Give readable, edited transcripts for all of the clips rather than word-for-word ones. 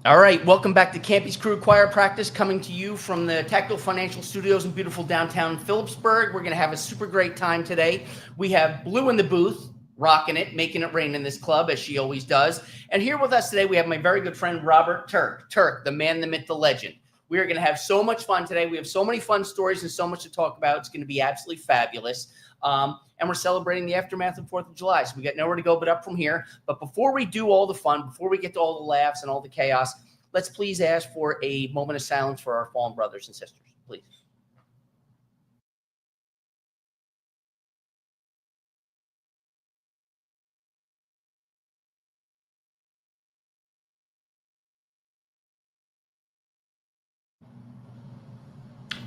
All right, welcome back to Campy's Crew Choir Practice, coming to you from the Tactile Financial Studios in beautiful downtown Phillipsburg. We're going to have a super great time today. We have Blue in the booth, rocking it, making it rain in this club, as she always does. And here with us today, we have my very good friend, Robert Turk. Turk, the man, the myth, the legend. We are going to have so much fun today. We have so many fun stories and so much to talk about. It's going to be absolutely fabulous. And we're celebrating the aftermath of 4th of July. So we got nowhere to go but up from here. But before we do all the fun, before we get to all the laughs and all the chaos, let's please ask for a moment of silence for our fallen brothers and sisters, please.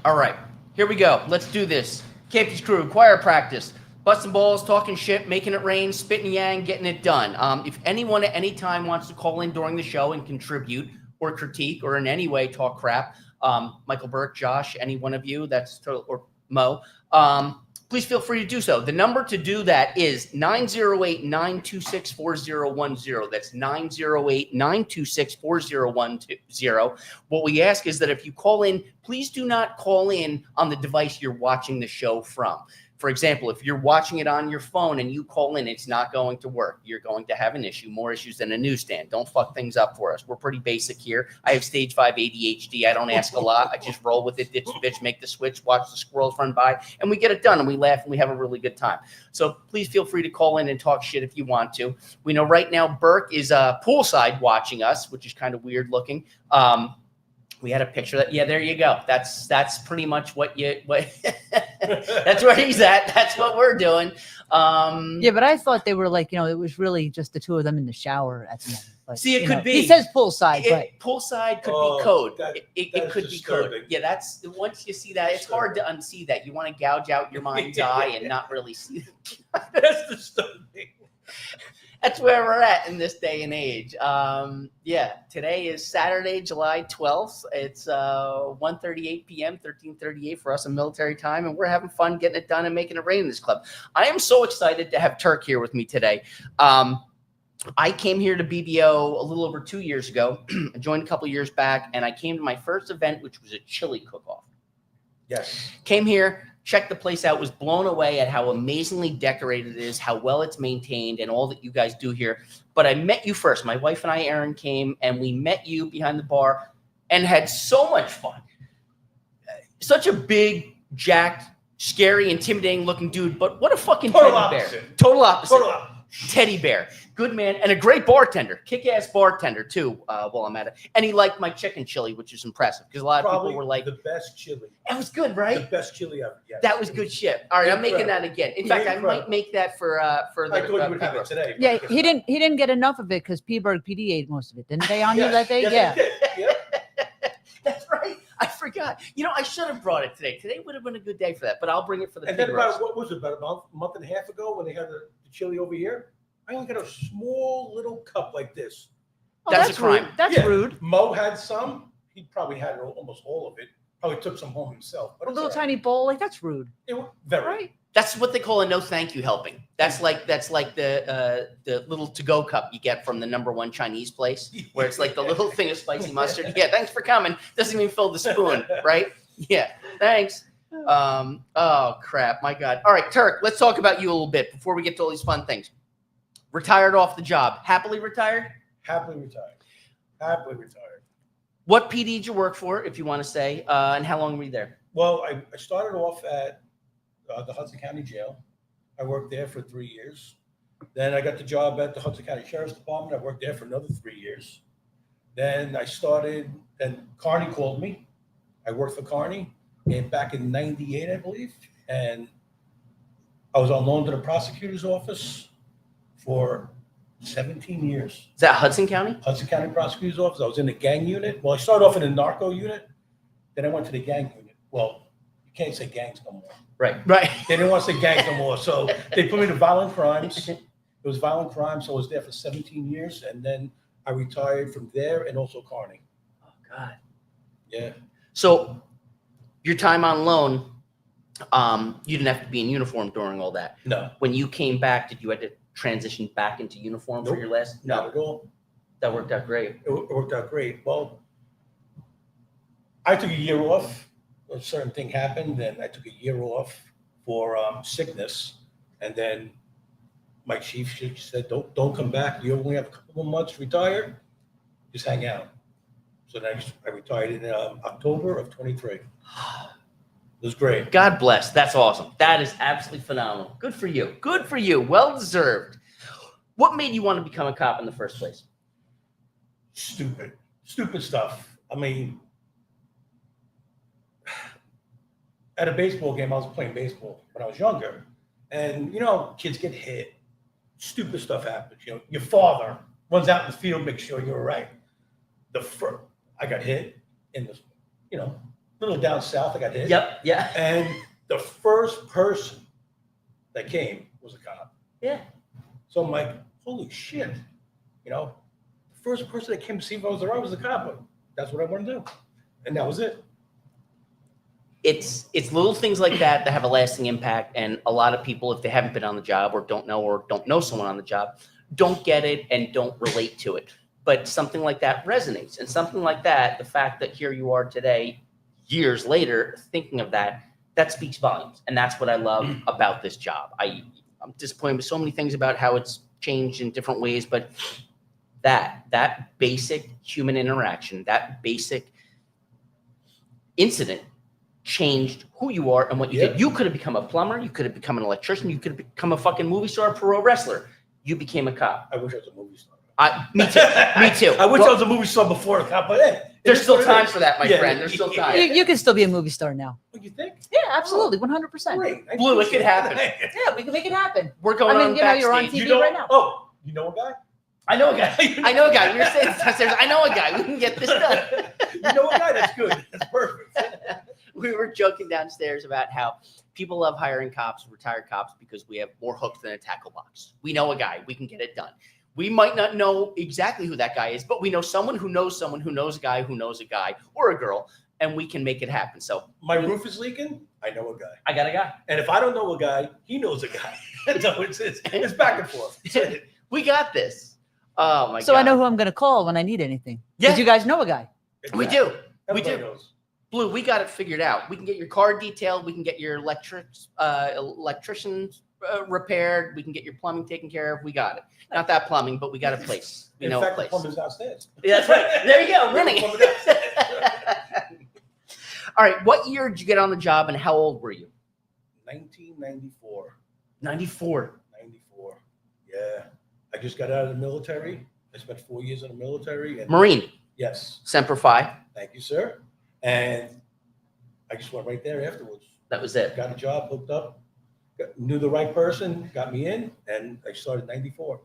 All right, here we go. Let's do this. Campy's Crew, choir practice. Busting balls, talking shit, making it rain, spitting yang, getting it done. If anyone at any time wants to call in during the show and contribute or critique or in any way talk crap, Michael Burke, Josh, any one of you, or Mo, please feel free to do so. The number to do that is 908-926-4010. That's 908-926-4010. What we ask is that if you call in, please do not call in on the device you're watching the show from. For example, if you're watching it on your phone and you call in, it's not going to work. You're going to have an issue, more issues than a newsstand. Don't fuck things up for us. We're pretty basic here. I have stage 5 ADHD. I don't ask a lot. I just roll with it, ditch the bitch, make the switch, watch the squirrels run by, and we get it done, and we laugh, and we have a really good time. So please feel free to call in and talk shit if you want to. We know right now Burke is poolside watching us, which is kind of weird looking. We had a picture that, yeah, there you go. That's pretty much what that's where he's at. That's what we're doing. Yeah, but I thought they were like, it was really just the two of them in the shower at the moment. But, see, it could be. He says poolside, but poolside could be code. It could disturbing. be code. Yeah, that's once you see that, it's hard to unsee that. You want to gouge out your mind's eye and not really see it. That's disturbing. That's where we're at in this day and age. Yeah, today is Saturday, July 12th. It's 1:38 p.m., 13:38 for us in military time, and we're having fun getting it done and making it rain in this club. I am so excited to have Turk here with me today. I came here to BBO a little over 2 years ago. I joined a couple years back, and I came to my first event, which was a chili cook-off. Yes. Came here, checked the place out, was blown away at how amazingly decorated it is, how well it's maintained, and all that you guys do here. But I met you first. My wife and I, Erin, came, and we met you behind the bar and had so much fun. Such a big, jacked, scary, intimidating looking dude, but what a fucking Total teddy bear. opposite. Total opposite. Total opposite. Teddy bear, good man, and a great bartender, kick-ass bartender too. While I'm at it, and he liked my chicken chili, which is impressive because a lot of Probably people were like, the best chili. "That was good, The right? best chili ever. Yes. That was good shit." All right, I'm making that again. In fact, I might Incredible. make that for the. I thought you would have P-Bro. it today. but Yeah, I guess he not. didn't get enough of it because Peaburg PD ate most of it, didn't they? On you Yes, that day, yes, yeah. he did. Yep. That's right. I forgot. You know, I should have brought it today. Today would have been a good day for that, but I'll bring it for the And pig then roast. about what was it? About a month and a half ago when they had the chili over here, I only got a small little cup like this. Oh, That's a crime. rude. That's Yeah. rude. Mo had some. He probably had almost all of it. Probably took some home himself. But A it's little all right. tiny bowl, like that's rude, Very. right? That's what they call a no thank you helping. That's like the little to go cup you get from the #1 Chinese place, where it's like the little thing of spicy mustard. Yeah, thanks for coming. Doesn't even fill the spoon, right? Yeah, thanks. Oh crap, my God. All right, Turk, let's talk about you a little bit before we get to all these fun things. Retired off the job, happily retired. Happily retired. Happily retired. What PD did you work for, if you want to say, and how long were you there? Well, I started off at the Hudson County Jail. I worked there for 3 years. Then I got the job at the Hudson County Sheriff's Department. I worked there for another 3 years. Then then Kearney called me. I worked for Kearney back in '98, I believe. And I was on loan to the prosecutor's office for 17 years. Is that Hudson County? Hudson County Prosecutor's Office. I was in the gang unit. Well, I started off in the narco unit. Then I went to the gang unit. Well, you can't say gangs no more. Right. They didn't want to say gangs no more. So they put me to violent crimes. It was violent crimes. So I was there for 17 years. And then I retired from there and also Kearney. Oh God. Yeah. So your time on loan, you didn't have to be in uniform during all that. No. When you came back, did you have to transition back into uniform for Nope. your last? Not No, at all. that worked out great. It worked out great. Well, I took a year off. A certain thing happened, and I took a year off for sickness. And then my chief, she said, "Don't come back. You only have a couple more months to retire. Just hang out." So then I retired in October of 23. It was great. God bless. That's awesome. That is absolutely phenomenal. Good for you. Good for you. Well deserved. What made you want to become a cop in the first place? Stupid stuff. I mean, at a baseball game, I was playing baseball when I was younger, and kids get hit. Stupid stuff happens. Your father runs out in the field, make sure you're all right. I got hit in this, little down south. I got hit. Yep. Yeah. And the first person that came was a cop. Yeah. So I'm like, holy shit, the first person that came to see if I was all right was the cop. That's what I wanted to do, and that was it. It's little things like that that have a lasting impact, and a lot of people, if they haven't been on the job or don't know someone on the job, don't get it and don't relate to it. But something like that resonates, and something like that, the fact that here you are today, years later, thinking of that speaks volumes, and that's what I love about this job. I'm disappointed with so many things about how it's changed in different ways, but that basic human interaction, that basic incident changed who you are and what you did. You could have become a plumber. You could have become an electrician. You could have become a fucking movie star, pro wrestler. You became a cop. I wish I was a movie star. Me too. Me too. I wish I was a movie star before a cop, but hey, There's still time for that, my friend. There's still time. You can still be a movie star now. What do you think? Yeah, absolutely, 100%. Great. I Blue, it could appreciate happen. that. Yeah, we can make it happen. We're going on backstage. you're on TV You know, right now. Oh, you know a guy? I know a guy. I know a guy. We were saying this downstairs. I know a guy. We can get this done. You know a guy? That's good. That's perfect. We were joking downstairs about how people love hiring cops, retired cops, because we have more hooks than a tackle box. We know a guy. We can get it done. We might not know exactly who that guy is, but we know someone who knows a guy who knows a guy or a girl, and we can make it happen. So My roof is leaking. I know a guy. I got a guy. And if I don't know a guy, he knows a guy. So it's back and forth. We got this. Oh my God. So I know who I'm going to call when I need anything. Yeah. Because you guys know a guy. We do. We Everybody do. knows. Blue, we got it figured out. We can get your car detailed. We can get your electricians repaired. We can get your plumbing taken care of. We got it. Not that plumbing, but we got a place. We In know fact, a place. the plumber's downstairs. Yeah, that's right. There you go. Winning. Plumber downstairs. All right. What year did you get on the job, and how old were you? 1994. 94. 94. Yeah. I just got out of the military. I spent 4 years in the military. And Marine, yes. Semper Fi. Thank you, sir. And I just went right there afterwards. That was it. Got a job, hooked up, knew the right person, got me in, and I started in 94.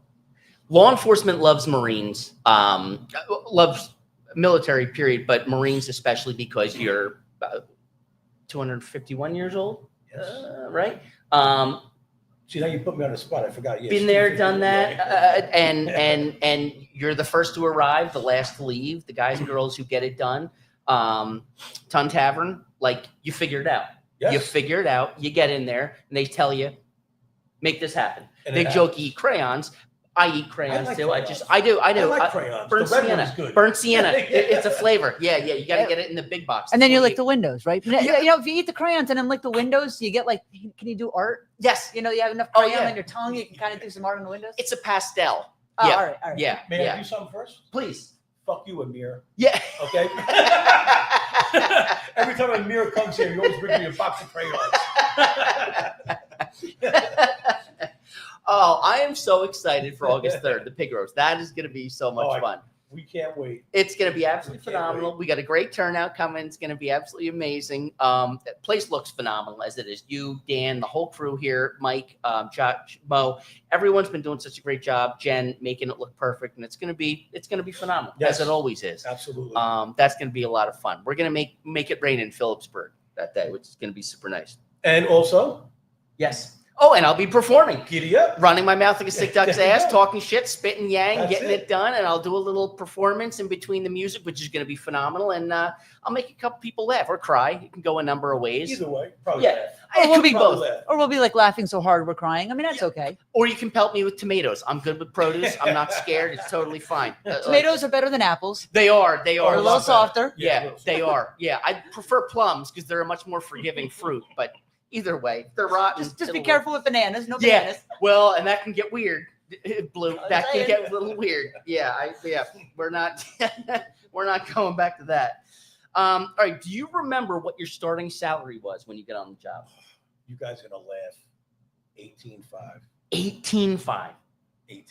Law enforcement loves Marines, loves military, period, but Marines especially because you're 251 years old, Yes. Right? See, now you put me on the spot. I forgot. Yes, Been there, done that, yeah. and you're the first to arrive, the last to leave. The guys and girls who get it done. Ton Tavern, like you figure it out. Yes. You figure it out. You get in there, and they tell you, make this happen. And They it joke, happens. eat crayons. I eat crayons like too. crayons. I do. I like crayons. Burnt The red sienna. one's good. Burnt sienna. Yeah. It's a flavor. Yeah. You got to get it in the big box. And then you before lick the windows, right? Yeah. You know, if you eat the crayons and then lick the windows, you get like, can you do art? Yes. You know, you have enough Oh, crayon yeah. on your tongue, you can kind of do some art on the windows. It's a pastel. Oh, yeah. all right, all right. Yeah. May I Yeah. do something first? Please. Fuck you, Amir. Yeah. Okay. Every time Amir comes here, you always bring me a box of crayons. Oh, I am so excited for August 3rd, the pig roast. That is going to be so much fun. We can't wait. It's going to be absolutely We can't phenomenal. wait. We got a great turnout coming. It's going to be absolutely amazing. The place looks phenomenal as it is. You, Dan, the whole crew here, Mike, Josh, Mo, everyone's been doing such a great job. Jen making it look perfect, and it's going to be phenomenal Yes. as it always is. Absolutely. That's going to be a lot of fun. We're going to make it rain in Phillipsburg that day, which is going to be super nice. And also, Yes. Oh, and I'll be performing. giddy up. Running my mouth like a sick duck's There you ass, go. talking shit, spitting yang, That's getting it. it done, and I'll do a little performance in between the music, which is going to be phenomenal, and I'll make a couple people laugh or cry. It can go a number of ways. Either way, probably. Yeah. laugh. It we'll could be be both. Laugh. Or we'll be like laughing so hard we're crying. I mean, that's okay. Or you can pelt me with tomatoes. I'm good with produce. I'm not scared. It's totally fine. Tomatoes are better than apples. They are. They're Or a a little lot better. softer. Yeah, they are. Yeah, I prefer plums because they're a much more forgiving fruit. But either way, they're rotten. Just be It'll work. careful with bananas. No Yeah. bananas. Well, and that can get weird. Blue. I'm That can saying. get a little weird. Yeah. We're not. We're not going back to that. All right. Do you remember what your starting salary was when you get on the job? You guys are gonna laugh. 18.5. 18.5. 18.5.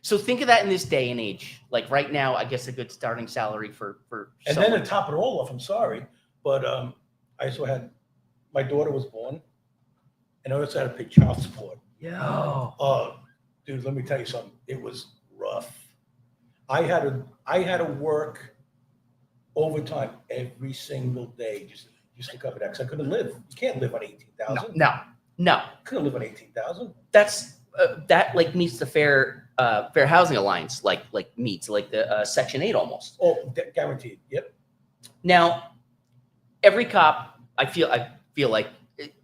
So think of that in this day and age. Like right now, I guess a good starting salary for. And someone. then to top it all off, I'm sorry, but I also had my daughter was born, and I also had to pay child support. Yeah. Dude, let me tell you something. It was rough. I had to work overtime every single day just to cover that because I couldn't live. You can't live on 18,000. No. Couldn't live on 18,000. That's that like meets the Fair Housing Alliance, like meets like the Section 8 almost. Oh, guaranteed. Yep. Now, every cop, I feel like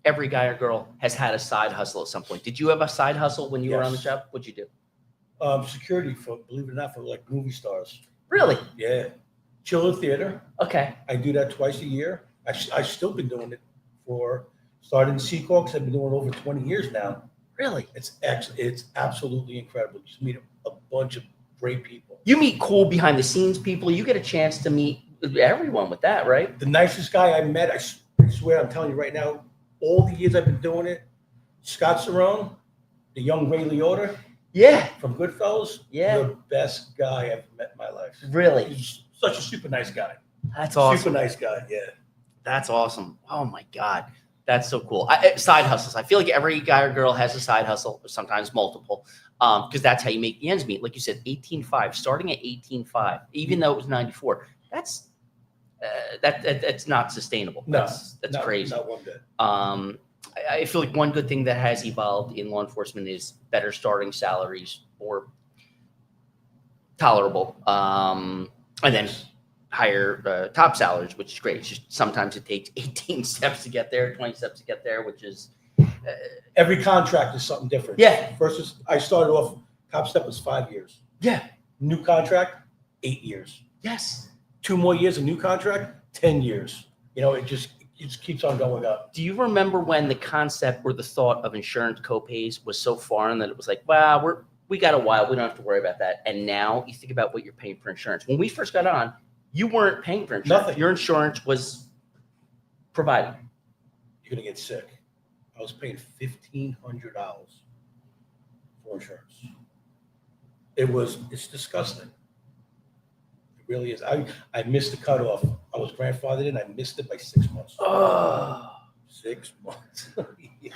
every guy or girl has had a side hustle at some point. Did you have a side hustle when you were on the Yes. job? What'd you do? Security for, believe it or not, for like movie stars. Really? Yeah. Chiller theater. Okay. I do that twice a year. I've still been doing it for starting Seahawks. I've been doing it over 20 years now. Really? It's absolutely incredible. You just meet a bunch of great people. You meet cool behind the scenes people. You get a chance to meet everyone with that, right? The nicest guy I met, I swear, I'm telling you right now, all the years I've been doing it, Scott Cerrone, the young Ray Liotta Yeah. from Goodfellas, Yeah. the best guy I've met in my life. Really? He's such a super nice guy. That's awesome. Super nice guy, yeah. That's awesome. Oh my God. That's so cool. Side hustles. I feel like every guy or girl has a side hustle, sometimes multiple, because that's how you make the ends meet. Like you said, 18.5, starting at 18.5, even though it was 94. That's not sustainable. No, That's not, crazy. Not one bit. I feel like one good thing that has evolved in law enforcement is better starting salaries or tolerable, and then higher top salaries, which is great. It's just sometimes it takes 18 steps to get there, 20 steps to get there, which is Every contract is something different. yeah, Versus, I started off, top step was 5 years. yeah, New contract, 8 years. yes. 2 more years of new contract, 10 years. You know, it just keeps on going up. Do you remember when the concept or the thought of insurance copays was so foreign that it was like, wow, we got a while, we don't have to worry about that. And now you think about what you're paying for insurance. When we first got on, you weren't paying for insurance. Nothing. Your insurance was provided. You're going to get sick. I was paying $1,500 no insurance. It's disgusting. It really is. I missed the cutoff. I was grandfathered in. I missed it by 6 months. Oh. 6 months. Yeah.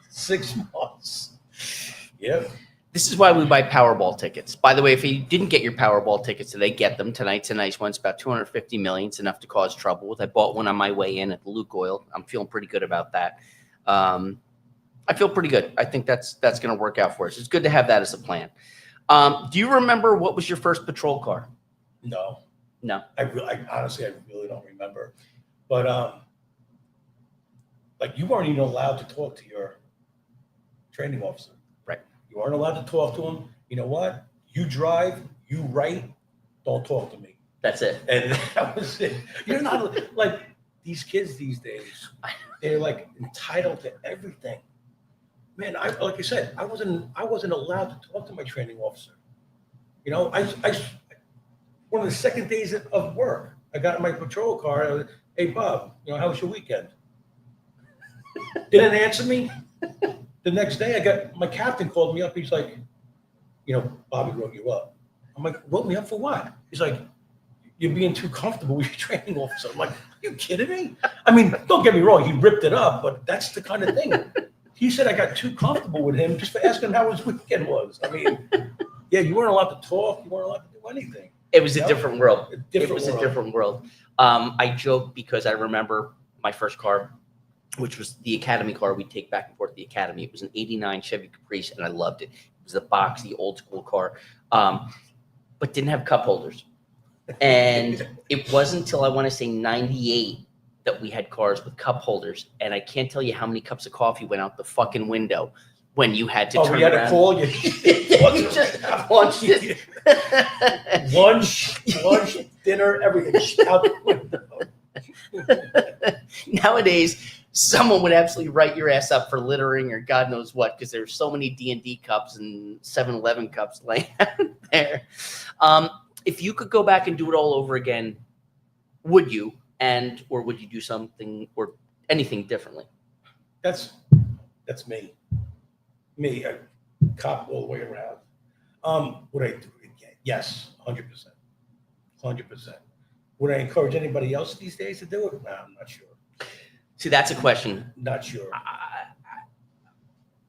6 months. Yep. This is why we buy Powerball tickets. By the way, if you didn't get your Powerball tickets today, get them. Tonight's a nice one. It's about 250 million. It's enough to cause trouble with. I bought one on my way in at the Lukoil. I'm feeling pretty good about that. I feel pretty good. I think that's going to work out for us. It's good to have that as a plan. Do you remember what was your first patrol car? No. No. I honestly, I really don't remember. But like you weren't even allowed to talk to your training officer. Right. You weren't allowed to talk to him. You know what? You drive, you write, don't talk to me. That's it. And that was it. You're not like these kids these days. They're like entitled to everything. Man, like I said, I wasn't allowed to talk to my training officer. You know, I one of the second days of work, I got in my patrol car. I was, hey Bob, you know, how was your weekend? Didn't answer me. The next day, my captain called me up. He's like, you know, Bobby wrote you up. I'm like, wrote me up for what? He's like, you're being too comfortable with your training officer. I'm like, are you kidding me? I mean, don't get me wrong. He ripped it up, but that's the kind of thing. He said I got too comfortable with him just for asking how his weekend was. I mean, yeah, you weren't allowed to talk. You weren't allowed to do anything. It was a different world. A different world. I joke because I remember my first car, which was the Academy car we'd take back and forth to the Academy. It was an 89 Chevy Caprice, and I loved it. It was the box, the old school car, but didn't have cup holders. And it wasn't until I want to say 98 that we had cars with cup holders. And I can't tell you how many cups of coffee went out the fucking window when you had to turn we had around. to call you. You just launched it. lunch, dinner, everything out the window. Nowadays, someone would absolutely write your ass up for littering or God knows what, because there's so many D&D cups and 7-Eleven cups laying out there. If you could go back and do it all over again, would you? Or would you do something or anything differently? That's me. Me, a cop all the way around. Would I do it again? Yes, 100%. 100%. Would I encourage anybody else these days to do it? No, I'm not sure. See, that's a question. Not sure.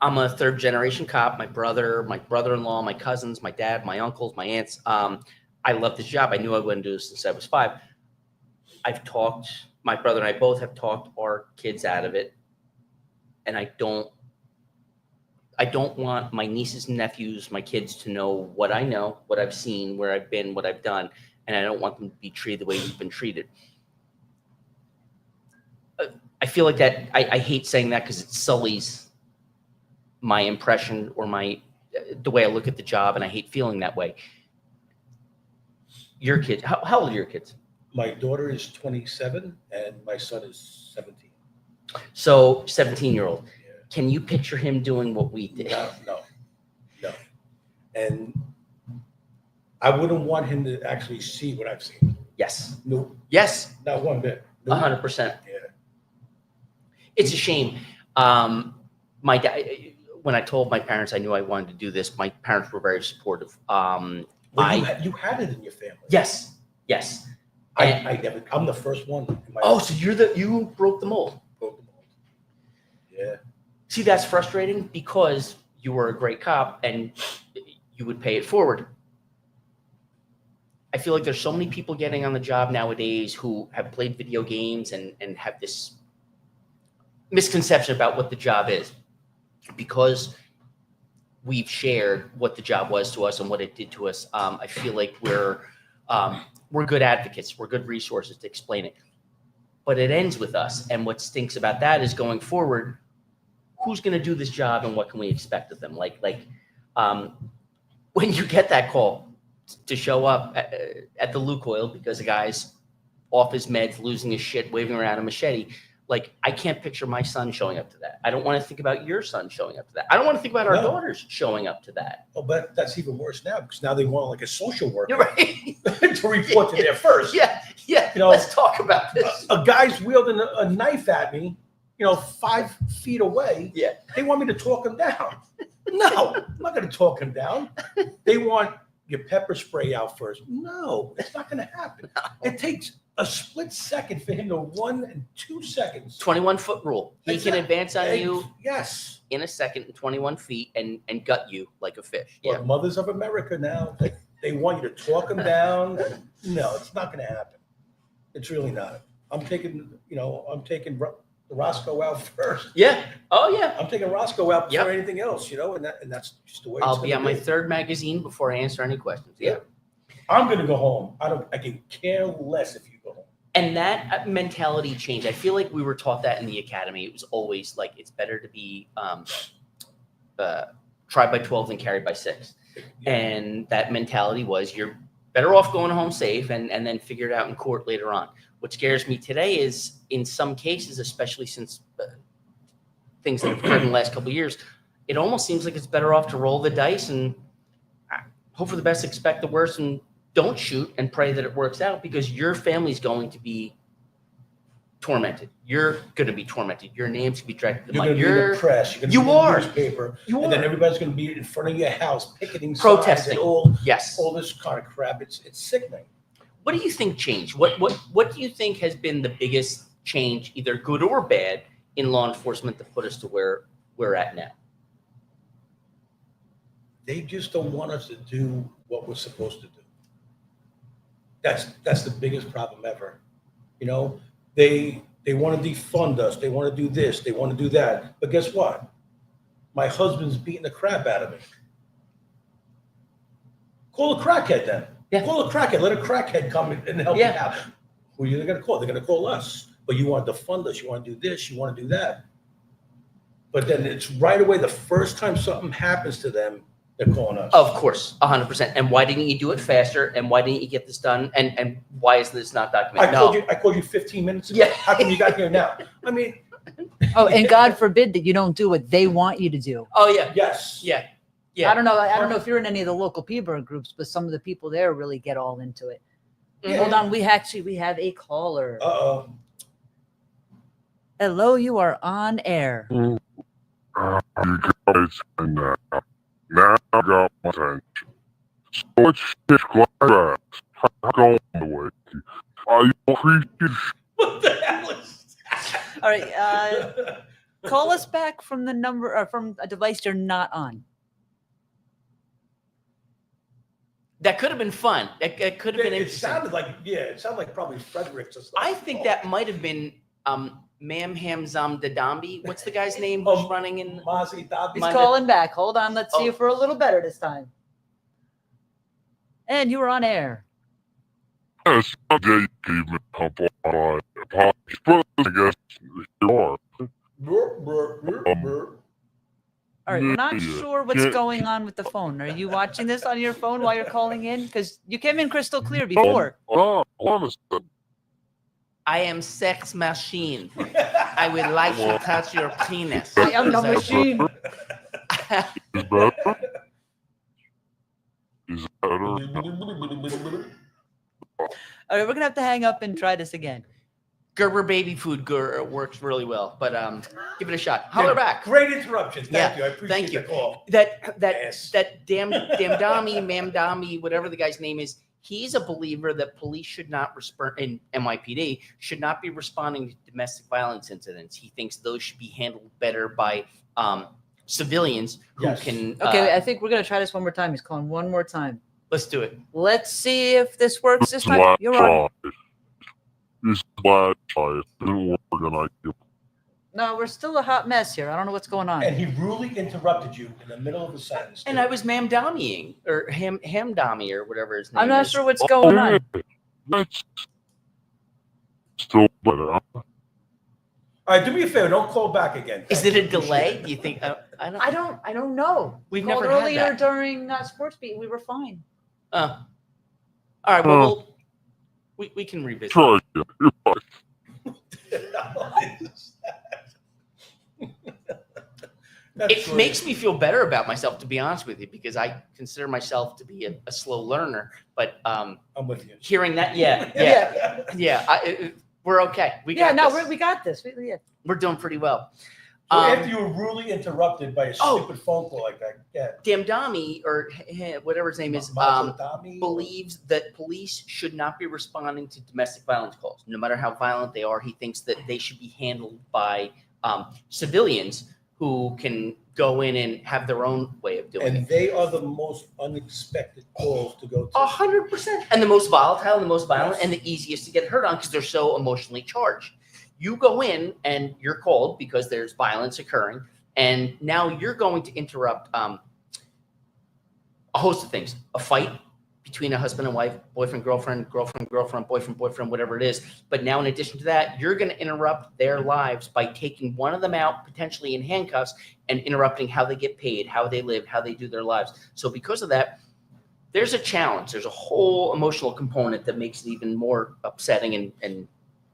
I'm a third generation cop. My brother-in-law, my cousins, my dad, my uncles, my aunts. I love this job. I knew I wouldn't do this since I was 5. My brother and I both have talked our kids out of it. And I don't want my nieces and nephews, my kids to know what I know, what I've seen, where I've been, what I've done. And I don't want them to be treated the way we've been treated. I feel like that, I hate saying that because it sullies my impression or the way I look at the job, and I hate feeling that way. Your kids, how old are your kids? My daughter is 27 and my son is 17. So 17-year-old. Yeah. Can you picture him doing what we did? No. And I wouldn't want him to actually see what I've seen. Yes. No. Yes. Not one bit. No. 100%. Yeah. It's a shame. My dad, when I told my parents I knew I wanted to do this, my parents were very supportive. You had it in your family. Yes. I never. I'm the first one. So you broke the mold. Broke the mold. Yeah. See, that's frustrating because you were a great cop and you would pay it forward. I feel like there's so many people getting on the job nowadays who have played video games and have this misconception about what the job is, because we've shared what the job was to us and what it did to us. I feel like we're good advocates. We're good resources to explain it. But it ends with us. And what stinks about that is going forward, who's going to do this job and what can we expect of them? Like when you get that call to show up at the Lukoil because a guy's off his meds, losing his shit, waving around a machete, like I can't picture my son showing up to that. I don't want to think about your son showing up to that. I don't want to think about our daughters showing up to that. Oh, but that's even worse now because now they want like a social worker. You're right. to report to there first. Yeah. You know, let's talk about this. A guy's wielding a knife at me, 5 feet away. Yeah. They want me to talk him down. No, I'm not going to talk him down. They want your pepper spray out first. No, it's not going to happen. It takes a split second for him to 1 and 2 seconds. 21-foot rule. He can advance on you Yes. in a second in 21 feet and gut you like a fish. Well, Yeah. mothers of America now, they want you to talk them down. No, it's not going to happen. It's really not. I'm taking Roscoe out first. Yeah. Oh, yeah. I'm taking Roscoe out before Yep. anything else, and that's just the way I'll it's be gonna on my third magazine before I answer any questions. Yeah. I'm going to go home. I can care less if you go home. And that mentality change, I feel like we were taught that in the academy. It was always like, it's better to be tried by 12 than carried by 6. And that mentality was you're better off going home safe and then figure it out in court later on. What scares me today is in some cases, especially since things that have occurred in the last couple of years, it almost seems like it's better off to roll the dice and hope for the best, expect the worst, and don't shoot and pray that it works out, because your family's going to be tormented. You're going to be tormented. Your name's going to be dragged to the You're mud. going to be in the press. You're going to You be in are. the newspaper. You And then are. everybody's going to be in front of your house picketing signs Protesting. and Yes. all this kind of crap. It's sickening. What do you think changed? What do you think has been the biggest change, either good or bad, in law enforcement that put us to where we're at now? They just don't want us to do what we're supposed to do. That's the biggest problem ever. They want to defund us. They want to do this. They want to do that. But guess what? My husband's beating the crap out of me. Call a crackhead then. Yeah. Call a crackhead. Let a crackhead come and help Yeah. you out. Who are you going to call? They're going to call us. But you want to defund us. You want to do this. You want to do that. But then it's right away. The first time something happens to them, they're calling us. Of course, 100%. And why didn't you do it faster? And why didn't you get this done? And why is this not documented? I called you 15 minutes ago. Yeah. How come you got here now? I mean, Oh, and God forbid that you don't do what they want you to do. Oh, yeah. yes. Yeah. Yeah. I don't know if you're in any of the local Peterborough groups, but some of the people there really get all into it. Mhm. Hold on, we have a caller. Uh-oh. Hello, you are on air. You guys can now got my attention. So let's shift glass. How going the way? I appreciate What the hell is All right, call us back from the number or from a device you're not on. That could have been fun. It could have been It interesting. sounded like probably Fredericks or something. I think that might have been Mam Ham Zam Dadambi. What's the guy's name who's running in? Mozzie Dobby. He's Mine- calling back. Hold on, let's see Oh. if we're a little better this time. And you were on air. this. They gave me a couple of but I guess you are. All right, we're not Yeah. sure what's Yeah. going on with the phone. Are you watching this on your phone while you're calling in? Because you came in crystal clear before. Oh, honestly. I am sex machine. I would like to touch your penis. I am the Is that- machine. Is better? Is better? All right, we're gonna have to hang up and try this again. Gerber baby food works really well, but give it a shot. Holler back. Great interruption. Thank Yeah, you. I appreciate thank you. the call. That Yes. that damn Dami, Mamdami, whatever the guy's name is, he's a believer that police should not respond in NYPD should not be responding to domestic violence incidents. He thinks those should be handled better by civilians who Yes. can. Okay, I think we're gonna try this one more time. He's calling one more time. Let's do it. Let's see if this works this time. Black You're on. side. This black side didn't work and I give No, we're still a hot mess here. I don't know what's going on. And he rudely interrupted you in the middle of a sentence. And too. I was Mamdamiing or Hamdami or whatever his name I'm not is. sure what's going on. That's still better. All right, do me a favor. Don't call back again. Is Thank it you. a delay? Appreciate Do you think? I don't know. We've Called never had earlier that. during Sports Beat. We were fine. All right. Well, we can revisit. Try again. You're right. That's It great. makes me feel better about myself, to be honest with you, because I consider myself to be a slow learner. But I'm with you. hearing that, yeah, we're okay. We got this. We got this. We're doing pretty well. After you were rudely interrupted by a stupid phone call like that, yeah. Damdami, or whatever his name is, believes that police should not be responding to domestic violence calls, no matter how violent they are. He thinks that they should be handled by civilians who can go in and have their own way of doing it. And they are the most unexpected calls to go to. 100%. And the most volatile and the most violent and the easiest to get hurt on because they're so emotionally charged. You go in and you're called because there's violence occurring, and now you're going to interrupt a host of things. A fight between a husband and wife, boyfriend, girlfriend, girlfriend, girlfriend, boyfriend, boyfriend, whatever it is. But now in addition to that, you're going to interrupt their lives by taking one of them out, potentially in handcuffs, and interrupting how they get paid, how they live, how they do their lives. So because of that, there's a challenge. There's a whole emotional component that makes it even more upsetting, and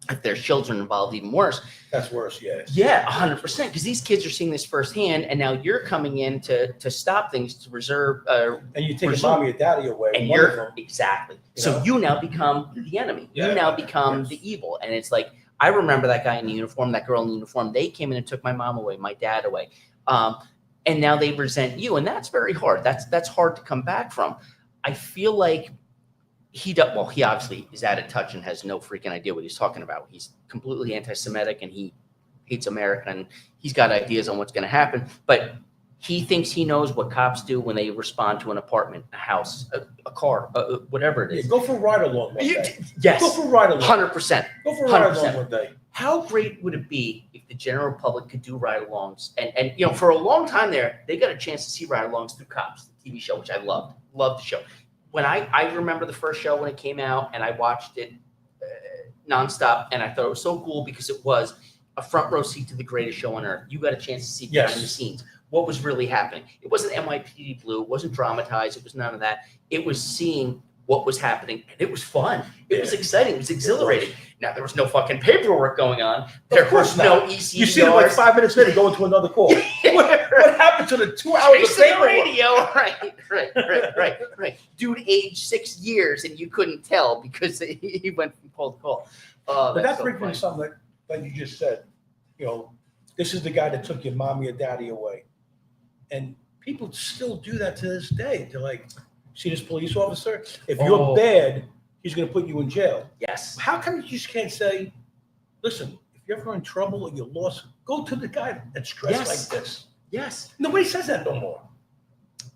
if there's children involved, even worse. That's worse, yeah. Yeah, 100%, because these kids are seeing this firsthand, and now you're coming in to stop things, to reserve. And you take mommy or daddy away. And exactly. So you now become the enemy. You now become the evil. And it's like, I remember that guy in the uniform, that girl in the uniform. They came in and took my mom away, my dad away. And now they resent you. And that's very hard. That's hard to come back from. I feel like he obviously is out of touch and has no freaking idea what he's talking about. He's completely anti-Semitic and he hates America, and he's got ideas on what's going to happen. But he thinks he knows what cops do when they respond to an apartment, a house, a car, whatever it is. Yeah, go for a ride along one day. Yes. Go for a ride along. 100%. Go for a ride along one day. How great would it be if the general public could do ride-alongs? And for a long time there, they got a chance to see ride-alongs through Cops, the TV show, which I loved the show. When I remember the first show when it came out, and I watched it nonstop, and I thought it was so cool because it was a front row seat to the greatest show on earth. You got a chance to see behind the scenes what was really happening. It wasn't NYPD Blue, it wasn't dramatized, it was none of that. It was seeing what was happening, and it was fun. It was exciting, it was exhilarating. Now there was no fucking paperwork going on. There was no ECDRs. You see them like 5 minutes later going to another call. What happened to the 2 hours of paperwork? Radio, right. Dude aged 6 years and you couldn't tell because he went from call to call. But that brings me to something like you just said. This is the guy that took your mommy or daddy away. And people still do that to this day. They're like, see this police officer? If you're bad, he's going to put you in jail. Yes. How come you just can't say, listen, if you're ever in trouble or you're lost, go to the guy that's dressed like this. Yes. Nobody says that no more.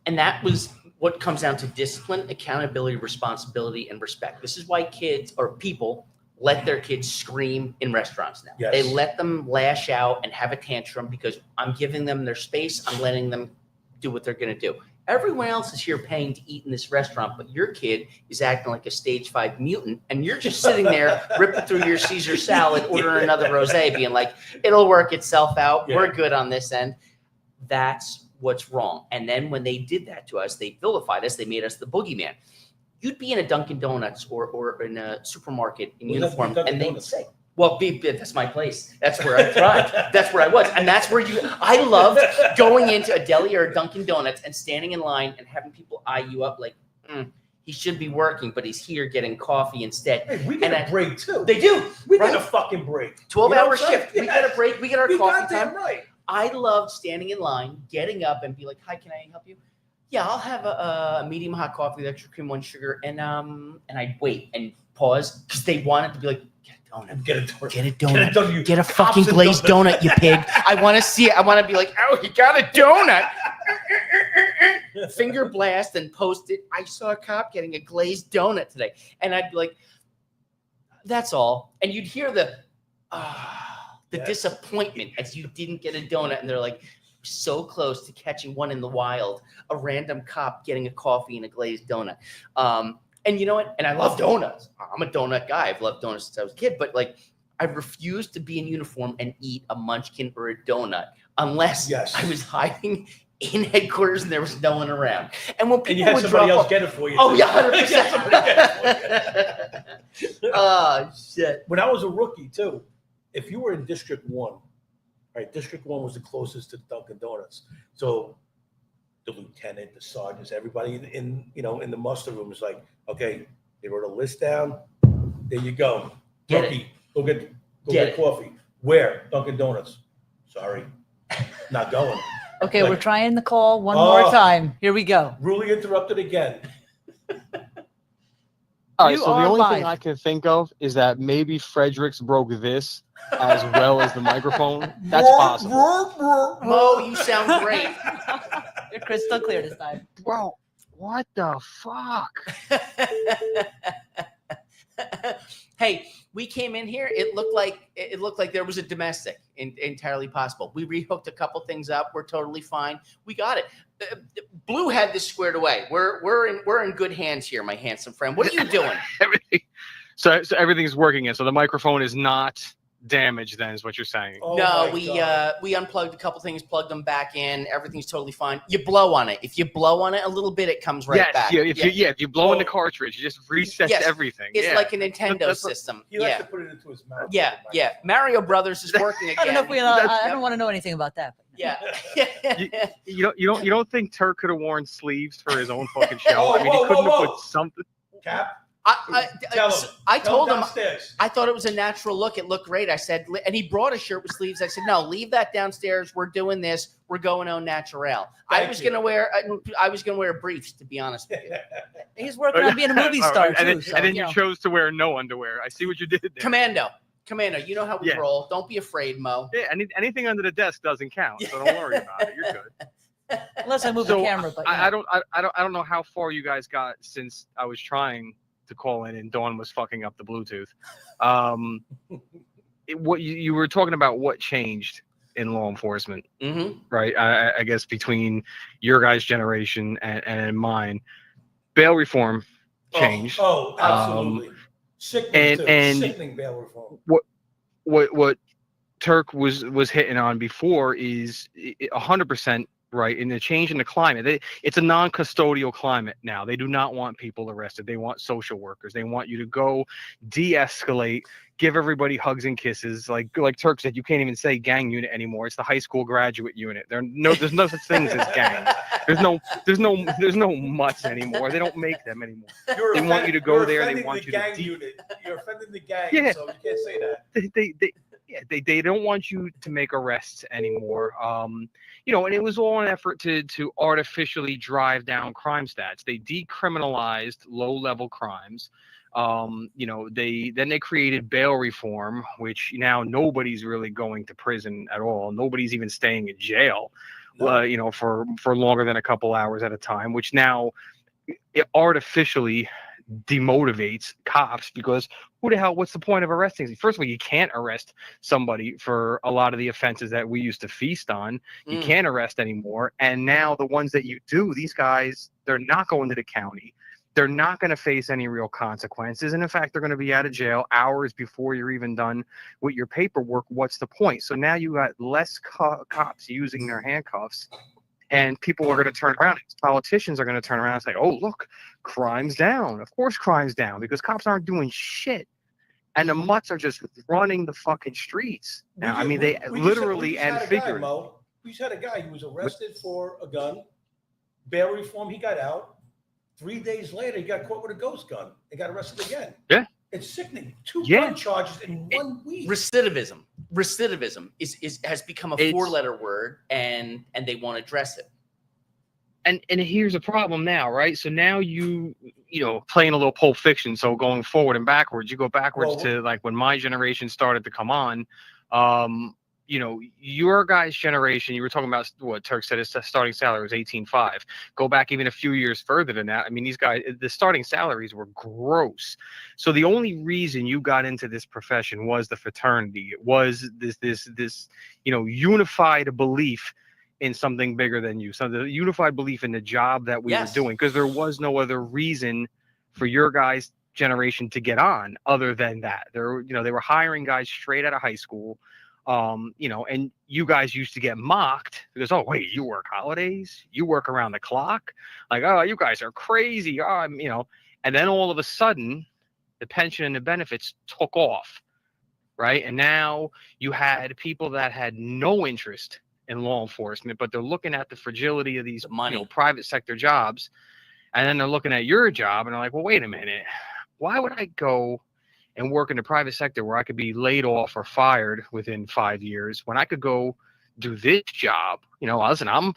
And that was what comes down to discipline, accountability, responsibility, and respect. This is why kids or people let their kids scream in restaurants now. Yes. They let them lash out and have a tantrum because I'm giving them their space. I'm letting them do what they're going to do. Everyone else is here paying to eat in this restaurant, but your kid is acting like a stage 5 mutant, and you're just sitting there ripping through your Caesar salad, ordering another rosé, being like, it'll work itself out. Yeah. We're good on this end. That's what's wrong. And then when they did that to us, they vilified us. They made us the boogeyman. You'd be in a Dunkin' Donuts or in a supermarket in uniform, and they'd say, well, that's my place. That's where I thrived. That's where I was. And that's where I loved going into a deli or a Dunkin' Donuts and standing in line and having people eye you up like, he should be working, but he's here getting coffee instead. Hey, we get a break too. They do. We get a fucking break. 12-hour shift. We get a break. We get our coffee time. Right. I loved standing in line, getting up and be like, hi, can I help you? Yeah, I'll have a medium hot coffee with extra cream, 1 sugar. And I'd wait and pause because they wanted to be like, get a donut. Get a fucking glazed donut, you pig. I want to see it. I want to be like, oh, he got a donut. Finger blast and post it. I saw a cop getting a glazed donut today. And I'd be like, that's all. And you'd hear the disappointment as you didn't get a donut. And they're like, so close to catching one in the wild, a random cop getting a coffee and a glazed donut. And you know what? And I love donuts. I'm a donut guy. I've loved donuts since I was a kid. But like, I refused to be in uniform and eat a munchkin or a donut unless I was hiding in headquarters and there was no one around. And when people would somebody else get it for you. Oh, yeah, 100%. Oh, shit. When I was a rookie, too, if you were in District 1, right, District 1 was the closest to Dunkin' Donuts. So the lieutenant, the sergeants, everybody in the muster room is like, okay, they wrote a list down. There you go. Rookie, go get coffee. Where? Dunkin' Donuts. Sorry. Not going. Okay, Like- we're trying the call one more Oh. time. Here we go. Rudely interrupted again. All right, You so the are only live. thing I can think of is that maybe Fredericks broke this as well as the microphone. That's possible. Mo, you sound great. You're crystal clear this time. Bro, what the fuck? Hey, we came in here. It looked like there was a domestic. Entirely possible. We rehooked a couple things up. We're totally fine. We got it. Blue had this squared away. We're in good hands here, my handsome friend. What are you doing? Everything. So everything's working in. So the microphone is not damaged. Then is what you're saying. Oh No, my we God. we unplugged a couple things, plugged them back in. Everything's totally fine. You blow on it. If you blow on it a little bit, it comes right yes, back. yeah. If you blow in the Well, cartridge, you just resets yes, everything. It's yeah. like a Nintendo That's what- system. He likes Yeah. to put it into his mouth. Yeah, yeah. Mario Brothers is working again. I don't know if we. That's- I don't want to know anything about that. Yeah. You don't think Turk could have worn sleeves for his own fucking show? Oh, I mean, he whoa, couldn't whoa, have whoa. put something. Cap, I tell him. told him downstairs. I thought it was a natural look. It looked great. I said, and he brought a shirt with sleeves. I said, no, leave that downstairs. We're doing this. We're going on natural. I Thank was you. gonna wear briefs, to be honest with you. He's working on being a movie Oh, star and too. then, So, and then you you know. chose to wear no underwear. I see what you did there. Commando, you know how we Yeah. roll. Don't be afraid, Mo. Yeah, anything under the desk doesn't count, so don't worry about it. You're good. Unless I move So, the camera, but I don't know how far you guys got since I was trying to call in and Dawn was fucking up the Bluetooth. What you were talking about? What changed in law enforcement, Mm-hmm. right? I guess between your guys' generation and mine, bail reform changed. Oh, absolutely. Sickening, too. and- Sickening bail reform. What Turk was hitting on before is 100% right. In the change in the climate, it's a non-custodial climate now. They do not want people arrested. They want social workers. They want you to go de-escalate, give everybody hugs and kisses. Like Turk said, you can't even say gang unit anymore. It's the high school graduate unit. There's no such things as gangs. There's no mutts anymore. They don't make them anymore. You're They want you to go you're there, they offending want the you to gang de- unit. You're offending the gang, Yeah. so you can't say that. They don't want you to make arrests anymore. And it was all an effort to artificially drive down crime stats. They decriminalized low-level crimes. They created bail reform, which now nobody's really going to prison at all. Nobody's even staying in jail, No. for longer than a couple hours at a time, which now it artificially demotivates cops, because what's the point of arresting? First of all, you can't arrest somebody for a lot of the offenses that we used to feast on. You Mm. can't arrest anymore. And now the ones that you do, these guys, they're not going to the county. They're not going to face any real consequences. And in fact, they're going to be out of jail hours before you're even done with your paperwork. What's the point? So now you got less cops using their handcuffs. And people are going to turn around. Politicians are going to turn around and say, "Oh, look, crime's down." Of course, crime's down, because cops aren't doing shit, and the mutts are just running the fucking streets. Now, I mean, they literally and figuratively. We just had a guy who was arrested for a gun, bail reform. He got out. 3 days later, he got caught with a ghost gun and got arrested again. Yeah. It's sickening. Two Yeah. gun charges in 1 week. Recidivism has become a It's- four-letter word, and they won't address it. And here's a problem now, right? So now playing a little Pulp Fiction. So going forward and backwards, you go backwards Well, to like when my generation started to come on. Your guys' generation, you were talking about what Turk said his starting salary was 18.5. Go back even a few years further than that. I mean, these guys, the starting salaries were gross. So the only reason you got into this profession was the fraternity. It was this unified belief in something bigger than you. So the unified belief in the job that we Yes. were doing, because there was no other reason for your guys' generation to get on other than that. They were hiring guys straight out of high school. And you guys used to get mocked because, oh, wait, you work holidays, you work around the clock, like, oh, you guys are crazy, and then all of a sudden the pension and the benefits took off, right? And now you had people that had no interest in law enforcement, but they're looking at the fragility of these The money. private sector jobs, and then they're looking at your job and they're like, well, wait a minute, why would I go and work in the private sector where I could be laid off or fired within 5 years when I could go do this job? Listen, I'm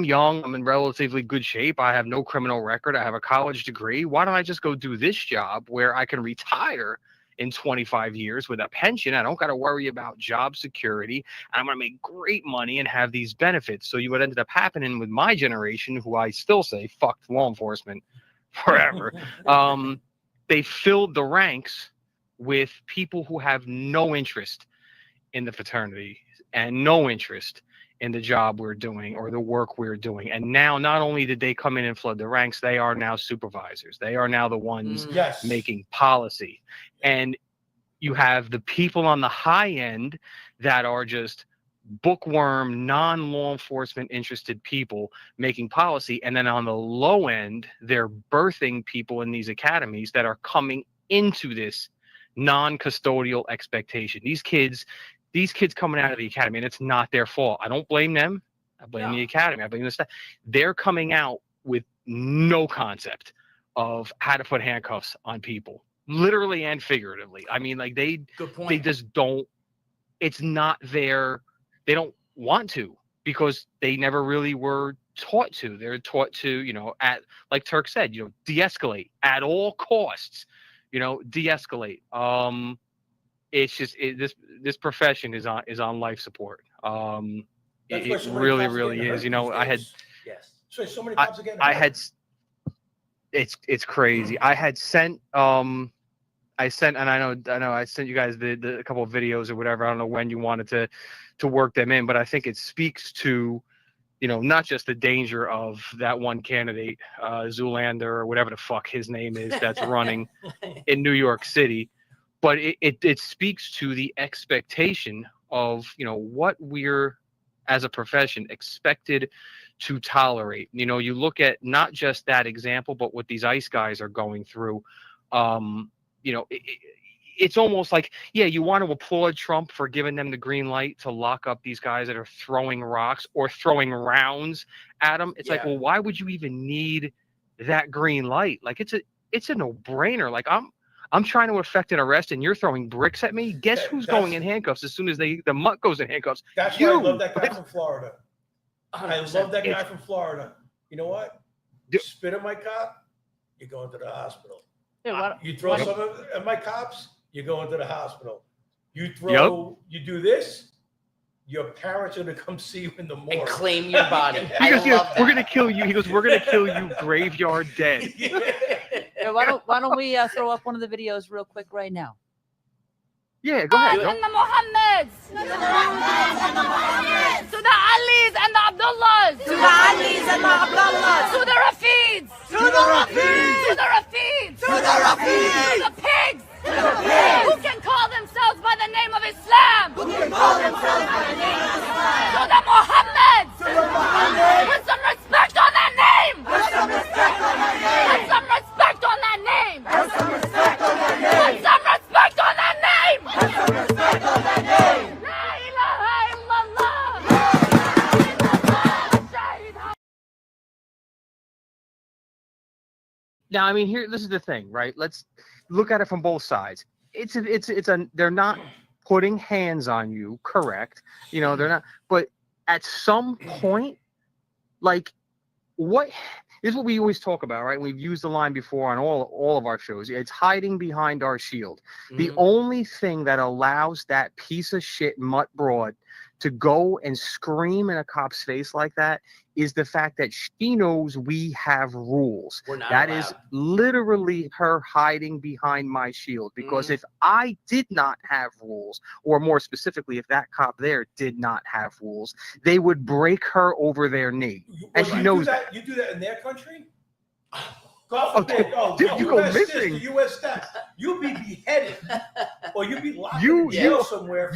young. I'm in relatively good shape. I have no criminal record. I have a college degree. Why don't I just go do this job where I can retire in 25 years with a pension? I don't got to worry about job security. I'm going to make great money and have these benefits. So what ended up happening with my generation, who I still say fucked law enforcement forever, they filled the ranks with people who have no interest in the fraternity and no interest in the job we're doing or the work we're doing. And now not only did they come in and flood the ranks, they are now supervisors. They are now the ones making policy. And you have the people on the high end that are just bookworm, non-law enforcement interested people making policy. And then on the low end, they're birthing people in these academies that are coming into this non-custodial expectation. These kids coming out of the academy, and it's not their fault. I don't blame them. I blame the academy. I blame the staff. They're coming out with no concept of how to put handcuffs on people, literally and figuratively. I mean, like they just don't. It's not their. They don't want to because they never really were taught to. They're taught to, at like Turk said, de-escalate at all costs. De-escalate. It's just this profession is on life support. It really, really is. I had so many cops again. It's crazy. I had sent and I know I sent you guys the couple of videos or whatever. I don't know when you wanted to work them in, but I think it speaks to not just the danger of that one candidate, Zoolander or whatever the fuck his name is, that's running in New York City, but it speaks to the expectation of what we're as a profession expected to tolerate. You look at not just that example, but what these ICE guys are going through. It's almost like, you want to applaud Trump for giving them the green light to lock up these guys that are throwing rocks or throwing rounds at them. It's like, well, why would you even need that green light? Like it's a no-brainer. Like I'm trying to effect an arrest and you're throwing bricks at me. Guess who's going in handcuffs as soon as the mutt goes in handcuffs? That's why I love that guy from Florida. I love that guy from Florida. You know what? Spit at my cop, you're going to the hospital. You throw some of my cops, you're going to the hospital. You do this, your parents are going to come see you in the morning. And claim your body. He goes, we're going to kill you. He goes, we're going to kill you graveyard dead. Why don't we throw up one of the videos real quick right now? Yeah, go ahead. And the Mohammeds. To the Mohammeds and the Mohammeds. To the Alis and the Abdullahs. To the Alis and the Abdullahs. To the Rafids. To the Rafids. To the Rafids. To the Rafids. To the pigs. To the pigs. Who can call themselves by the name of Islam. Who can call themselves by the name of Islam. To the Mohammeds. To the Mohammeds. Put some respect on that name. Put some respect on that name. Put some respect on that name. Put some respect on that name. Put some respect on that name. Put some respect on that name. La ilaha illallah. La ilaha illallah. Now, I mean, this is the thing, right? Let's look at it from both sides. They're not putting hands on you, correct? They're not, but at some point, like, what is what we always talk about, right? We've used the line before on all of our shows. It's hiding behind our shield. Mm-hmm. The only thing that allows that piece of shit mutt broad to go and scream in a cop's face like that is the fact that she knows we have rules. That is literally her hiding behind my shield. Because if I did not have rules, or more specifically, if that cop there did not have rules, they would break her over their knee. And she knows that. You do that in their country? God forbid, you go missing. The U.S. steps. You'll be beheaded, or you'll be locked in jail somewhere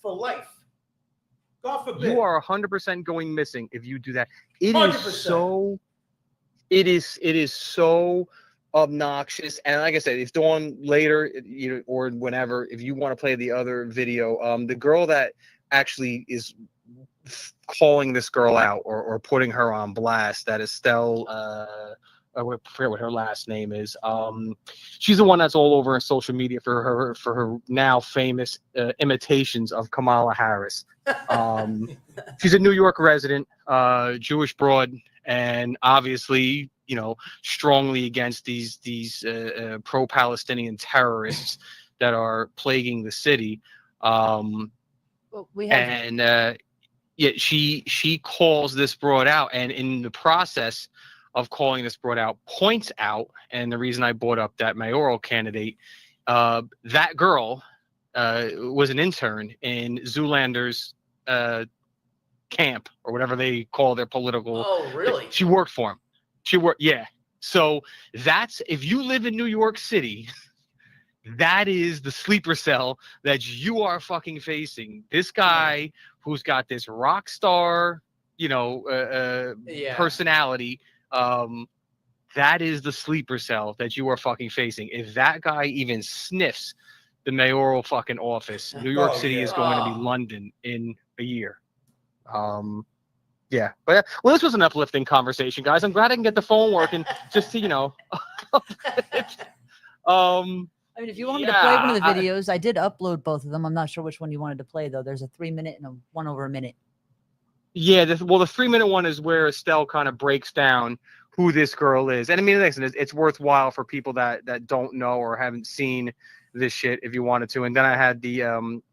for life. God forbid. You are 100% going missing if you do that. It 100%. It is so obnoxious. And like I said, it's on later, or whenever, if you want to play the other video. The girl that actually is calling this girl out or putting her on blast, that Estelle I forget what her last name is. She's the one that's all over social media for her now famous imitations of Kamala Harris. She's a New York resident, Jewish broad, and obviously, strongly against these pro-Palestinian terrorists that are plaguing the city. Well, we have And yeah, she calls this broad out, and in the process of calling this broad out, points out, and the reason I brought up that mayoral candidate, that girl was an intern in Zoolander's camp, or whatever they call their political. Oh, really? She worked for him. Yeah. So if you live in New York City, that is the sleeper cell that you are fucking facing. This guy who's got this rock star, personality. That is the sleeper cell that you are fucking facing. If that guy even sniffs the mayoral fucking office, New York City is going to be London in a year. Yeah. But well, this was an uplifting conversation, guys. I'm glad I can get the phone working just to, I mean, if you wanted to play one of the videos, I did upload both of them. I'm not sure which one you wanted to play, though. There's a 3-minute and a 1 over a minute. Yeah, the 3-minute one is where Estelle kind of breaks down who this girl is. And I mean, listen, it's worthwhile for people that don't know or haven't seen this shit if you wanted to. And then I had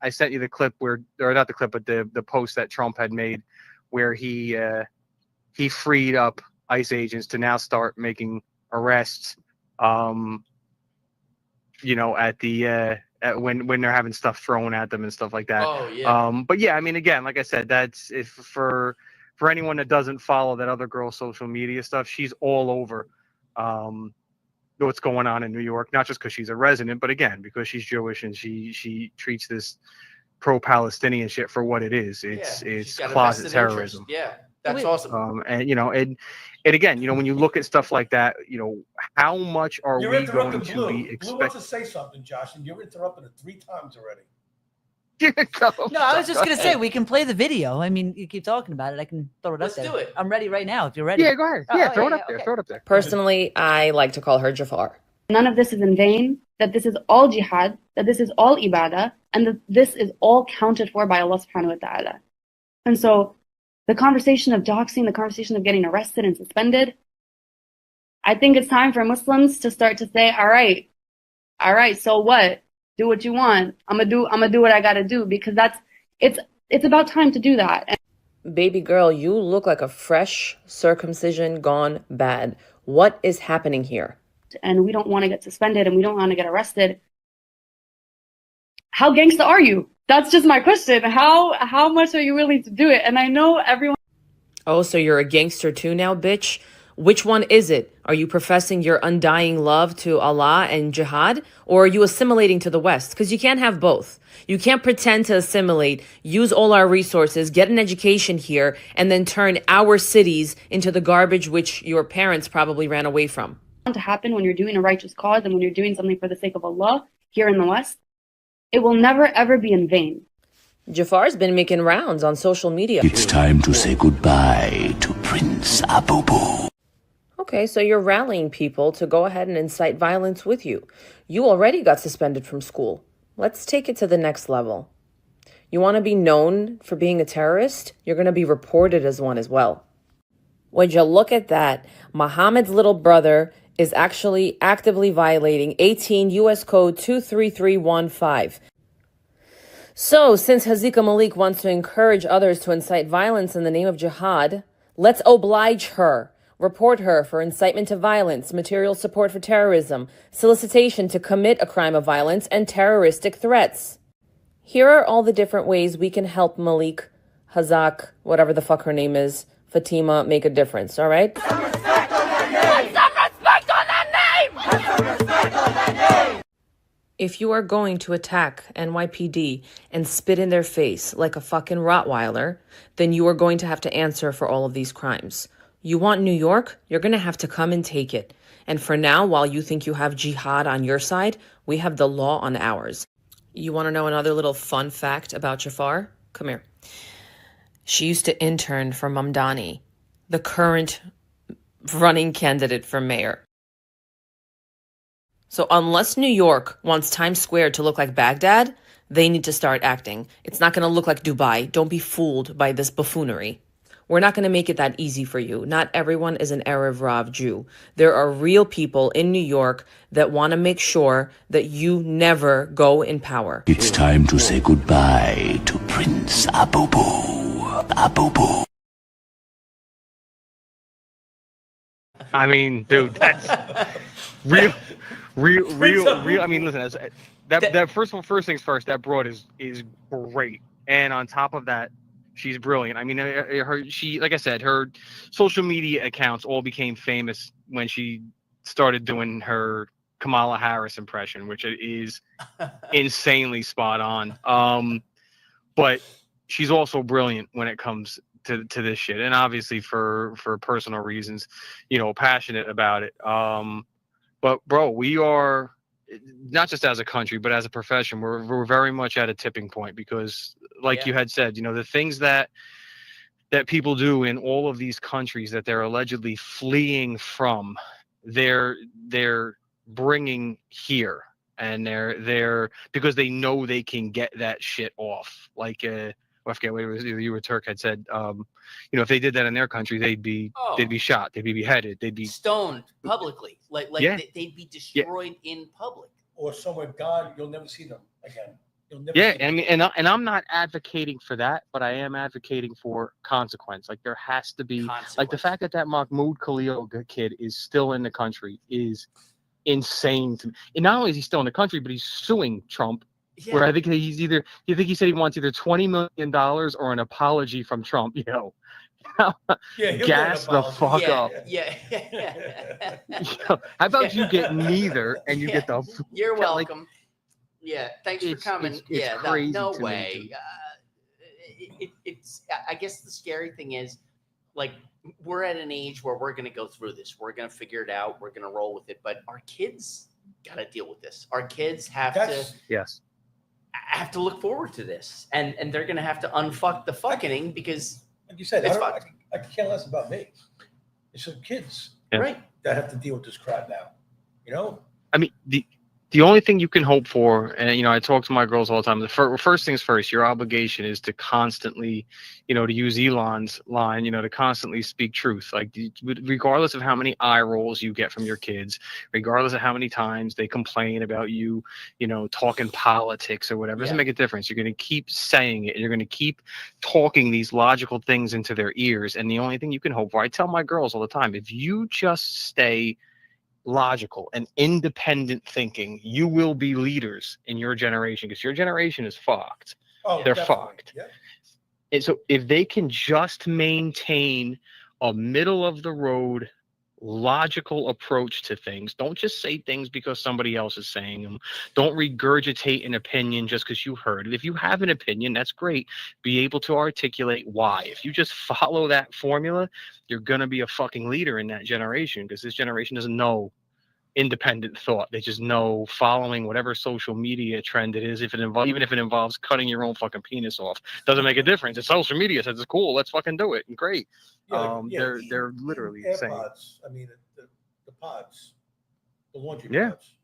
I sent you the clip or not the clip, but the post that Trump had made where he freed up ICE agents to now start making arrests. When they're having stuff thrown at them and stuff like that. Oh yeah. But yeah, I mean, again, like I said, that's if for anyone that doesn't follow that other girl's social media stuff, she's all over what's going on in New York, not just because she's a resident, but again, because she's Jewish and she treats this pro-Palestinian shit for what it is. It's closet terrorism. Yeah. That's awesome. And again, when you look at stuff like that, how much are we going to be expecting? Blue wants to say something, Josh, and you're interrupting it 3 times already. No, I was just going to say, we can play the video. I mean, you keep talking about it. I can throw it Let's up there. do it. I'm ready right now if you're ready. Yeah, go ahead. Throw it up there. Okay. Throw it up there. Personally, I like to call her Jafar. None of this is in vain, that this is all jihad, that this is all ibadah, and that this is all counted for by Allah subhanahu wa ta'ala. And so the conversation of doxing, the conversation of getting arrested and suspended, I think it's time for Muslims to start to say, all right, so what? Do what you want. I'm gonna do what I gotta do, because it's about time to do that. Baby girl, you look like a fresh circumcision gone bad. What is happening here? And we don't want to get suspended and we don't want to get arrested. How gangsta are you? That's just my question. How much are you willing to do it? And I know everyone. Oh, so you're a gangster too now, bitch? Which one is it? Are you professing your undying love to Allah and jihad? Or are you assimilating to the West? Because you can't have both. You can't pretend to assimilate, use all our resources, get an education here, and then turn our cities into the garbage which your parents probably ran away from. To happen when you're doing a righteous cause and when you're doing something for the sake of Allah here in the West, it will never ever be in vain. Jafar's been making rounds on social media. It's time to say goodbye to Prince Abubu. Okay, so you're rallying people to go ahead and incite violence with you. You already got suspended from school. Let's take it to the next level. You want to be known for being a terrorist? You're going to be reported as one as well. Would you look at that? Muhammad's little brother is actually actively violating 18 U.S. Code 23315. So, since Hazika Malik wants to encourage others to incite violence in the name of jihad, let's oblige her. Report her for incitement to violence, material support for terrorism, solicitation to commit a crime of violence, and terroristic threats. Here are all the different ways we can help Malik, Hazak, whatever the fuck her name is, Fatima, make a difference, all right? Some respect on that name! Some respect on that name! Some respect on that name! If you are going to attack NYPD and spit in their face like a fucking Rottweiler, then you are going to have to answer for all of these crimes. You want New York? You're going to have to come and take it. And for now, while you think you have jihad on your side, we have the law on ours. You want to know another little fun fact about Jafar? Come here. She used to intern for Mamdani, the current running candidate for mayor. So unless New York wants Times Square to look like Baghdad, they need to start acting. It's not going to look like Dubai. Don't be fooled by this buffoonery. We're not going to make it that easy for you. Not everyone is an Erev Rav Jew. There are real people in New York that want to make sure that you never go in power. It's time to say goodbye to Prince Abubu. Abubu. I mean, dude, that's real. I mean, listen, that first things first. That broad is great, and on top of that, she's brilliant. I mean, like I said, her social media accounts all became famous when she started doing her Kamala Harris impression, which is insanely spot on. But she's also brilliant when it comes to this shit, and obviously for personal reasons, passionate about it. But bro, we are not just as a country, but as a profession, we're very much at a tipping point because, like you had said, the things that people do in all of these countries that they're allegedly fleeing from, they're bringing here, and they're because they know they can get that shit off. Like I forget what it was, either you or Turk had said, if they did that in their country, they'd be shot, they'd be beheaded, they'd be stoned publicly, like they'd be destroyed in public, or somewhere gone. You'll never see them again. You'll never Yeah, see them. I mean, and I'm not advocating for that, but I am advocating for consequence. Like there has to be, like the fact that Mahmoud Khalil kid is still in the country is insane to me. And not only is he still in the country, but he's suing Trump. Yeah. Where I think he said he wants either $20 million or an apology from Trump. Yeah, gas the fuck up. Yeah. How about you get neither and you get the? You're welcome. Yeah, thanks for coming. It's crazy no to way. It's. I guess the scary thing is, like, we're at an age where we're going to go through this. We're going to figure it out. We're going to roll with it. But our kids got to deal with this. Our kids have to look forward to this, and they're going to have to unfuck the fucking because, like you said, it's I care less about me. It's the kids, right, that have to deal with this crap now. I mean, the only thing you can hope for, and I talk to my girls all the time. The first things first, your obligation is to constantly, to use Elon's line, to constantly speak truth. Like regardless of how many eye rolls you get from your kids, regardless of how many times they complain about you, talking politics or whatever, doesn't make a difference. You're going to keep saying it. You're going to keep talking these logical things into their ears. And the only thing you can hope for, I tell my girls all the time, if you just stay logical and independent thinking, you will be leaders in your generation, because your generation is fucked. They're fucked. Yep. And so if they can just maintain a middle of the road logical approach to things, don't just say things because somebody else is saying them, don't regurgitate an opinion just because you heard it. If you have an opinion, that's great. Be able to articulate why. If you just follow that formula, you're going to be a fucking leader in that generation, because this generation doesn't know independent thought. They just know following whatever social media trend it is. Even if it involves cutting your own fucking penis off, doesn't make a difference. It's social media says it's cool. Let's fucking do it. And great. They're literally saying. I mean, the pods, the laundry pods.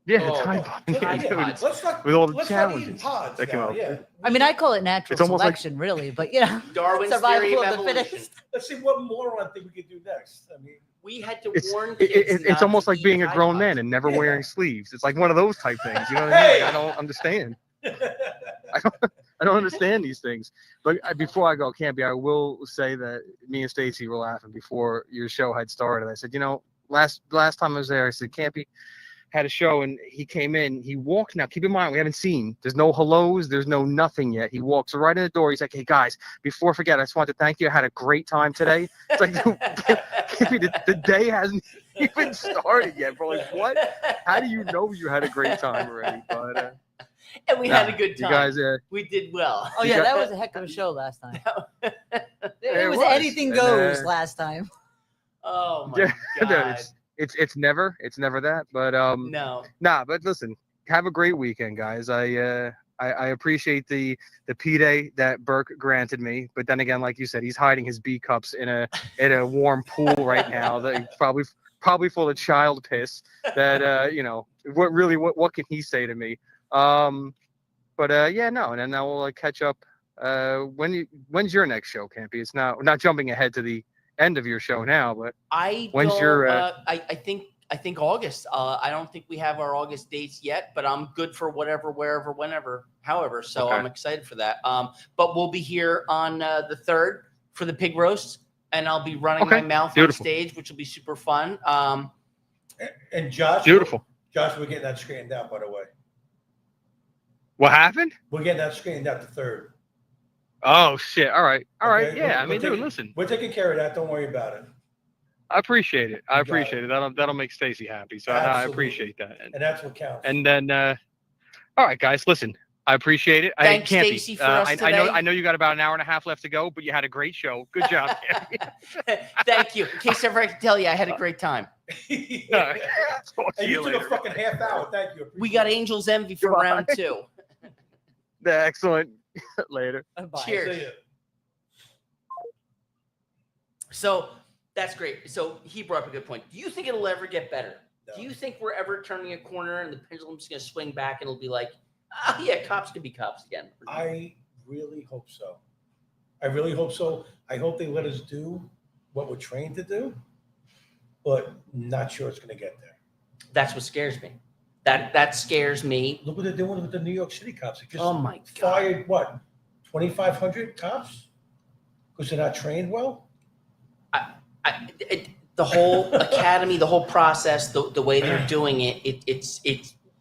Yeah, the Tide Pods. With all the challenges that come out. I mean, I call it natural selection, really, but Darwin's theory of evolution. Let's see what moron thing we could do next. I mean, we had to warn kids. It's almost like being a grown man and never wearing sleeves. It's like one of those type things. You know what I mean? Like, I don't understand. I don't understand these things. But before I go, Campy, I will say that me and Stacy were laughing before your show had started. I said, last time I was there, I said, Campy had a show and he came in, he walked. Now keep in mind, we haven't seen, there's no hellos, there's no nothing yet. He walks right in the door. He's like, hey guys, before I forget, I just want to thank you. I had a great time today. It's like, the day hasn't even started yet, bro. Like, what? How do you know you had a great time already? But and we had a good time. You guys, we did well. Oh yeah, that was a heck of a show last time. It was anything goes last time. Oh my god. It's never that, but but listen, have a great weekend, guys. I I appreciate the P-Day that Burke granted me, but then again, like you said, he's hiding his B cups in a warm pool right now that probably full of child piss. That what can he say to me? Yeah, no, and then I will catch up. When's your next show, Campy? It's not jumping ahead to the end of your show now, but I think August. I don't think we have our August dates yet, but I'm good for whatever, wherever, whenever, however. So Okay. I'm excited for that. But we'll be here on the 3rd for the pig roast, and I'll be running my mouth on stage, which will be super fun. And Josh, beautiful. Josh, we're getting that straightened out, by the way. What happened? We're getting that straightened out the 3rd. Oh shit! All right. Okay? Yeah. Dude, listen. We're taking care of that. Don't worry about it. I appreciate it. You got it. That'll make Stacy happy. So I Absolutely. appreciate that. And that's what counts. And then, all right, guys, listen. I appreciate it. Thanks, Campy, Stacy, for us today. I know you got about an hour and a half left to go, but you had a great show. Good job, Campy. Thank you. In case ever I can tell you, I had a great time. Talk to And you took later. a fucking half hour. Thank you. We got Angel's Envy for Goodbye. round 2. Excellent. Later. Bye. Cheers. See ya. So that's great. So he brought up a good point. Do you think it'll ever get better? No. Do you think we're ever turning a corner and the pendulum's going to swing back and it'll be like, oh, yeah, cops can be cops again? I really hope so. I really hope so. I hope they let us do what we're trained to do, but not sure it's going to get there. That's what scares me. That scares me. Look what they're doing with the New York City cops. They just Oh, my God. fired, what, 2,500 cops? Because they're not trained well? The whole academy, the whole process, the way they're doing it's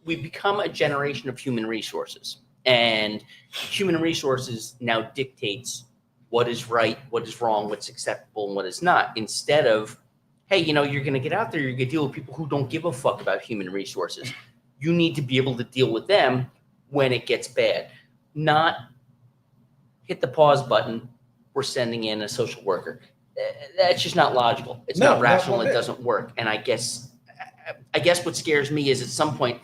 we've become a generation of human resources, and human resources now dictates what is right, what is wrong, what's acceptable, and what is not. Instead of, hey, you're going to get out there, you're going to deal with people who don't give a fuck about human resources. You need to be able to deal with them when it gets bad, not hit the pause button. We're sending in a social worker. That's just not logical. It's not rational. It doesn't work. And I guess what scares me is at some point,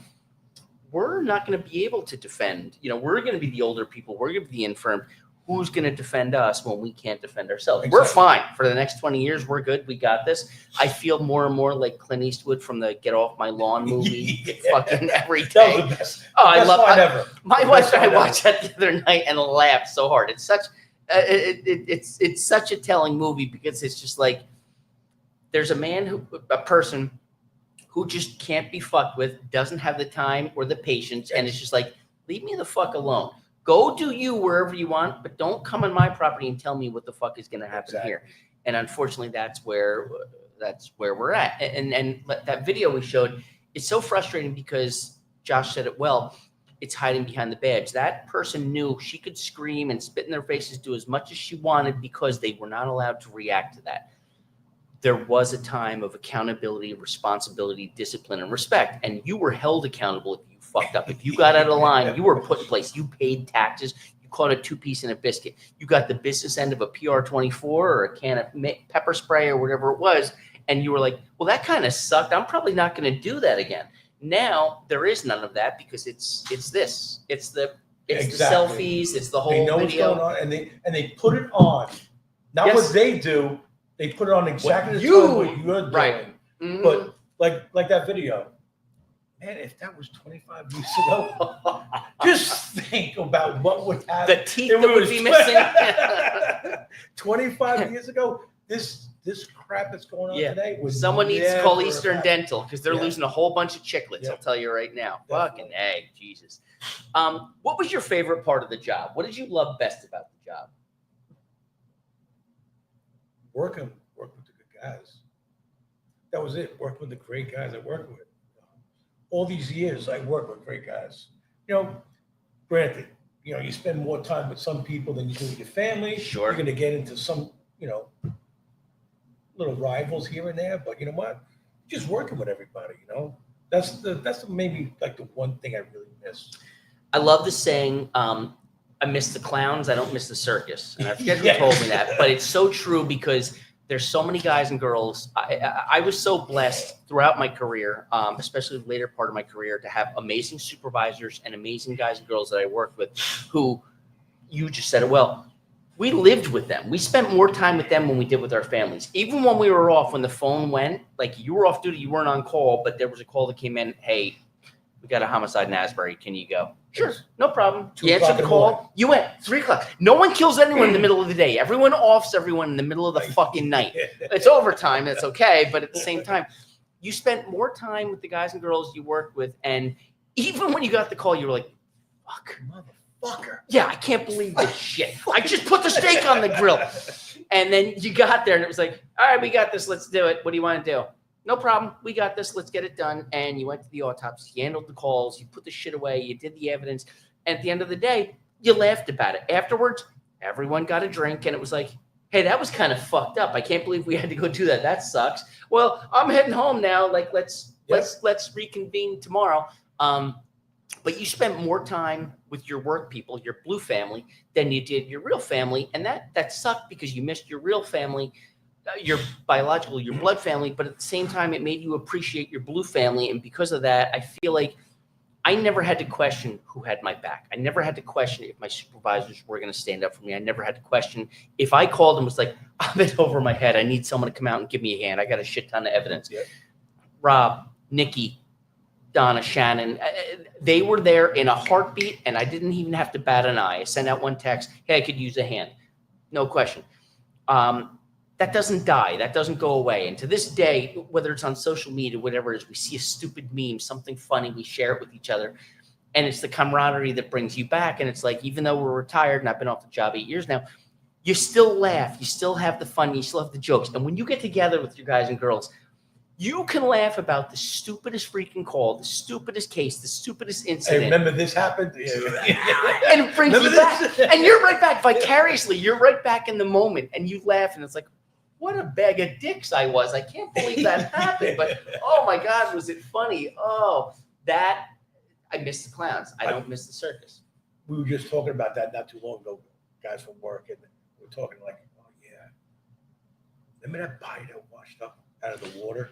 we're not going to be able to defend. We're going to be the older people. We're going to be the infirm. Who's going to defend us when we can't defend ourselves? Exactly. We're fine. For the next 20 years, we're good. We got this. I feel more and more like Clint Eastwood from the Get Off My Lawn movie fucking every That day. was the best. Oh, I love line it. ever. My The wife best and I line watched that the other night and laughed so hard. It's such it's such a telling movie because it's just like there's a person who just can't be fucked with, doesn't have the time or the patience, and it's just like, leave me the fuck alone. Go do you wherever you want, but don't come on my property and tell me what the fuck is going to happen here. And unfortunately, that's where we're at. And that video we showed, it's so frustrating because Josh said it well. It's hiding behind the badge. That person knew she could scream and spit in their faces, do as much as she wanted because they were not allowed to react to that. There was a time of accountability, responsibility, discipline, and respect, and you were held accountable if you fucked up. If you got out of line, you were put in place. You paid taxes. You caught a 2-piece and a biscuit. You got the business end of a PR-24 or a can of pepper spray or whatever it was, and you were like, well, that kind of sucked. I'm probably not going to do that again. Now there is none of that because it's this. It's the selfies. It's the whole They know video. what's going on, and they put it on. Not Yes. what they do. They put it on exactly the time what you're doing. Right. Mhm. But like that video, man, if that was 25 years ago, just think about what would happen. The teeth if that it would was be missing. 25 years ago, this crap that's going on today was Someone needs to call never Eastern happened. Dental because they're Yeah. losing a whole bunch of chiclets. Yeah. I'll tell you right now. Definitely. Fucking A, Jesus. What was your favorite part of the job? What did you love best about the job? Working with the good guys. That was it. Working with the great guys I worked with. All these years, I worked with great guys. Granted, you spend more time with some people than you do with your family. Sure. You're going to get into some, little rivals here and there. But you know what? Just working with everybody. That's maybe like the one thing I really miss. I love the saying, I miss the clowns. I don't miss the circus. And I forget who Yeah. told me that, but it's so true because there's so many guys and girls. I was so blessed throughout my career, especially the later part of my career, to have amazing supervisors and amazing guys and girls that I worked with who you just said it well. We lived with them. We spent more time with them than we did with our families. Even when we were off, when the phone went, like you were off duty, you weren't on call, but there was a call that came in, hey, we got a homicide in Asbury. Can you go? Sure, no problem. You answered the call. You went 3 o'clock. No one kills anyone in the middle of the day. Everyone offs everyone in the middle of the fucking night. It's overtime. It's okay. But at the same time, you spent more time with the guys and girls you worked with. And even when you got the call, you were like, fuck. Motherfucker. Yeah, I can't believe this shit. I just put the steak on the grill. And then you got there and it was like, all right, we got this. Let's do it. What do you want to do? No problem. We got this. Let's get it done. And you went to the autopsy. You handled the calls. You put the shit away. You did the evidence. And at the end of the day, you laughed about it. Afterwards, everyone got a drink. And it was like, hey, that was kind of fucked up. I can't believe we had to go do that. That sucks. Well, I'm heading home now. Like, let's reconvene tomorrow. But you spent more time with your work people, your blue family, than you did your real family. And that sucked because you missed your real family, your biological, your blood family, but at the same time, it made you appreciate your blue family. And because of that, I feel like I never had to question who had my back. I never had to question if my supervisors were going to stand up for me. I never had to question if I called and was like, I'm in over my head. I need someone to come out and give me a hand. I got a shit ton of evidence. Yeah. Rob, Nikki, Donna, Shannon, they were there in a heartbeat, and I didn't even have to bat an eye. I sent out one text, hey, I could use a hand. No question. That doesn't die. That doesn't go away. And to this day, whether it's on social media, whatever it is, we see a stupid meme, something funny, we share it with each other. And it's the camaraderie that brings you back. And it's like, even though we're retired and I've been off the job 8 years now, you still laugh. You still have the fun. You still have the jokes. And when you get together with your guys and girls, you can laugh about the stupidest freaking call, the stupidest case, the stupidest incident. Hey, remember this happened? And it brings you back. And you're right back vicariously. You're right back in the moment. And you laugh. And it's like, what a bag of dicks I was. I can't believe that happened. But, oh, my God, was it funny? Oh, that, I miss the clowns. I don't miss the circus. We were just talking about that not too long ago, guys from work. And we're talking like, oh, yeah. Remember that body that washed up out of the water?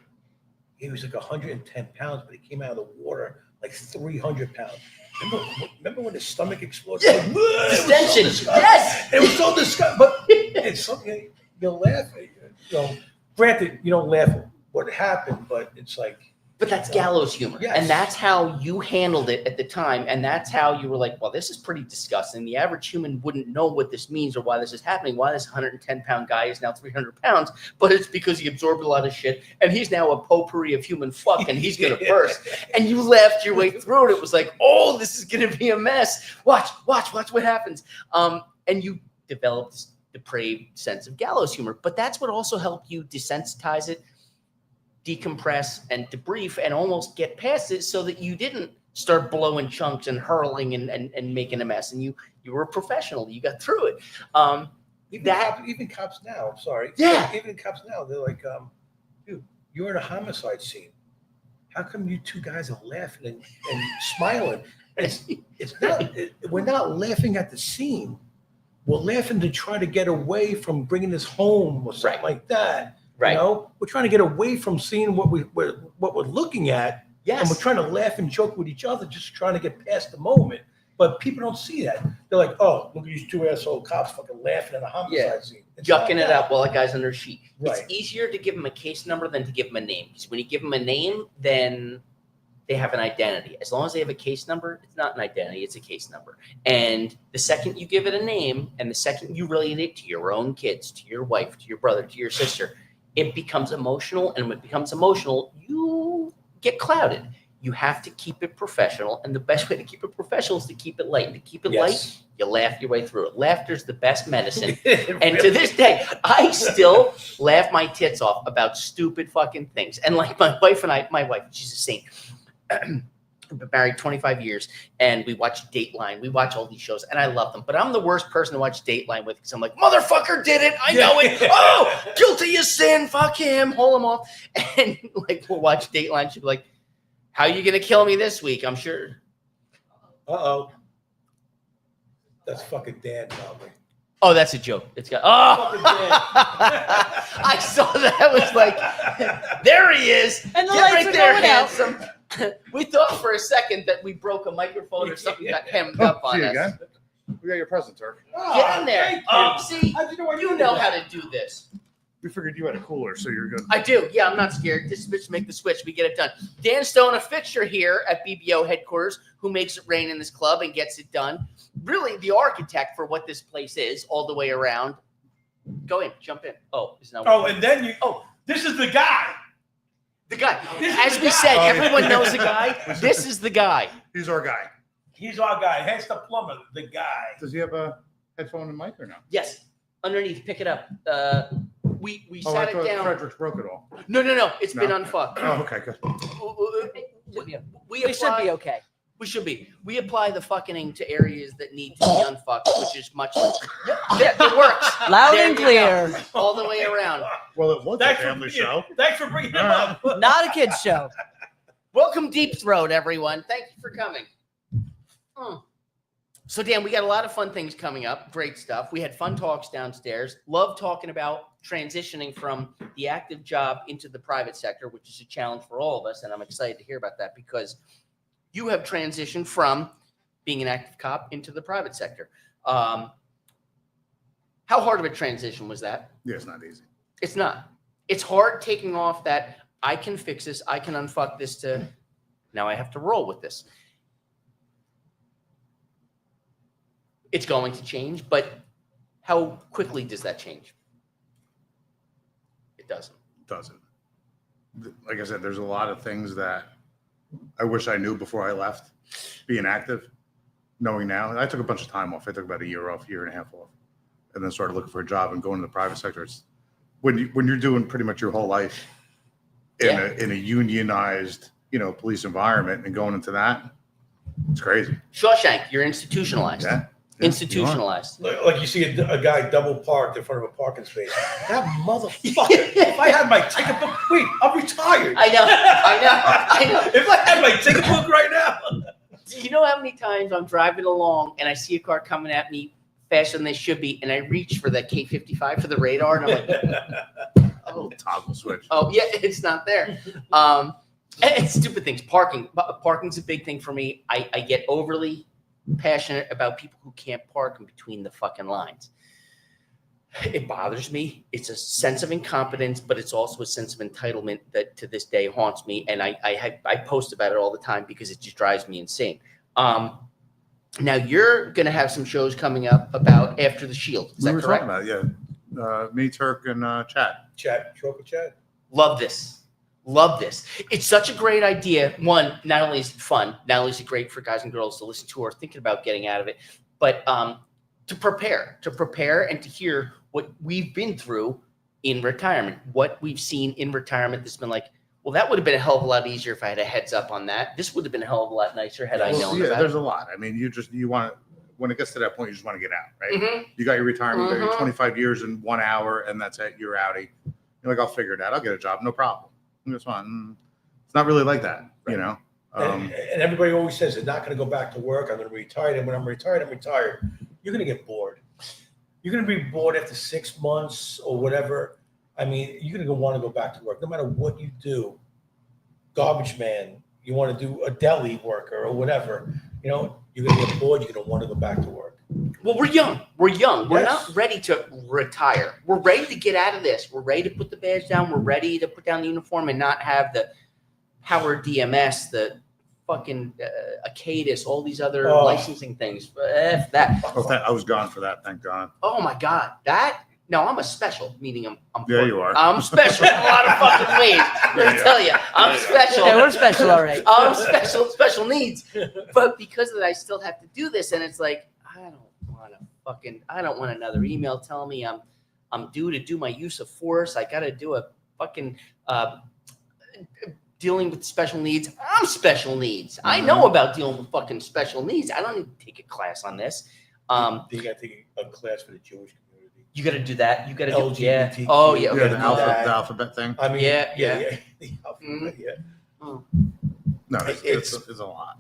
He was like 110 pounds, but he came out of the water like 300 pounds. Remember when his stomach exploded? Yeah. Distension. Yes. It was so disgusting. But it's something you'll laugh at. Granted, you don't laugh at what happened, but it's like. But that's gallows humor. Yes. And that's how you handled it at the time. And that's how you were like, well, this is pretty disgusting. The average human wouldn't know what this means or why this is happening, why this 110-pound guy is now 300 pounds. But it's because he absorbed a lot of shit. And he's now a potpourri of human fuck, and he's going to burst. And you laughed your way through it. It was like, oh, this is going to be a mess. Watch what happens. And you developed this depraved sense of gallows humor. But that's what also helped you desensitize it, decompress and debrief and almost get past it so that you didn't start blowing chunks and hurling and making a mess. And you were a professional. You got through it. Even cops now, I'm sorry. Yeah. Even cops now, they're like, dude, you're in a homicide scene. How come you two guys are laughing and smiling? It's not, we're not laughing at the scene. We're laughing to try to get away from bringing this home or something like that. Right. You know, we're trying to get away from seeing what we're looking at. Yes. And we're trying to laugh and joke with each other, just trying to get past the moment. But people don't see that. They're like, oh, look at these two asshole cops fucking laughing at a homicide scene. It's jucking it up while a guy's under a sheet. Right. It's easier to give them a case number than to give them a name. Because when you give them a name, then they have an identity. As long as they have a case number, it's not an identity, it's a case number. And the second you give it a name and the second you relate it to your own kids, to your wife, to your brother, to your sister, it becomes emotional. And when it becomes emotional, you get clouded. You have to keep it professional. And the best way to keep it professional is to keep it light. And to keep it light, you laugh your way through it. Laughter's the best medicine. And to this day, I still laugh my tits off about stupid fucking things. And like my wife, she's a saint. I've been married 25 years and we watch Dateline. We watch all these shows and I love them. But I'm the worst person to watch Dateline with because I'm like, motherfucker did it. I know it. Oh, guilty as sin. Fuck him. Haul him off. And like, we'll watch Dateline. She'll be like, how are you going to kill me this week? I'm sure. Uh-oh. That's fucking Dan, probably. Oh, that's a joke. It's got. Oh, Fucking Dan. I saw that. I was like, there he is. And the Get lights right are there, going out. handsome. We thought for a second that we broke a microphone or something got hemmed up on See you us. again. We got your present, Turk. Get in there. Thank you. See, How'd you know I you did know that? how to do this. We figured you had a cooler, so you're good. I do. Yeah, I'm not scared. This bitch make the switch. We get it done. Dan Stone, a fixture here at BBO headquarters, who makes it rain in this club and gets it done. Really, the architect for what this place is, all the way around. Go in, jump in. Oh, it's not. Oh, and then you. Oh, this is the guy. the guy. This is As the we guy. said, Oh, yeah. everyone knows the guy. This is the guy. He's our guy. He's our guy. Hence the plumber, the guy. Does he have a headphone and mic or no? Yes, underneath. Pick it up. We Oh, I sat it thought down. Frederick's broke it all. No. It's been No? unfucked. Oh, okay, good. We We should be apply- okay. We should be. We apply the fucking to areas that need to be unfucked, which is much. Yeah, it works. Loud There and you clear. go. All the way around. Well, it was a Thanks family for, show. Thanks for bringing him All up. Not a kid's show. Welcome, Deep Throat, everyone. Thank you for coming. So, Dan, we got a lot of fun things coming up. Great stuff. We had fun talks downstairs. Love talking about transitioning from the active job into the private sector, which is a challenge for all of us. And I'm excited to hear about that because you have transitioned from being an active cop into the private sector. How hard of a transition was that? Yeah, it's not easy. It's not. It's hard taking off that I can fix this, I can unfuck this to now I have to roll with this. It's going to change, but how quickly does that change? It doesn't. Doesn't. Like I said, there's a lot of things that I wish I knew before I left. Being active, knowing now. I took a bunch of time off. I took about a year off, year and a half off, and then started looking for a job and going to the private sector. It's, when you're doing pretty much your whole life in a unionized, police environment and going into that, it's crazy. Shawshank, you're institutionalized. Yeah. Institutionalized. Like you see a guy double parked in front of a parking space. That motherfucker. If I had my ticket book, wait, I'm retired. I know. If I had my ticket book right now. Do you know how many times I'm driving along and I see a car coming at me faster than they should be, and I reach for that K55 for the radar, and I'm like, Oh, toggle switch. oh yeah, it's not there. And stupid things. Parking's a big thing for me. I get overly passionate about people who can't park in between the fucking lines. It bothers me. It's a sense of incompetence, but it's also a sense of entitlement that to this day haunts me. And I post about it all the time because it just drives me insane. Now you're going to have some shows coming up about After the Shield. Is We that were correct? talking about it, yeah. Me, Turk, and Chad. Chocolate chat. Love this. Love this. It's such a great idea. One, not only is it fun, not only is it great for guys and girls to listen to or thinking about getting out of it, but to prepare and to hear what we've been through in retirement, what we've seen in retirement that's been like, well, that would have been a hell of a lot easier if I had a heads up on that. This would have been a hell of a lot nicer had I known about there's it. a lot. I mean, you want, when it gets to that point, you just want to get out, right? Mhm. You got your retirement, you got your Mhm. 25 years in 1 hour, and that's it. You're outie. You're like, I'll figure it out. I'll get a job, no problem. That's fine. It's not really like that, you know. And everybody always says they're not going to go back to work. I'm going to retire. And when I'm retired, I'm retired. You're going to get bored. You're going to be bored after 6 months or whatever. I mean, you're going to want to go back to work no matter what you do. Garbage man, you want to do a deli worker or whatever. You know, you're going to get bored. You're going to want to go back to work. Well, we're young. We're young. We're Yes. not ready to retire. We're ready to get out of this. We're ready to put the badge down. We're ready to put down the uniform and not have the Howard DMS, the fucking Acadis, all these other licensing things. F that. I was gone for that, thank God. Oh my God. No, I'm a special, meaning I'm Yeah, you are. I'm special in a lot of fucking ways. Let me tell you, I'm special. Yeah, we're special, all right. I'm special needs. But because of that, I still have to do this. And it's like, I don't want another email telling me I'm due to do my use of force. I got to do a fucking dealing with special needs. I'm special needs. I know about dealing with fucking special needs. I don't need to take a class on this. You got to take a class for the Jewish community. You got to do that. You got to do LGBTQ. Oh yeah. Yeah, Okay. the alphabet thing. I mean, Yeah. The alphabet, yeah. No, it's a lot.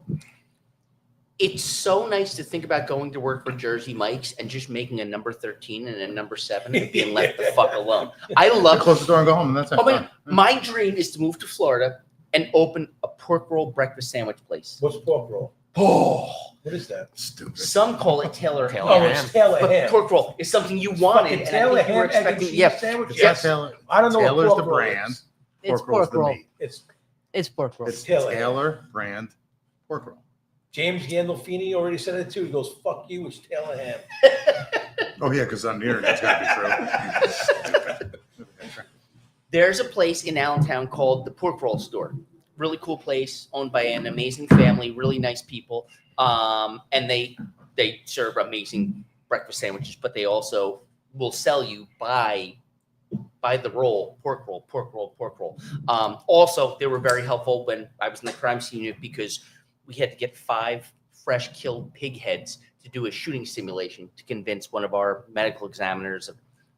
It's so nice to think about going to work for Jersey Mike's and just making a number 13 and a number 7 and being left the fuck alone. I love Close the door and go home, and that's it. Oh man, my dream is to move to Florida and open a pork roll breakfast sandwich place. What's pork roll? Oh, What is that? Stupid. some call it Taylor ham. Oh, it's Taylor But ham. pork roll is something you wanted, and Taylor I think you were ham, egg and expecting. cheese Yeah, sandwich? It's Yes. not Taylor. I don't know what Taylor's pork the roll brand. is. It's Pork roll's pork roll. the meat. It's Pork roll. It's Taylor. Taylor brand pork roll. James Gandolfini already said it too. He goes, "Fuck you, it's Taylor ham." Oh yeah, because on the internet, it's got to be true. there's a place in Allentown called the Pork Roll Store. Really cool place, owned by an amazing family, really nice people, and they serve amazing breakfast sandwiches. But they also will sell you by the roll, pork roll, pork roll, pork roll. Also, they were very helpful when I was in the crime scene unit because we had to get 5 fresh killed pig heads to do a shooting simulation to convince one of our medical examiners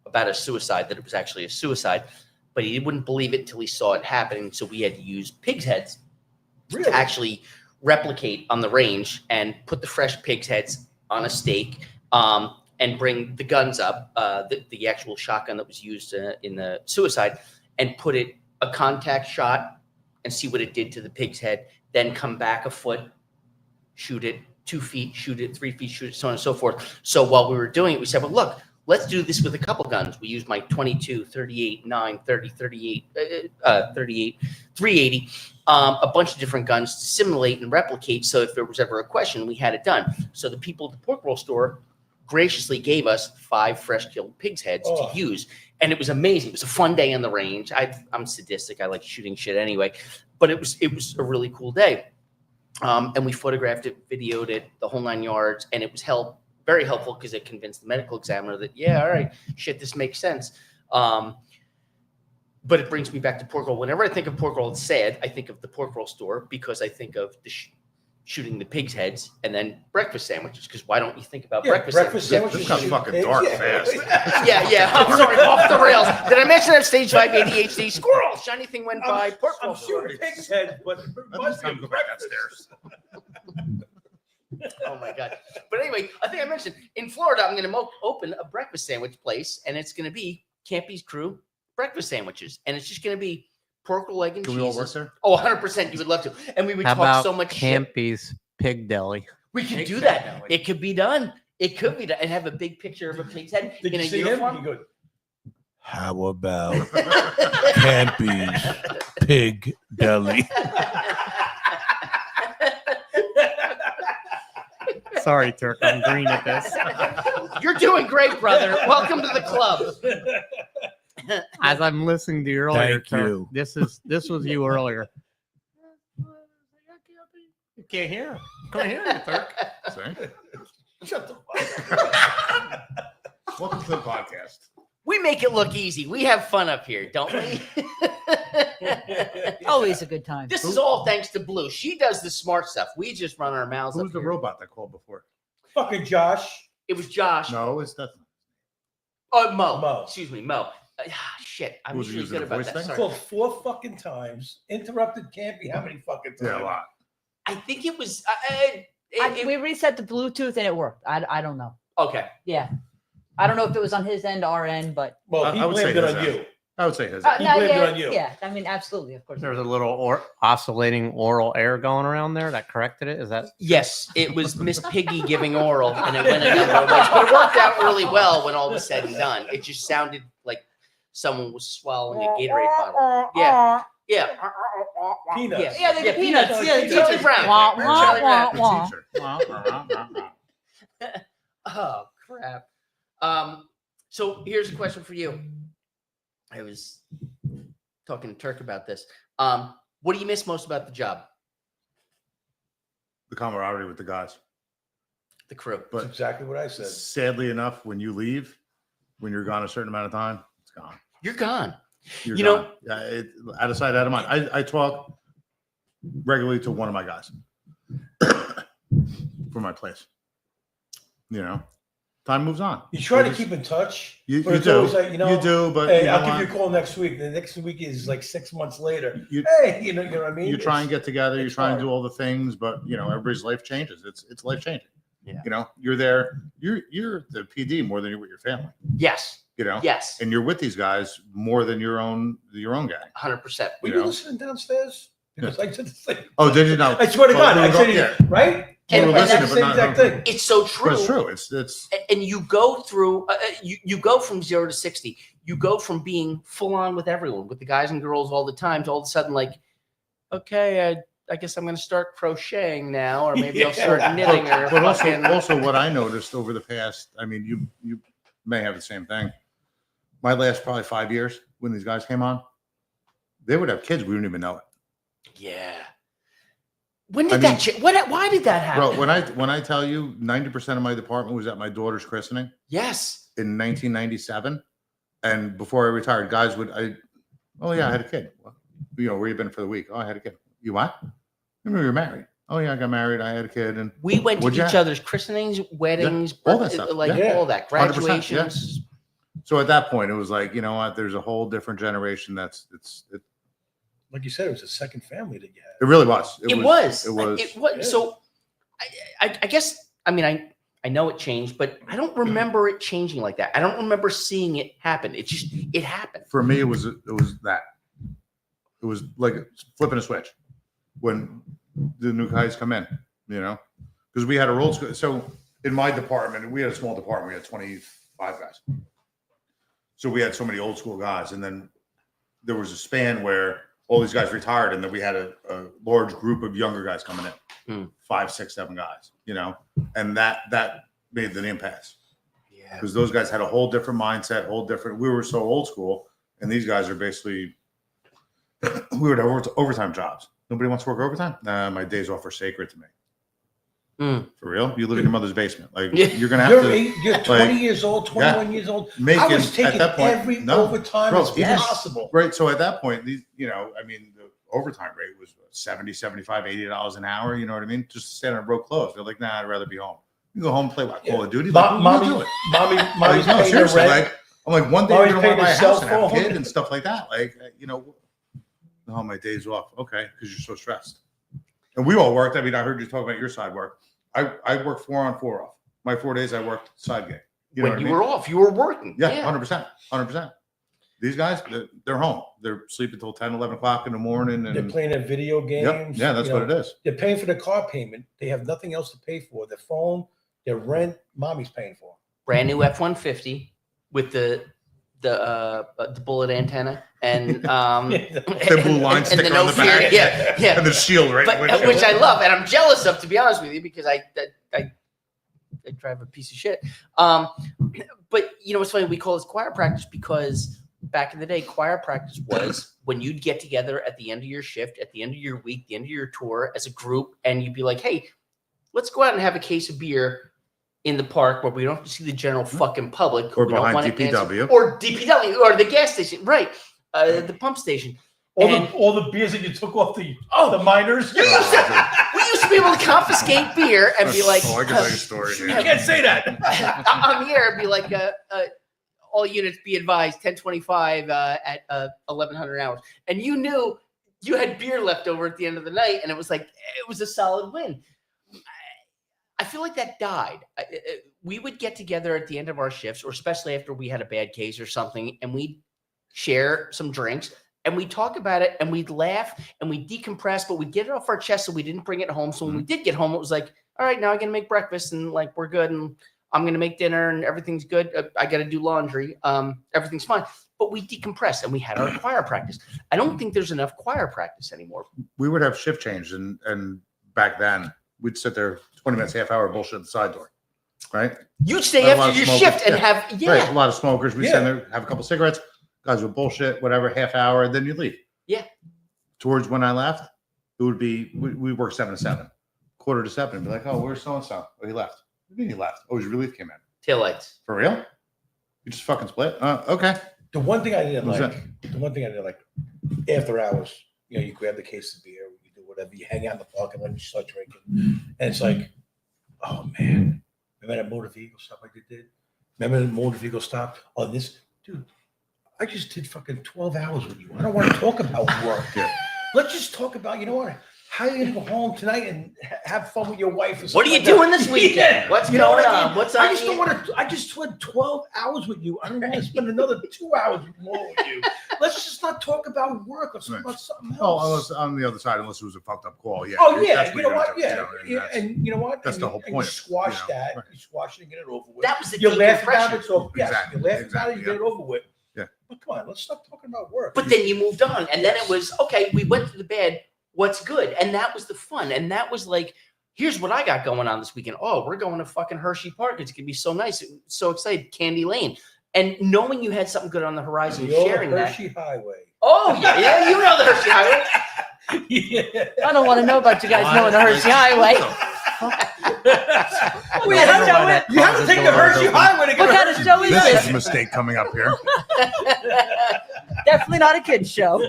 about a suicide, that it was actually a suicide. But he wouldn't believe it until he saw it happen. So we had to use pig's heads Really? to actually replicate on the range and put the fresh pig's heads on a stake, and bring the guns up, the actual shotgun that was used in the suicide, and put it a contact shot and see what it did to the pig's head. Then come back a foot, shoot it 2 feet, shoot it 3 feet, shoot it, so on and so forth. So while we were doing it, we said, well, look, let's do this with a couple guns. We used my 22, 38, 9, 30, 38, 38, 380, a bunch of different guns to simulate and replicate. So if there was ever a question, we had it done. So the people at the pork roll store graciously gave us 5 fresh killed pig's heads to use. And it was amazing. It was a fun day on the range. I'm sadistic. I like shooting shit anyway, but it was a really cool day. And we photographed it, videoed it, the whole 9 yards. And it was very helpful because it convinced the medical examiner that, yeah, all right, shit, this makes sense. But it brings me back to pork roll. Whenever I think of pork roll, it's sad. I think of the pork roll store because I think of the shooting the pig's heads and then breakfast sandwiches. Because why don't you think about breakfast sandwiches? This got fucking dark fast. Yeah. I'm sorry, off the rails. Did I mention that stage 5 ADHD? Squirrel! Shiny thing went by. Pork roll I'm store. shooting pig's head, but it must be Time to go back upstairs. Oh my God. But anyway, I think I mentioned in Florida, I'm going to open a breakfast sandwich place, and it's going to be Campy's Crew breakfast sandwiches. And it's just going to be pork roll, egg, and cheese. Can we all work there? Oh, 100%. You would love to. And we would How talk about so much shit. Campy's Pig Deli? We could do that. It could be done. It could be done. And have a big picture of a pig's head Did in you a see uniform. him? He goes, How about Campy's Pig Deli? Sorry, Turk. I'm green at this. You're doing great, brother. Welcome to the club. As I'm listening to you earlier, Thank Turk, you. this was you earlier. You can't hear. Can't hear you, Turk. Sorry. Shut the fuck up. Welcome to the podcast. We make it look easy. We have fun up here, don't we? Always a good time. This is all thanks to Blue. She does the smart stuff. We just run our mouths Who's up the here. robot that called before? Fucking Josh. It was Josh. No, it's not. Oh, Mo. Mo. Excuse me, Mo. Shit. I'm Was he usually using good a about voice that. thing? Sorry. Called 4 fucking times. Interrupted Campy how many fucking times? Yeah, a lot. I think it was. We reset the Bluetooth and it worked. I don't know. Okay. Yeah. I don't know if it was on his end, our end, but Well, he I would say blamed it his on end. you. I would say his. He blamed it on you. Yeah, I mean, absolutely, of course. There's a little oscillating oral air going around there that corrected it. Is that? Yes, it was Miss Piggy giving oral, and it went a number of ways. But it worked out really well when all was said and done. It just sounded like someone was swallowing a Gatorade bottle. Yeah. Yeah. Peanuts. Yeah, the peanuts. Yeah, Charlie Brown. Wah, Charlie wah, Brown. wah, wah. Oh crap. So here's a question for you. I was talking to Turk about this. What do you miss most about the job? The camaraderie with the guys. The crew. That's But exactly what I said. sadly enough, when you leave, when you're gone a certain amount of time, it's gone. You're gone. You're You gone. Out of sight, out of mind. I talk regularly to one of my guys for my place. You know, time moves on. You try to Just- keep in touch. You, but you it's do. always like, You do, but hey, you know I'll give what? you a call next week. The next week is like 6 months later. You- Hey, you know what I mean? You try and get together. You it's try and hard. do all the things, but you know everybody's life changes. It's life changing. Yeah. You know, you're there. You're the PD more than you're with your family. Yes. You know. Yes. And you're with these guys more than your own gang. 100%. Were you listening downstairs? Because I did the same. Oh, did you know? I swear to God, I said, yeah. right? You were And that's listening, the but same not exact thing. It's so true. But it's true. It's And you go through, you go from 0 to 60. You go from being full on with everyone, with the guys and girls all the time, to all of a sudden like, okay, I guess I'm going to start crocheting now, or maybe I'll start knitting. Or But fucking- also what I noticed over the past, I mean, you may have the same thing. My last probably 5 years when these guys came on, they would have kids. We didn't even know it. Yeah. When did that? Why did that happen? Bro, when I tell you 90% of my department was at my daughter's christening. Yes. In 1997, and before I retired, guys oh yeah, I had a kid. Well, you know, where you been for the week? Oh, I had a kid. You what? I remember you were married. Oh yeah, I got married. I had a kid, and We went to what'd you each have? other's christenings, weddings, all that stuff. like Yeah. all that, 100%, graduations. So at that point, it was like, you know what? There's a whole different generation. It Like you said, it was a second family that you had. It really was. It was. It was. Yeah. So I guess, I mean, I know it changed, but I don't remember it changing like that. I don't remember seeing it happen. It happened. For me, it was that. It was like flipping a switch when the new guys come in, you know, because we had a roll school. So in my department, we had a small department. We had 25 guys. So we had so many old school guys. And then there was a span where all these guys retired, and then we had a large group of younger guys coming in, 5, 6, 7 guys, you know, and that made the impasse. Yeah. Because those guys had a whole different mindset, whole different. We were so old school, and these guys are basically, we would have overtime jobs. Nobody wants to work overtime. Nah, my days off are sacred to me. For real? You live in your mother's basement. Like you're gonna have to. You're 20 years old, 21 years old. I was taking every overtime as possible. Right. So at that point, these, you know, I mean, the overtime rate was 70, 75, $80 an hour. You know what I mean? Just stand on broke clothes. They're like, nah, I'd rather be home. You go home and play what? Call of Duty. Like, Mommy's do it. mommy's No, paying the seriously, rent. like, I'm like, one day Mommy's you're gonna paying buy my the cell house and have a phone. kid and stuff like that. Like, you know, oh, my days off. Okay, because you're so stressed. And we all worked. I mean, I heard you talk about your side work. I worked 4 on 4 off. My 4 days I worked side gig. You know When what I you mean? were off, you were working. Yeah, 100%. 100%. These guys, they're home. They're sleeping until 10, 11 o'clock in the morning. And They're playing their video games. Yeah, that's you what know. it is. They're paying for the car payment. They have nothing else to pay for. Their phone, their rent, mommy's paying for. Brand new F-150 with the bullet antenna and the blue line and sticker the on the back. yeah, And the shield, right? But, Windshield. which I love, and I'm jealous of, to be honest with you, because I drive a piece of shit. But you know, it's funny, we call this choir practice because back in the day, choir practice was when you'd get together at the end of your shift, at the end of your week, the end of your tour as a group, and you'd be like, hey, let's go out and have a case of beer in the park where we don't have to see the general fucking public. Or we don't behind wanna DPW. answer- or DPW, or the gas station, right. The pump station. All the beers that you took off the miners. We used to be able to confiscate beer and be like, Oh, I can tell you a story. You can't say that. on the air, it'd be like, all units be advised, 10:25 at 1100 hours. And you knew you had beer left over at the end of the night, and it was like, it was a solid win. I feel like that died. We would get together at the end of our shifts, or especially after we had a bad case or something, and we'd share some drinks and we'd talk about it and we'd laugh and we'd decompress, but we'd get it off our chest so we didn't bring it home. So when we did get home, it was like, all right, now I'm going to make breakfast and like, we're good. And I'm going to make dinner and everything's good. I got to do laundry. Everything's fine. But we decompressed and we had our choir practice. I don't think there's enough choir practice anymore. We would have shift change, and back then we'd sit there 20 minutes, half hour bullshit at the side door, right? You'd stay A lot after of your smokers, shift and yeah. have, Right, a lot of smokers. We sit there, have a couple cigarettes, guys would bullshit, whatever, half hour, then you leave. Yeah. Towards when I left, it would be, we work 7 to 7, 6:45, and be like, oh, where's so-and-so? Oh, he left. What do you mean he left? Oh, his relief came in. Taillights. For real? You just fucking split? Okay. The one thing I didn't What's like, after hours, you know, you grab the case of beer, you do whatever, you hang out in the park and let you start drinking. And it's like, oh man, Remember that motor vehicle stop I did? Remember the motor vehicle stop? Oh, this dude, I just did fucking 12 hours with you. I don't want to talk about work. Let's just talk about, you know what? How are you gonna go home tonight and have fun with your wife? What are you doing this weekend? What's going on? What's I just don't want to. I just spent 12 hours with you. I don't want to spend another 2 hours more with you. Let's just not talk about work. Let's talk about something else. Oh, unless on the other side, unless it was a fucked up call. Yeah. Oh yeah, That's you know you're what? gonna do, Yeah, and you know what? That's and the you, whole and point. You squash You know, that. right. You squash it and get it over with. That was the you laugh about decompression. it, so yes, Exactly, you laugh about exactly, it, you get it over with. Yeah. But come on, let's stop talking about work. But then you moved on, and then it was okay. We went to the bed. What's good? And that was the fun. And that was like, here's what I got going on this weekend. Oh, we're going to fucking Hershey Park. It's gonna be so nice. So excited. Candy Lane. And knowing you had something good on the horizon, sharing that. Hershey Highway. Oh yeah, you know the Hershey Highway. Yeah. I don't want to know about you guys knowing the Hershey Highway. You have to take the Hershey Highway to get What kind of show is This this? is a mistake coming up here. Definitely not a kid's show.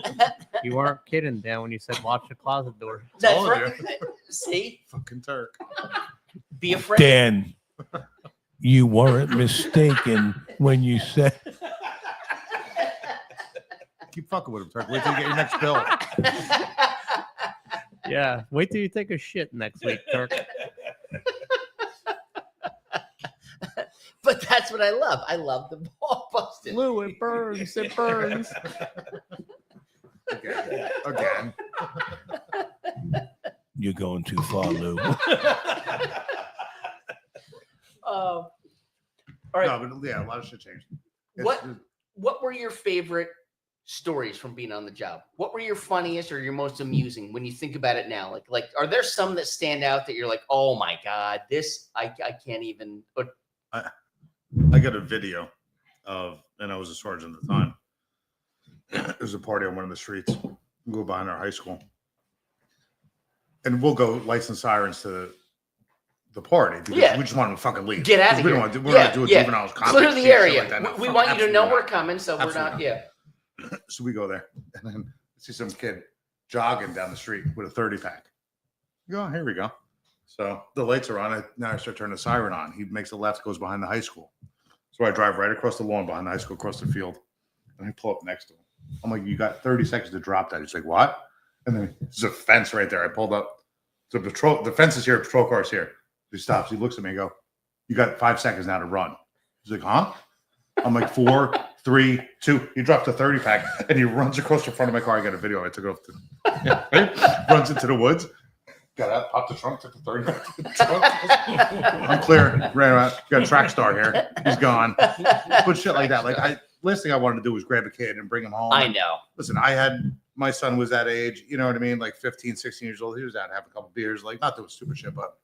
You weren't kidding, Dan, when you said watch the closet door. That's all of right. See, Fucking Turk. be afraid. Dan, you weren't mistaken when you said. Keep fucking with him, Turk. Wait till you get your next bill. Yeah, wait till you take a shit next week, Turk. But that's what I love. I love the ball busting. Lou, it burns. It burns. Again. You're going too far, Lou. All right. No, but yeah, a lot of shit changed. What were your favorite stories from being on the job? What were your funniest or your most amusing when you think about it now? Like, are there some that stand out that you're like, oh my God, this I can't even. But I got a video of, and I was a sergeant at the time. There was a party on one of the streets. We go behind our high school, and we'll go lights and sirens to the party because we just want them to fucking leave. Get out of we here. Don't want to, we're not doing juvenile contact. Clear the shit area. like that. No, we fuck, want you to know absolutely we're not. coming, so Absolutely we're not. not. Yeah. So we go there, and then see some kid jogging down the street with a 30-pack. You go, oh, here we go. So the lights are on. Now I start turning the siren on. He makes a left, goes behind the high school. So I drive right across the lawn behind the high school, across the field, and I pull up next to him. I'm like, you got 30 seconds to drop that. He's like, what? And then there's a fence right there. I pulled up. So the fence is here, patrol car's here. He stops. He looks at me and go, you got 5 seconds now to run. He's like, huh? I'm like, 4, 3, 2. He drops a 30-pack and he runs across the front of my car. I got a video. I took it off to runs into the woods. Got out, popped the trunk, took the 30. I'm clear. Ran out. Got a track star here. He's gone. But shit like that. Like last thing I wanted to do was grab a kid and bring him home. I know. Listen, my son was that age, you know what I mean? Like 15, 16 years old. He was out having a couple beers, like not doing stupid shit, but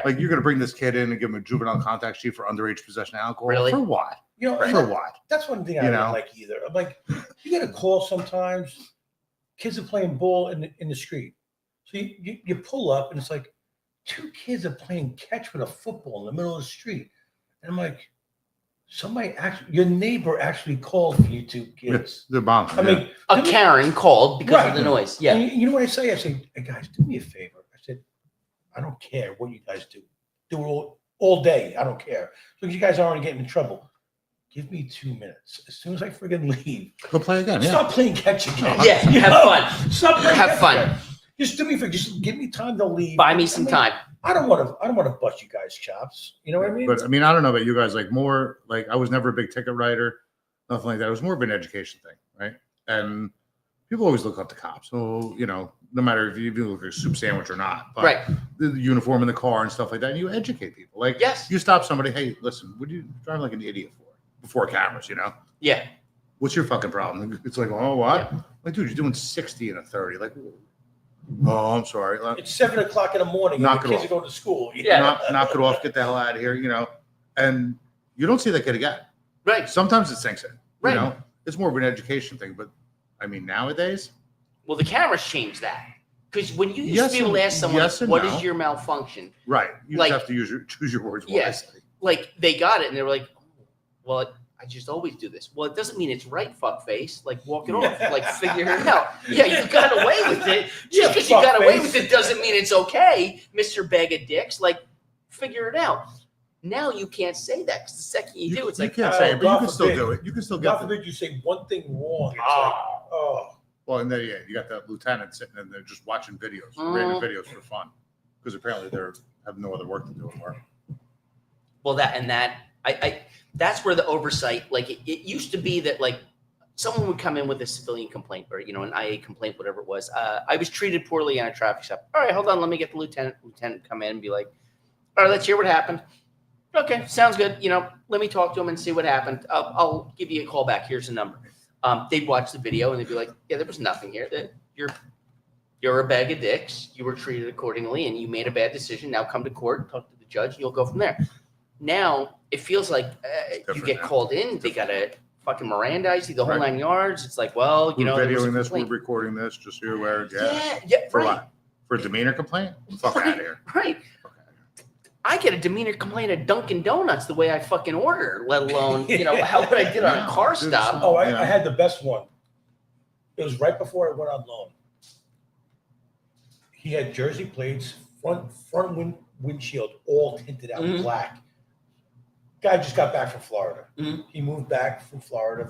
like you're gonna bring this kid in and give him a juvenile contact sheet for underage possession of alcohol. Really? For what? You know, for what? That's one thing I don't like either. I'm like, you get a call sometimes. Kids are playing ball in the street. So you pull up and it's like 2 kids are playing catch with a football in the middle of the street. And I'm like, your neighbor actually called for you 2 kids. The bomb. I mean, a Karen called because of the noise. Yeah. And you know what I say? I say, hey guys, do me a favor. I said, I don't care what you guys do. Do it all day. I don't care. So you guys are already getting in trouble. Give me 2 minutes. As soon as I friggin' leave, go play again. Stop playing catch again. Yeah, have fun. Stop playing Have catch fun. again. Just do me a favor. Just give me time to leave. Buy me some time. I don't want to bust you guys' chops. You know what I mean? But I mean, I don't know about you guys. Like more, like I was never a big ticket writer, nothing like that. It was more of an education thing, right? And people always look up to cops. So you know, no matter if you look like a soup sandwich or not, but right? The uniform in the car and stuff like that. And you educate people. Like, yes, you stop somebody. Hey, listen, what do you drive like an idiot for? Before cameras, you know? Yeah. What's your fucking problem? It's like, oh, what? Yeah. Like, dude, you're doing 60 and a 30. Like, oh, I'm sorry. It's 7 o'clock in the morning. Knock and the it kids off. are going to school. Yeah. Knock it off. Get the hell out of here, you know? And you don't see that kid again. Right. Sometimes it sinks in. Right. You know? It's more of an education thing. But, I mean, nowadays. Well, the cameras changed that. Because when you used to be able to ask someone, what is your malfunction? Right. You like, just have to choose your words wisely. Yes. Like, they got it, and they were like, well, I just always do this. Well, it doesn't mean it's right, fuckface. Like, walk it off. Like, figure it out. Yeah, you got away with it. Just because you got away with it doesn't mean it's okay, Mr. Bag of Dicks. Like, figure it out. Now you can't say that because the second you do, it's you like, can't say it, but you God can still forbid. do it. You can still God get the, forbid you say one thing wrong. It's like, oh. well, and then you got that lieutenant sitting in there just watching videos, random videos for fun, because apparently they have no other work to do anymore. well, that's where the oversight, like it used to be that like someone would come in with a civilian complaint or, an IA complaint, whatever it was. I was treated poorly on a traffic stop. All right, hold on. Let me get the lieutenant come in and be like, all right, let's hear what happened. Okay, sounds good. Let me talk to him and see what happened. I'll give you a call back. Here's the number. They'd watch the video and they'd be like, yeah, there was nothing here. You're a bag of dicks. You were treated accordingly and you made a bad decision. Now come to court, talk to the judge, and you'll go from there. Now it feels like you get called in. They got to fucking Mirandize you, the whole 9 yards. It's like, well, We're videoing this, we're complaint. recording this, just so you're aware. Yeah, For right. what? For a demeanor complaint? Fuck out of here. Right. I get a demeanor complaint at Dunkin' Donuts the way I fucking order, let alone, how what I did on a car stop. Oh, I had the best one. It was right before I went on loan. He had jersey plates, front windshield, all tinted out black. Guy just got back from Florida. He moved back from Florida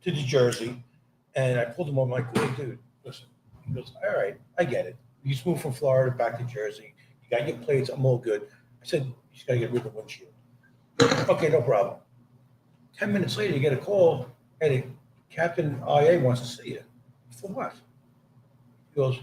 to New Jersey, and I pulled him over. I'm like, hey, dude, listen. He goes, all right, I get it. You just moved from Florida back to Jersey. You got your plates. I'm all good. I said, you just got to get rid of the windshield. Okay, no problem. 10 minutes later, you get a call. Hey, Captain IA wants to see you. For what? He goes,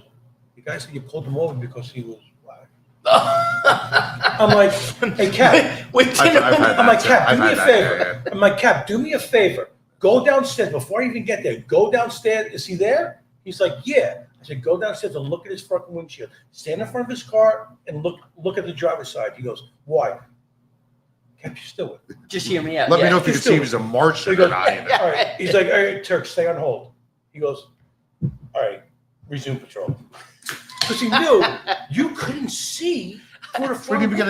the guy said you pulled him over because he was black. I'm like, hey, Cap. I'm like, Cap, do me a favor. I'm like, Cap, do me a favor. Go downstairs before I even get there. Go downstairs. Is he there? He's like, yeah. I said, go downstairs and look at his fucking windshield. Stand in front of his car and look at the driver's side. He goes, why? Cap, you still it. Just hear me out. Let me know if you can see if he's a Martian or not. All right. He's like, all right, Turk, stay on hold. He goes, all right, resume patrol. Because he knew you couldn't see for the front windshield.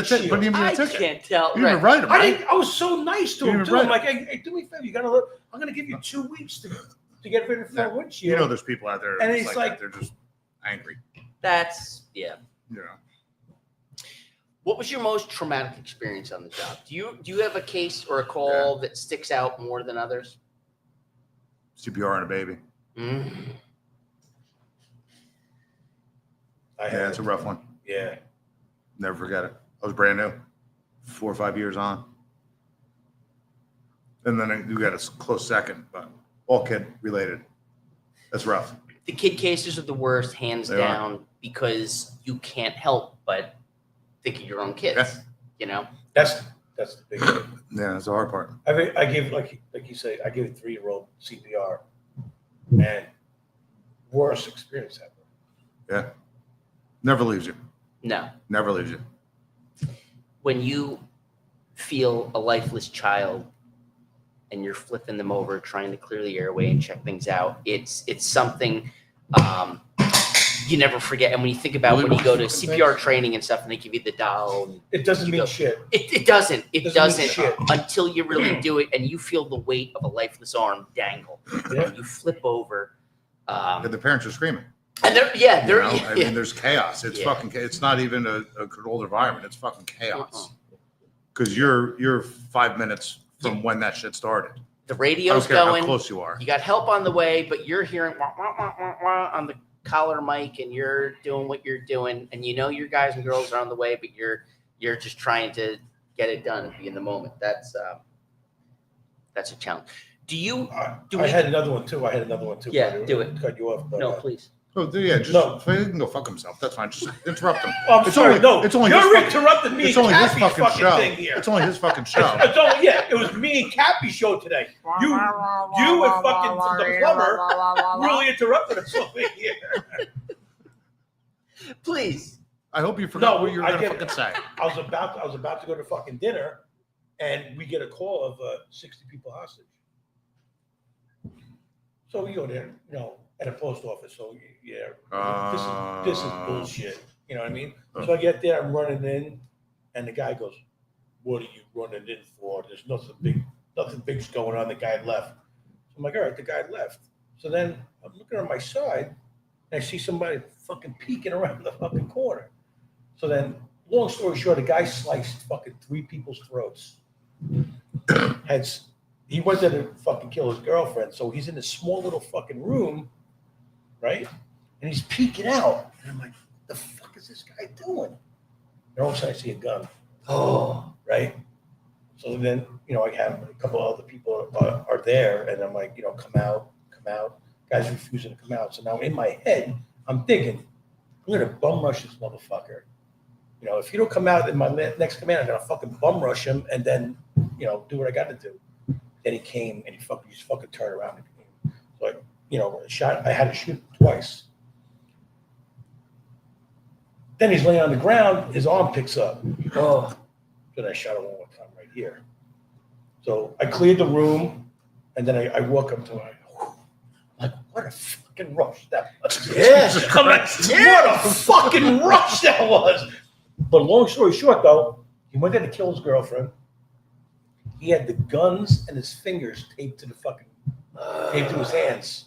I can't tell. You didn't write him, right? I was so nice to him, too. I'm like, hey, do me a favor. You got to look. I'm going to give you 2 weeks to get rid of the front windshield. There's people out there and it's it's like they're just angry. That's, yeah. Yeah. What was your most traumatic experience on the job? Do you have a case or a call that sticks out more than others? CPR on a baby. Yeah, it's a rough one. Yeah. Never forget it. I was brand new, 4 or 5 years on. And then you got a close second, but all kid related. That's rough. The kid cases are the worst, hands down, because you can't help but think of your own kids. That's the big thing. Yeah, that's the hard part. I give like you say, I give a 3-year-old CPR, and worst experience ever. Yeah, never leaves you. No, never leaves you. When you feel a lifeless child and you're flipping them over, trying to clear the airway and check things out, it's something you never forget. And when you think about when you go to CPR training and stuff and they give you the dial, it doesn't mean shit. It doesn't. It doesn't shit. Until you really do it and you feel the weight of a lifeless arm dangle. And you flip over. The parents are screaming. And I mean, there's chaos. It's fucking. It's not even a controlled environment. It's fucking chaos. Because you're 5 minutes from when that shit started. The radio's I don't care going. how close you are. You got help on the way, but you're hearing wah, wah, wah, wah, wah on the collar mic, and you're doing what you're doing, and you know your guys and girls are on the way, but you're just trying to get it done and be in the moment. That's a challenge. I had another one too. Yeah, do it. Cut you off. But, no, please. Oh, yeah, just he can go fuck himself. That's fine. Just interrupt him. Oh, I'm sorry. It's only you're his interrupting me. It's only his Cappy's fucking show. thing here. It's only his fucking show. It was me and Cappy's show today. You and fucking the plumber really interrupted us over here. Please. I hope you forgot what you were going to fucking say. I was about to go to fucking dinner, and we get a call of 60 people hostage. So we go there, at a post office. So yeah, this is bullshit. You know what I mean? So I get there, I'm running in, and the guy goes, "What are you running in for? There's nothing big's going on." The guy left. So I'm like, all right, the guy left. So then I'm looking on my side, and I see somebody fucking peeking around the fucking corner. So then Long story short, a guy sliced fucking 3 people's throats. He went there to fucking kill his girlfriend, so he's in this small little fucking room, right? And he's peeking out, and I'm like, "What the fuck is this guy doing?" And all of a sudden, I see a gun. Oh, right. So then, I have a couple other people are there, and I'm like, come out. Guys refusing to come out. So now in my head, I'm thinking, I'm gonna bum rush this motherfucker. If you don't come out in my next command, I'm gonna fucking bum rush him and then, do what I got to do. Then he came and he just fucking turned around and came. So I had to shoot twice. Then he's laying on the ground, his arm picks up. Oh, then I shot him one more time right here. So I cleared the room, and then I walk up to him. Like, what a fucking rush that was. Yeah. I'm like, what a fucking rush that was. But long story short, though, he went there to kill his girlfriend. He had the guns and his fingers taped to his hands.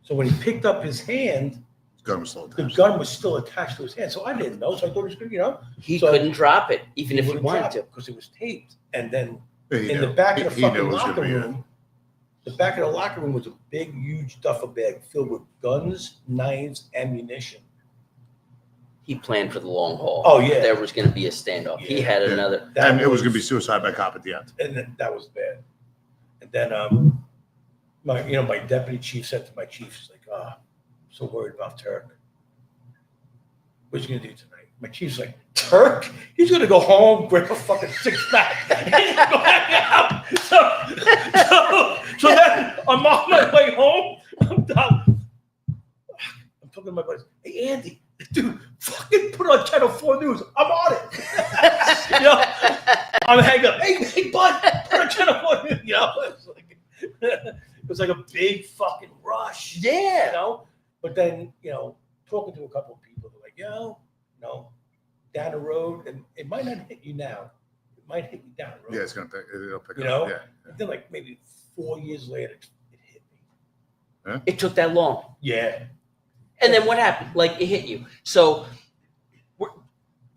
So when he picked up his hand, the gun was still attached to his hand. So I didn't know. So I thought it was, He couldn't drop it, even if he wanted to. Because it was taped. And then in the back of the fucking locker room, the back of the locker room was a big, huge duffel bag filled with guns, knives, ammunition. He planned for the long haul. Oh, yeah. There was going to be a standoff. He had another. And it was going to be suicide by cop at the end. And that was bad. And then my deputy chief said to my chief, he's like, I'm so worried about Turk. What you going to do tonight? My chief's like, Turk? He's going to go home, grab a fucking 6-pack, and he's going to go hang out. So then I'm on my way home. I'm talking to my buddies. Hey, Andy, dude, fucking put on Channel 4 News. I'm on it. I'm hanging up. Hey, bud, put on Channel 4 News. It was like a big fucking rush. Yeah. But then, talking to a couple of people, they're like, down the road, and it might not hit you now. It might hit you down the road. Yeah, it'll pick up. Yeah. And then like maybe 4 years later, it hit me. Huh? It took that long. Yeah. And then what happened? Like, it hit you. So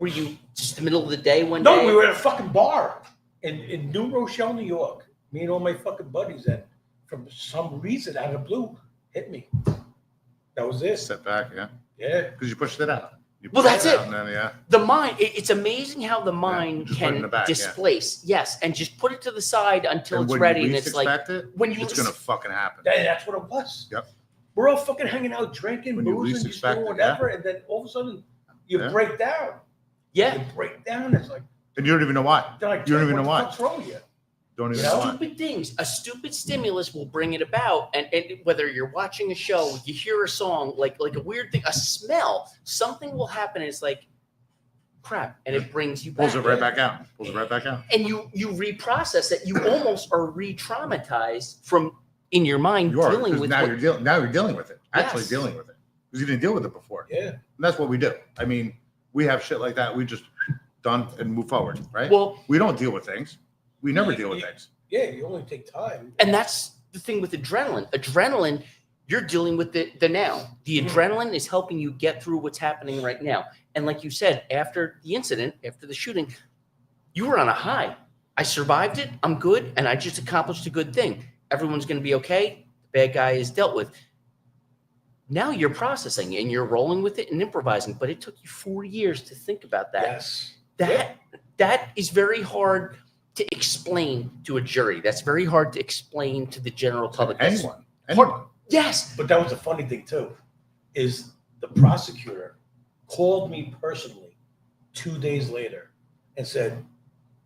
were you just in the middle of the day one day? No, we were at a fucking bar in New Rochelle, New York. Me and all my fucking buddies, and from some reason, out of the blue, hit me. That was it. Step back, yeah. Yeah. Because you pushed it out. Well, that's it. And then, the mind, it's amazing how the mind just put it in can the back, displace. Yes, and just put it to the side until And it's when ready. you And least it's like, expect it, when you it's going to fucking happen. That's what it was. Yep. We're all fucking hanging out, drinking, When you boozing, least just expect doing it, whatever, and then all of a sudden you Yeah. break down. Yeah. You break down. It's like, And you don't even know why. they're like, You don't even know what why. the fuck's wrong with you? Don't even You know know? why. stupid things. A stupid stimulus will bring it about. And whether you're watching a show, you hear a song, like a weird thing, a smell, something will happen. And it's like, crap. And it brings you back. Pulls it right back out. Pulls it right back out. And you reprocess it. You almost are re-traumatized from in your mind You are. dealing 'Cause with now what- you're dealing with it. Actually Yes. dealing with it. Because you didn't deal with it before. Yeah. And that's what we do. I mean, we have shit like that. We just done and move forward, right? Well, we don't deal with things. We never deal with things. Yeah, you only take time. and that's the thing with adrenaline. Adrenaline, you're dealing with the now. The adrenaline is helping you get through what's happening right now. And like you said, after the incident, after the shooting, you were on a high. I survived it. I'm good. And I just accomplished a good thing. Everyone's going to be okay. The bad guy is dealt with. Now you're processing and you're rolling with it and improvising. But it took you 4 years to think about that. Yes. That is very hard to explain to a jury. That's very hard to explain to the general public. That's Anyone. hard- Yes. But that was the funny thing too, is the prosecutor called me personally 2 days later and said,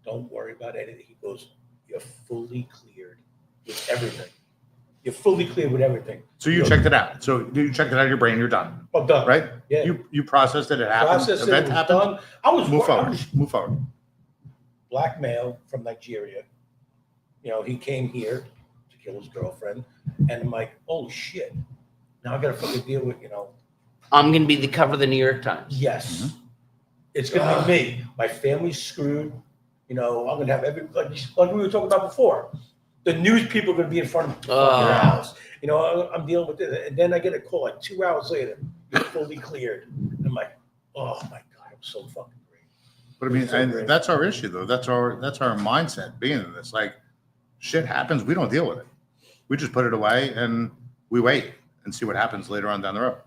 "Don't worry about anything." He goes, "You're fully cleared with everything. You're fully cleared with everything." So you checked it out. So you checked it out of your brain. You're done. I'm done. Right? Yeah. You processed it. It happened. Processed it, Event it was happened. done. I was Move I forward. was Move forward. black male from Nigeria. He came here to kill his girlfriend, and I'm like, "Oh shit! Now I got to fucking deal with I'm going to be the cover of the New York Times. Yes. It's gonna be me. My family's screwed. I'm gonna have like we were talking about before. The news people are gonna be in front of your house. I'm dealing with it. And then I get a call like 2 hours later, you're fully cleared. And I'm like, oh my God, I'm so fucking great. But I mean, and that's our issue, though. That's our mindset being in this. Like, shit happens, we don't deal with it. We just put it away and we wait and see what happens later on down the road.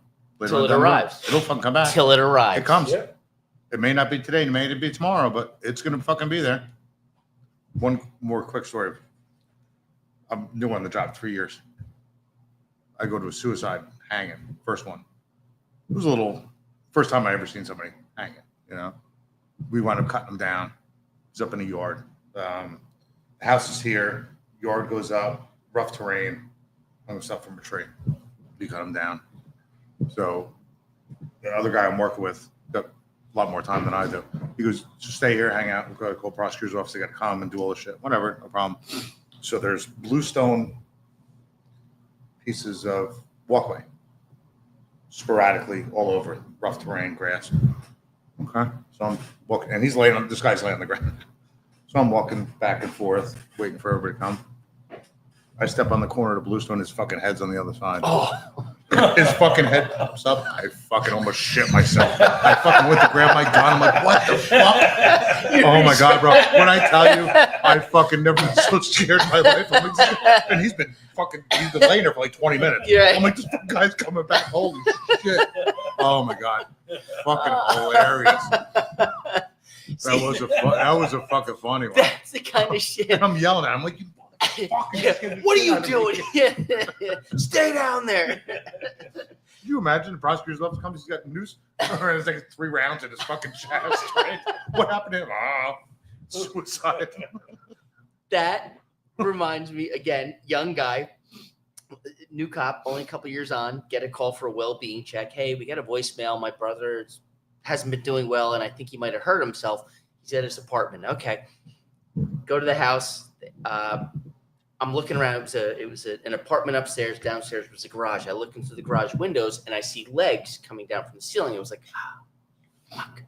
Till it arrives. It'll fucking come back. Till it arrives. It comes. Yeah. It may not be today, it may not be tomorrow, but it's gonna fucking be there. One more quick story. I'm new on the job, 3 years. I go to a suicide hanging, first one. It was a little, first time I ever seen somebody hanging, you know. We wound up cutting them down. He's up in the yard. The house is here. Yard goes up, rough terrain. Hung stuff from a tree. We cut him down. So the other guy I'm working with got a lot more time than I do. He goes, just stay here, hang out. We've got to call prosecutor's office. They got to come and do all this shit. Whatever, no problem. So there's bluestone pieces of walkway sporadically all over, rough terrain, grass. Okay. So I'm walking, and he's laying on, this guy's laying on the ground. So I'm walking back and forth, waiting for everybody to come. I step on the corner of the bluestone, his fucking head's on the other side. Oh. His fucking head pops up. I fucking almost shit myself. I fucking went to grab my gun. I'm like, what the fuck? Oh my God, bro. When I tell you, I fucking never been so scared in my life. I'm like, and he's been laying there for like 20 minutes. Yeah. I'm like, this guy's coming back. Holy shit. Oh my God. Fucking hilarious. That was a fucking funny one. That's the kind of shit. And I'm yelling at him like, you fucking what are you doing? Stay down there. Can you imagine the prosecutor's office comes, he's got noose, there's like 3 rounds in his fucking chest, right? What happened to him? Suicide. That reminds me, again, young guy, new cop, only a couple years on, get a call for a well-being check. Hey, we got a voicemail. My brother hasn't been doing well, and I think he might have hurt himself. He's at his apartment. Okay. Go to the house. I'm looking around. It was an apartment upstairs. Downstairs was a garage. I look into the garage windows and I see legs coming down from the ceiling. It was like, fuck.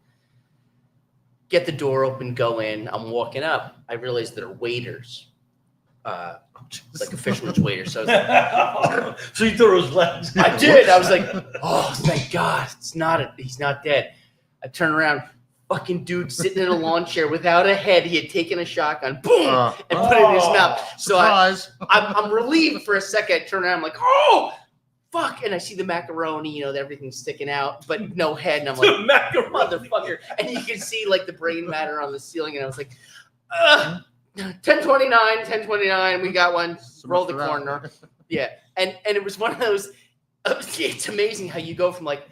Get the door open, go in. I'm walking up. I realized they're waiters, like a fisherman's waiter. So, So you thought it was legs? I did. I was like, oh, thank God, he's not dead. I turn around. Fucking dude sitting in a lawn chair without a head. He had taken a shotgun, boom, and put it in his mouth. So I'm relieved for a second. I turn around, I'm like, oh, fuck. And I see the macaroni, everything's sticking out, but no head. And I'm like, motherfucker. And you can see like the brain matter on the ceiling. And I was like, 1029, we got one. Roll the corner. Yeah. And it was one of those, it's amazing how you go from like,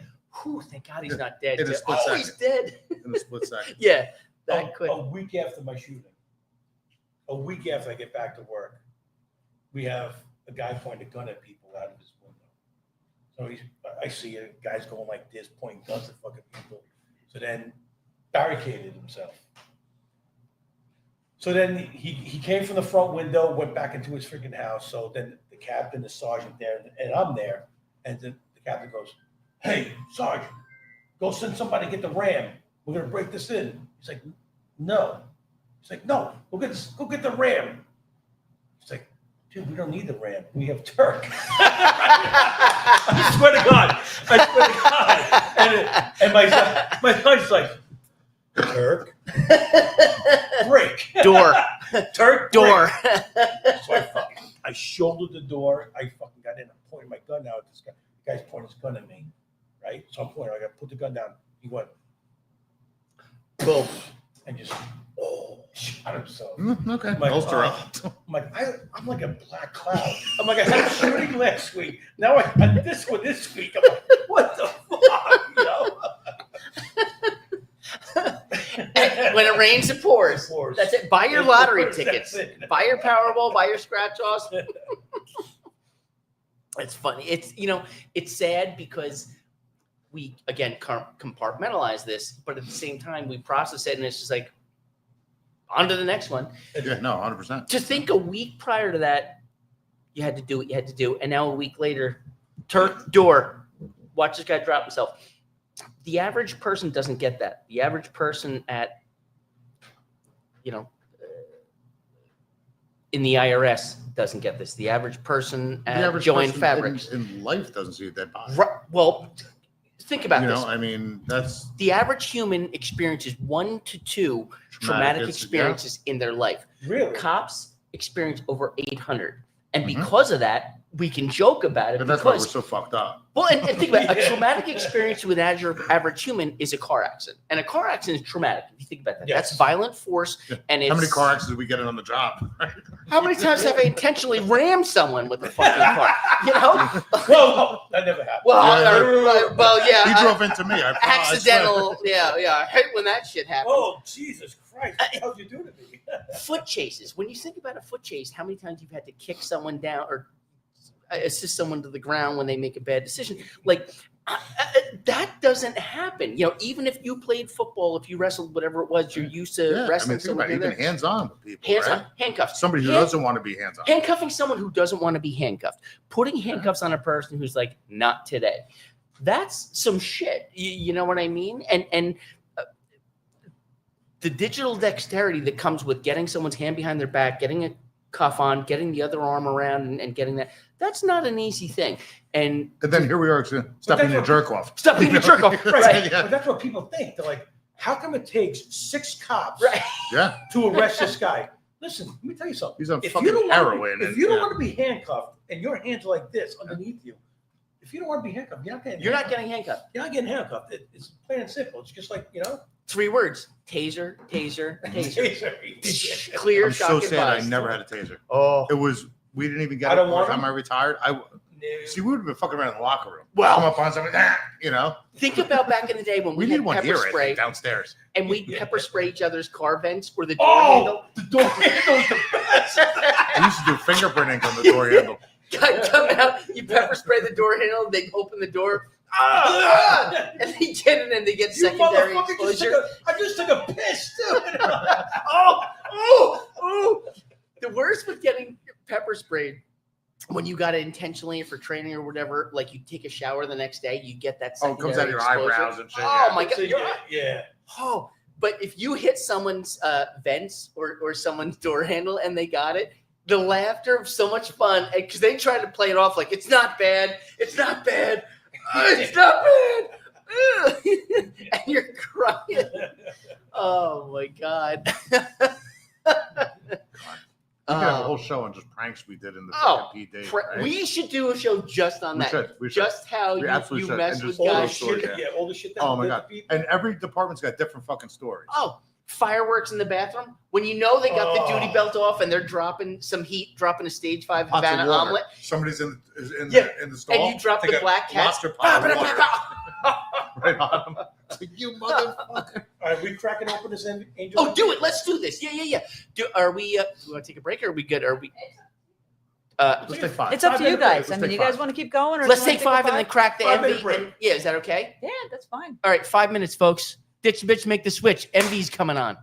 whew, thank God he's not dead. In a split second. He's dead. In a split second. Yeah, that quick. A week after my shooting, a week after I get back to work, we have a guy pointing a gun at people out of his window. So I see a guy's going like this, pointing guns at fucking people. So then barricaded himself. So then he came from the front window, went back into his freaking house. So then the captain, the sergeant there, and I'm there. And then the captain goes, hey, Sergeant, go send somebody to get the ram. We're going to break this in. He's like, no. He's like, no, go get the ram. He's like, dude, we don't need the ram. We have Turk. I swear to God. And my son's like, Turk? Break. Door. Turk? Door. So I shouldered the door. I fucking got in. I'm pointing my gun out at this guy. The guy's pointing his gun at me. Right? So I'm pointing. I got to put the gun down. He went, boom, and just shot himself. Okay. I'm like, Holster up. I'm like, I'm like a black cloud. I'm like, I had a shooting last week. Now I had this one this week. I'm like, what the fuck? When it rains, it pours. That's it. Buy your lottery tickets. Buy your Powerball. Buy your scratch-offs. It's funny. It's sad because we, again, compartmentalize this, but at the same time, we process it, and it's just like, on to the next one. Yeah, no, 100%. To think a week prior to that, you had to do what you had to do, and now a week later, Turk, door, watch this guy drop himself. The average person doesn't get that. The average person at, in the IRS doesn't get this. The average person at Joanne Fabrics in life doesn't see a dead body. Well, think about You this. know, I mean, that's The average human experiences 1 to 2 traumatic experiences in their life. Really? Cops experience over 800. And Mhm. because of that, we can joke about it. but that's why we're because, so fucked up. well, and think about it. A Yeah. traumatic experience with an average human is a car accident. And a car accident is traumatic. If you think about that, Yes. that's violent force. And it's, How many car accidents did we get in on the job? How many times have I intentionally rammed someone with a fucking car? You know? Well, that never happened. Yeah. He drove into me. Accidental. Yeah. I hate when that shit happens. Oh, Jesus Christ. What the hell did you do to me? Foot chases. When you think about a foot chase, how many times you've had to kick someone down or assist someone to the ground when they make a bad decision? Like that doesn't happen. You know, even if you played football, if you wrestled, whatever it was, you're used to Yeah, I wrestling mean, think about someone. it, you've been hands-on with people, Hands right? on, handcuffs. Somebody who doesn't want to be hands-on. Handcuffing someone who doesn't want to be handcuffed. Putting handcuffs on a person who's like, not today. That's some shit. You know what I mean? And the digital dexterity that comes with getting someone's hand behind their back, getting a cuff on, getting the other arm around and getting that's not an easy thing. And then here we are, stepping your jerk off. Stepping your jerk off. Right. But that's what people think. They're like, how come it takes 6 cops Yeah. to arrest this guy? Listen, let me tell you something. He's on If fucking you don't want to be- heroin. If you don't want to be handcuffed and your hands are like this underneath you, if you don't want to be handcuffed, you're not getting you're not handcuffed. getting handcuffed. You're not getting handcuffed. It's plain and simple. It's just like, 3 words: taser, taser, taser. Taser. Clear, I'm shock, so and sad I buzz. never had a taser. Oh, It was, we didn't even get I it don't by want the time them. I retired. See, we would have been fucking around in the locker room. Well- Come up on something, think about back in the day when We we, need had one pepper here, I spray think, downstairs. and we'd pepper spray each other's car vents or the door Oh, the door handle's the best. I used to do fingerprint ink on the door handle. handle. Come out, you pepper spray the door handle, they open the door, and they get in and they get You secondary motherfucker just exposure. I just took a piss, too. Oh! The worst with getting pepper sprayed, when you got it intentionally for training or whatever, like you take a shower the next day, you get that Oh, secondary it comes out of your exposure. eyebrows and shit. Oh yeah. my god! Yeah. Oh, but if you hit someone's vents or someone's door handle and they got it, the laughter of so much fun because they try to play it off like it's not bad, it's not bad, it's not bad, and you're crying. Oh my god! We could have a whole show on just pranks we did in the Oh, fucking PD. Right? We should do a show just on We that. should, we should. Just how We you absolutely should. mess And with just all All the those guys. stories, shit, all the shit that Oh we my did god! to people. And every department's got different fucking stories. Oh, fireworks in the bathroom. When you know they got the Oh. duty belt off and they're dropping some heat, dropping a stage 5 Pots of Havana water. omelet, Somebody's in Yeah, the stall. and you drop take the a black cat. lobster pot of water right on them. It's like, you motherfucker. All right, we cracking open this angel. Oh, do it. Let's do this. Yeah. Are we? Do we want to take a break or are we good? Are we? Let's take 5. It's up to you 5 minute break. guys. I Let's mean, take you guys 5. want to keep going, or Let's do you take wanna 5 and then crack the 5 minute envy. break. And, yeah, is that okay? Yeah, that's fine. All right, 5 minutes, folks. Ditch the bitch, make the switch. Envy's coming on.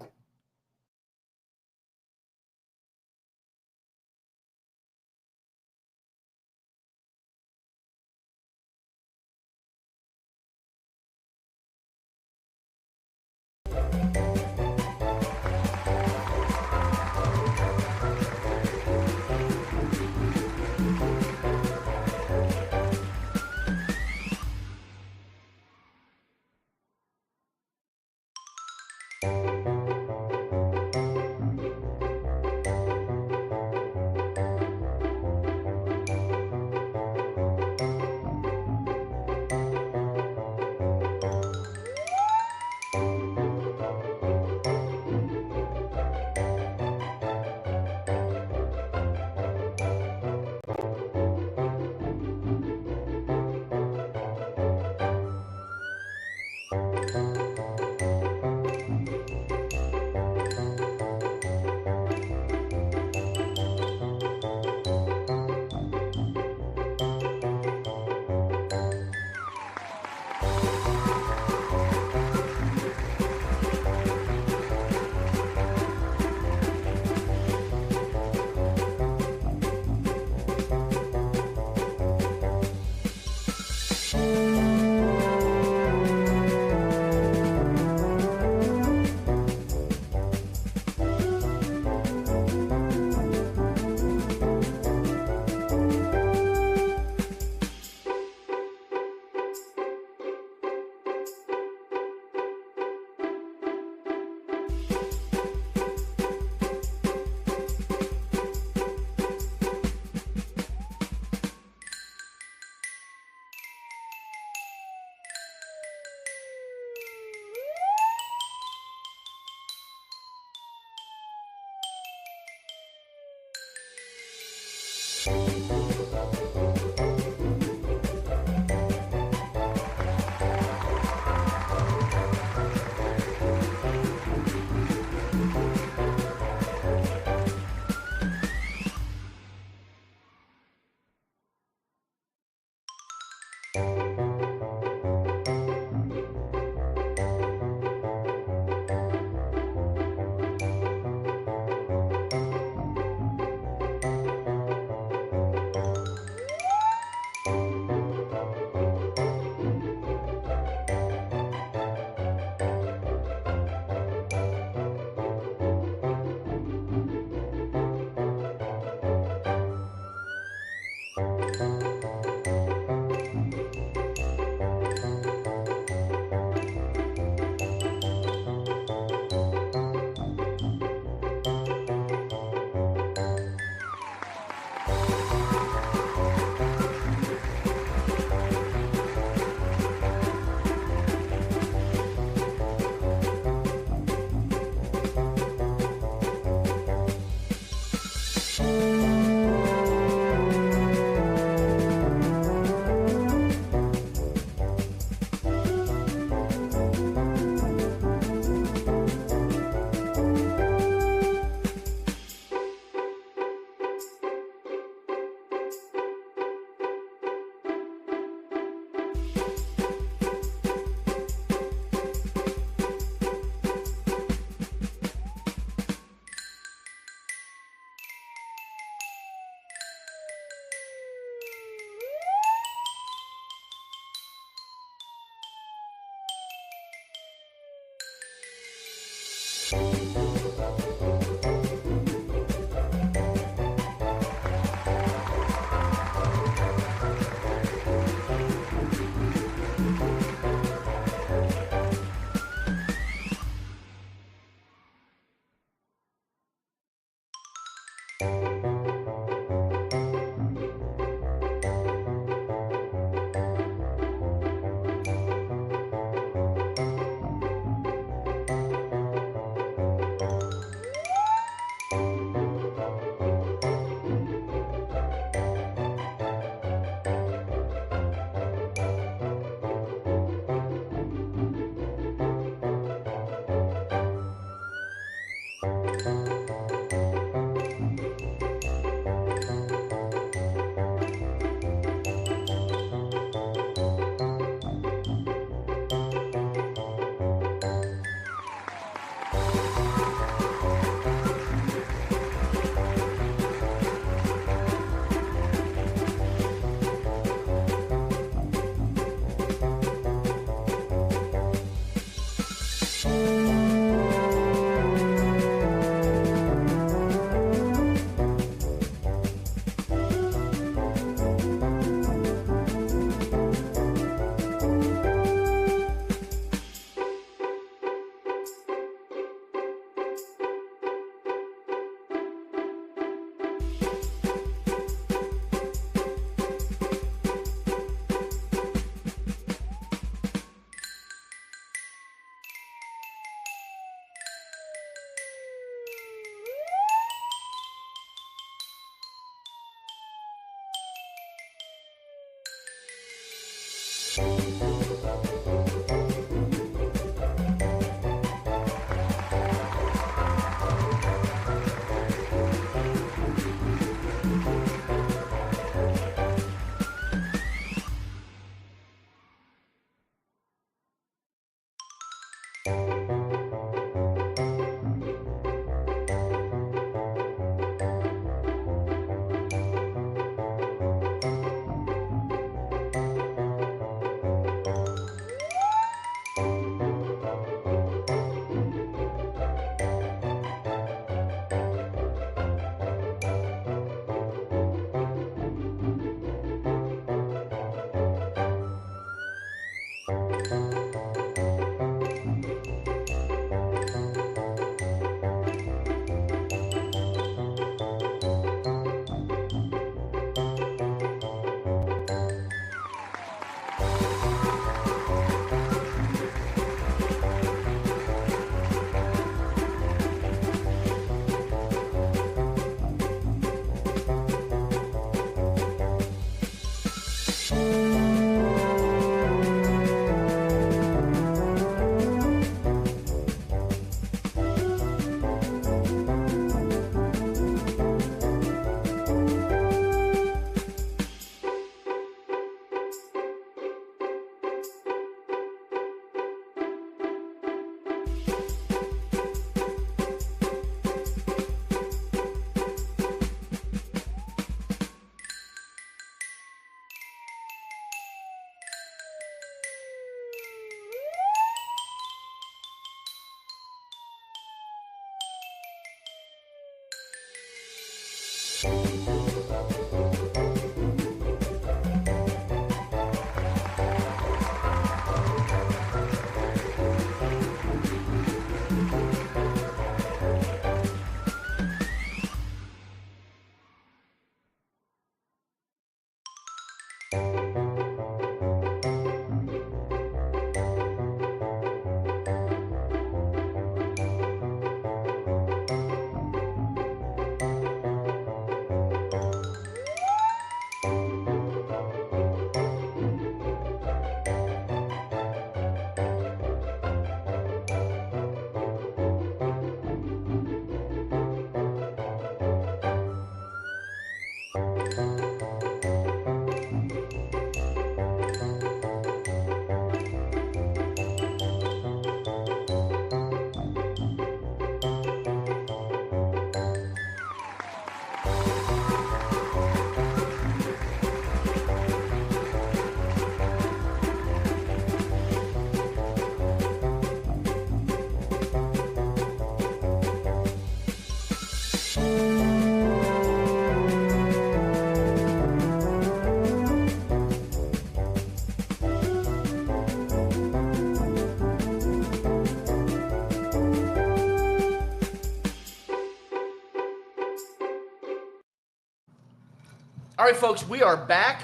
All right, folks, we are back.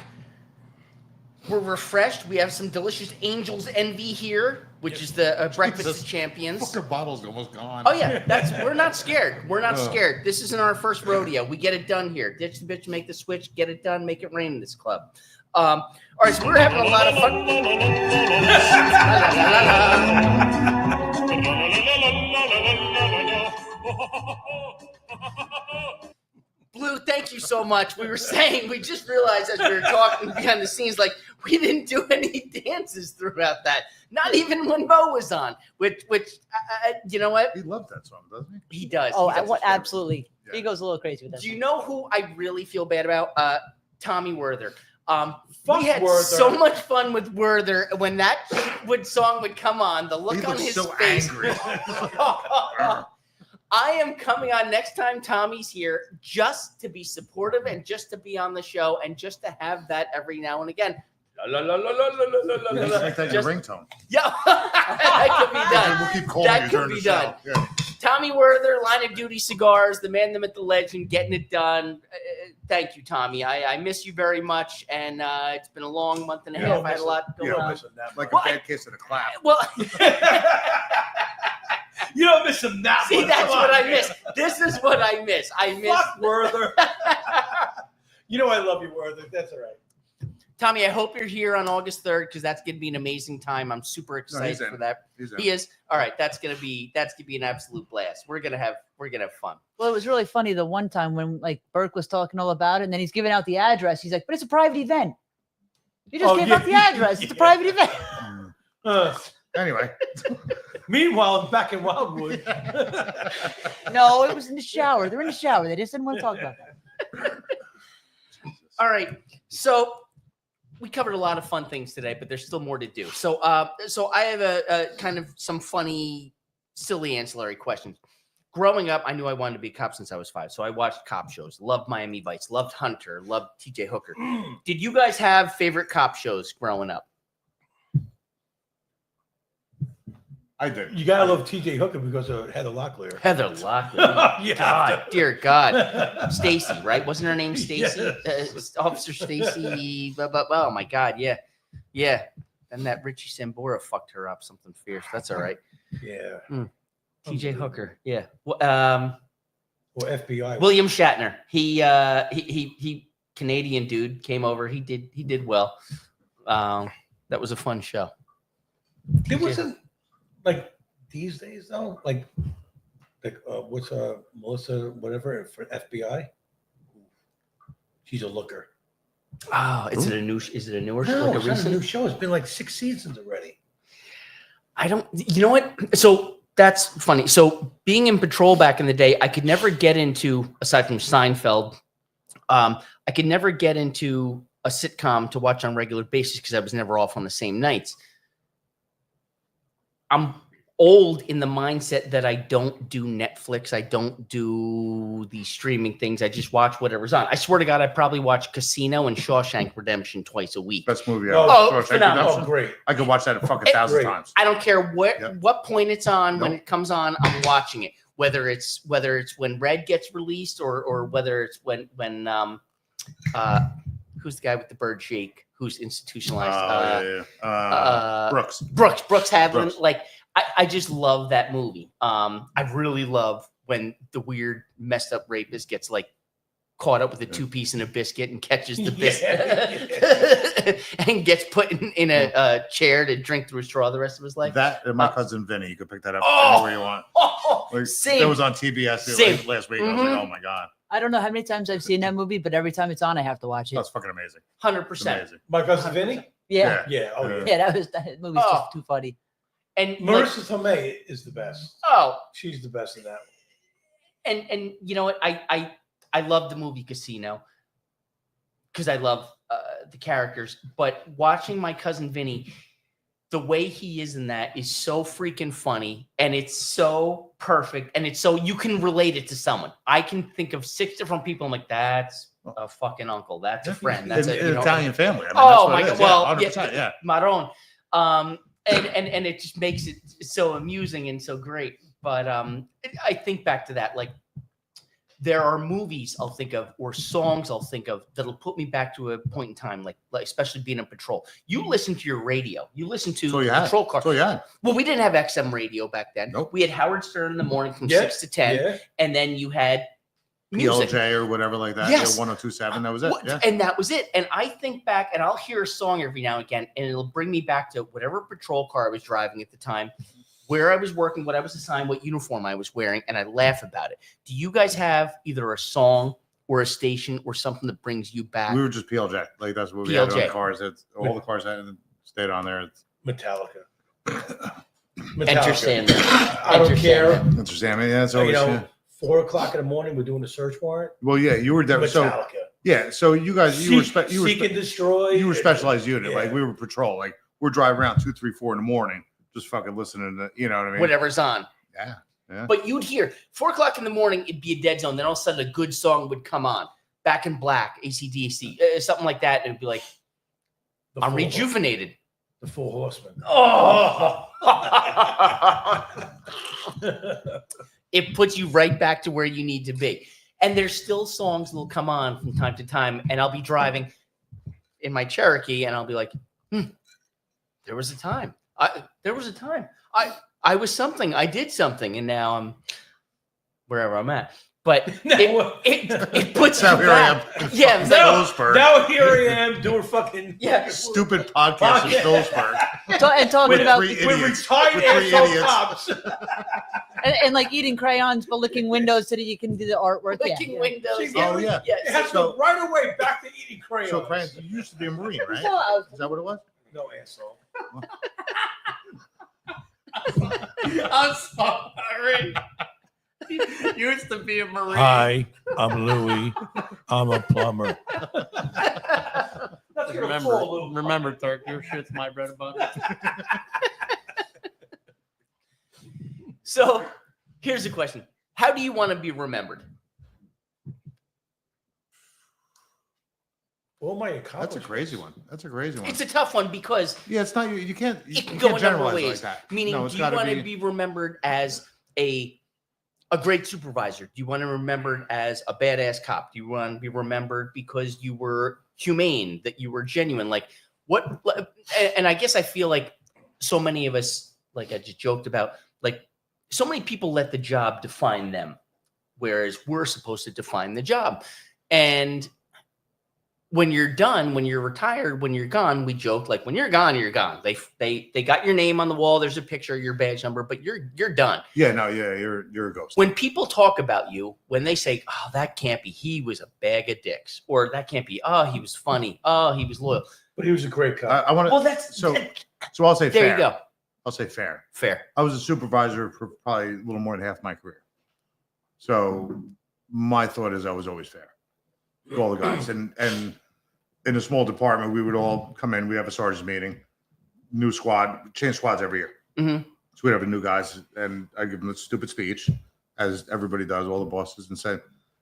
We're refreshed. We have some delicious Angel's Envy here, which is the Breakfast of Champions. Fucking bottle's almost gone. Oh yeah, we're not scared. We're not scared. This isn't our first rodeo. We get it done here. Ditch the bitch, make the switch, get it done, make it rain in this club. All right, so we're having a lot of fun. Blue, thank you so much. We were saying, we just realized as we were talking behind the scenes, like we didn't do any dances throughout that. Not even when Mo was on, which you know what? He loves that song, doesn't he? He does. Oh, He does. what? Absolutely. Yeah. He goes a little crazy with that. Do you know who I really feel bad about? Tommy Werther. Fuck We had Werther. so much fun with Werther when that song would come on. The look He on looks his so face. angry. I am coming on next time Tommy's here just to be supportive and just to be on the show and just to have that every now and again. La, la, la, la, la, la, la, You la, just la. make that your ringtone. Yeah, that could be done. We'll keep calling That you could during be the show. done. Yeah. Tommy Werther, Line of Duty Cigars, the man, the myth, the legend, getting it done. Thank you, Tommy. I miss you very much, and it's been a long month and a half. I had a lot going on. Like Well, a bad case of the clap. Well, You don't miss him that see, much. that's Come what on, I man. miss. This is what I miss. I miss. Fuck Werther. You know I love you, Werther. That's all right. Tommy, I hope you're here on August 3rd because that's going to be an amazing time. I'm super excited for that. He is. All right, that's gonna be an absolute blast. We're gonna have fun. Well, it was really funny the one time when like Burke was talking all about it, and then he's giving out the address. He's like, "But it's a private event. You just gave out the address. It's a private event." Anyway. Meanwhile, I'm back in Wildwood. No, it was in the shower. They're in the shower. They just didn't want to talk about that. All right, so we covered a lot of fun things today, but there's still more to do. So, so I have a kind of some funny, silly ancillary questions. Growing up, I knew I wanted to be a cop since I was 5, so I watched cop shows. Loved Miami Vice. Loved Hunter. Loved T.J. Hooker. Did you guys have favorite cop shows growing up? I did. You gotta love T.J. Hooker because of Heather Locklear. Heather Locklear. You God, have to. dear God. Stacy, right? Wasn't her name Stacy? Yes. Officer Stacy. Oh my God, yeah, yeah. And that Richie Sambora fucked her up something fierce. That's all right. Yeah. T.J. Hooker. Yeah. Or FBI. William Shatner. He Canadian dude came over. He did well. That was a fun show. It wasn't like these days though. Like what's Melissa whatever for FBI? She's a looker. Oh, is it a newer show? No, Like a it's not a recent? new show. It's been like 6 seasons already. I don't. You know what? So that's funny. So being in patrol back in the day, I could never get into, aside from Seinfeld, I could never get into a sitcom to watch on a regular basis because I was never off on the same nights. I'm old in the mindset that I don't do Netflix. I don't do the streaming things. I just watch whatever's on. I swear to God, I probably watch Casino and Shawshank Redemption twice a week. Best movie Oh, ever. Shawshank phenomenal. Redemption. Oh, great. I could watch that a fucking thousand Great. times. I don't care Yep. what point it's on. When Nope. it comes on, I'm watching it. Whether it's when Red gets released or whether it's when who's the guy with the bird shake who's institutionalized? Brooks. Brooks Hadlin. Brooks. Like I just love that movie. I really love when the weird messed up rapist gets like caught up with a 2-piece and a biscuit and catches the biscuit and gets put in a chair to drink through a straw the rest of his life. That and My Cousin Vinny. You could pick that up Oh! anywhere you want. Like, Same. That was on TBS Same. last week. I was like, oh my God. I don't know how many times I've seen that movie, but every time it's on, I have to watch it. That's fucking amazing. 100%. Amazing. My cousin Vinny? Yeah. Yeah. Oh, yeah. Yeah, that movie's just too funny. And Marissa Tomei is the best. Oh, she's the best in that. And you know what? I love the movie Casino because I love the characters. But watching My Cousin Vinny, the way he is in that is so freaking funny, and it's so perfect, and it's so you can relate it to someone. I can think of 6 different people. I'm like, that's a fucking uncle. That's a friend. That's An you know, Italian family. I mean, oh my that's God! what it is. Well, 100%, yeah. Maron. And it just makes it so amusing and so great. But I think back to that, like there are movies I'll think of or songs I'll think of that'll put me back to a point in time, like especially being in patrol. You listen to your radio. You listen to patrol car. So yeah. Well, we didn't have XM radio back then. Nope. We had Howard Stern in the morning from 6 to 10, and then you had music. PLJ or whatever like that. Yes. Yeah, 1027. That was it. Yeah. And that was it. And I think back and I'll hear a song every now and again, and it'll bring me back to whatever patrol car I was driving at the time, where I was working, what I was assigned, what uniform I was wearing, and I laugh about it. Do you guys have either a song or a station or something that brings you back? We were just PLJ. Like that's what we had on the PLJ. cars. It's all the cars that stayed on there. It's Metallica. Enter Sandman. I don't Enter care. Sandman. Enter Sandman. Yeah, it's You always. know, Yeah. 4 o'clock in the morning, we're doing a search warrant. Well, yeah, you were there. So Metallica. yeah, so you guys, you were Seek and Destroy. you were specialized unit. Yeah. Like we were patrol. Like we're driving around 2, 3, 4 in the morning, just fucking listening to, you know what I mean? Whatever's on. Yeah. Yeah. But you'd hear 4 o'clock in the morning, it'd be a dead zone. Then all of a sudden, a good song would come on. Back in Black, AC/DC, something like that. And it'd be like, I'm rejuvenated. The Full Horseman. Oh, it puts you right back to where you need to be. And there's still songs that'll come on from time to time. And I'll be driving in my Cherokee and I'll be like, there was a time. There was a time. I was something. I did something. And now I'm wherever I'm at. But it puts you Now here I back. am. Yeah. It's like, Now here I am doing fucking Stupid podcast in Phillipsburg. And talking With about 3 with idiots. retired With 3 asshole idiots. cops. and like eating crayons but licking windows so that you can do the artwork. Licking windows. Oh, yeah. It has to So- go right away back to eating crayons. So, Frank, you used to be a Marine, right? No, Is that what it was? No asshole. I'm sorry. Used to be a Marine. Hi, I'm Louie. I'm a plumber. That's gonna fall a little. Remember, Turk, your shit's my bread and butter. So here's the question. How do you want to be remembered? All my That's a accomplishments. crazy one. That's a crazy one. It's a tough one because Yeah, it's not you can't it can you go can't in a number of generalize ways. like that. Meaning, No, it's do you gotta want to be remembered as a great supervisor? Do you want to be remembered as a badass cop? Do you want to be remembered because you were humane, that you were genuine? Like what? And I guess I feel like so many of us, like I just joked about, like so many people let the job define them, whereas we're supposed to define the job. And when you're done, when you're retired, when you're gone, we joke like when you're gone, you're gone. They got your name on the wall. There's a picture, your badge number, but you're done. Yeah, no, yeah, you're a ghost. When people talk about you, when they say, "Oh, that can't be," he was a bag of dicks, or that can't be, "Oh, he was funny," "Oh, he was loyal." But he was a great cop. I want to. Well, that's so I'll say there fair. you go. I'll say fair. Fair. I was a supervisor for probably a little more than half my career. So my thought is I was always fair to all the guys. And in a small department, we would all come in. We have a sergeant's meeting, new squad, change squads every year. Mm-hmm. So we'd have a new guys, and I give them a stupid speech, as everybody does, all the bosses, and say,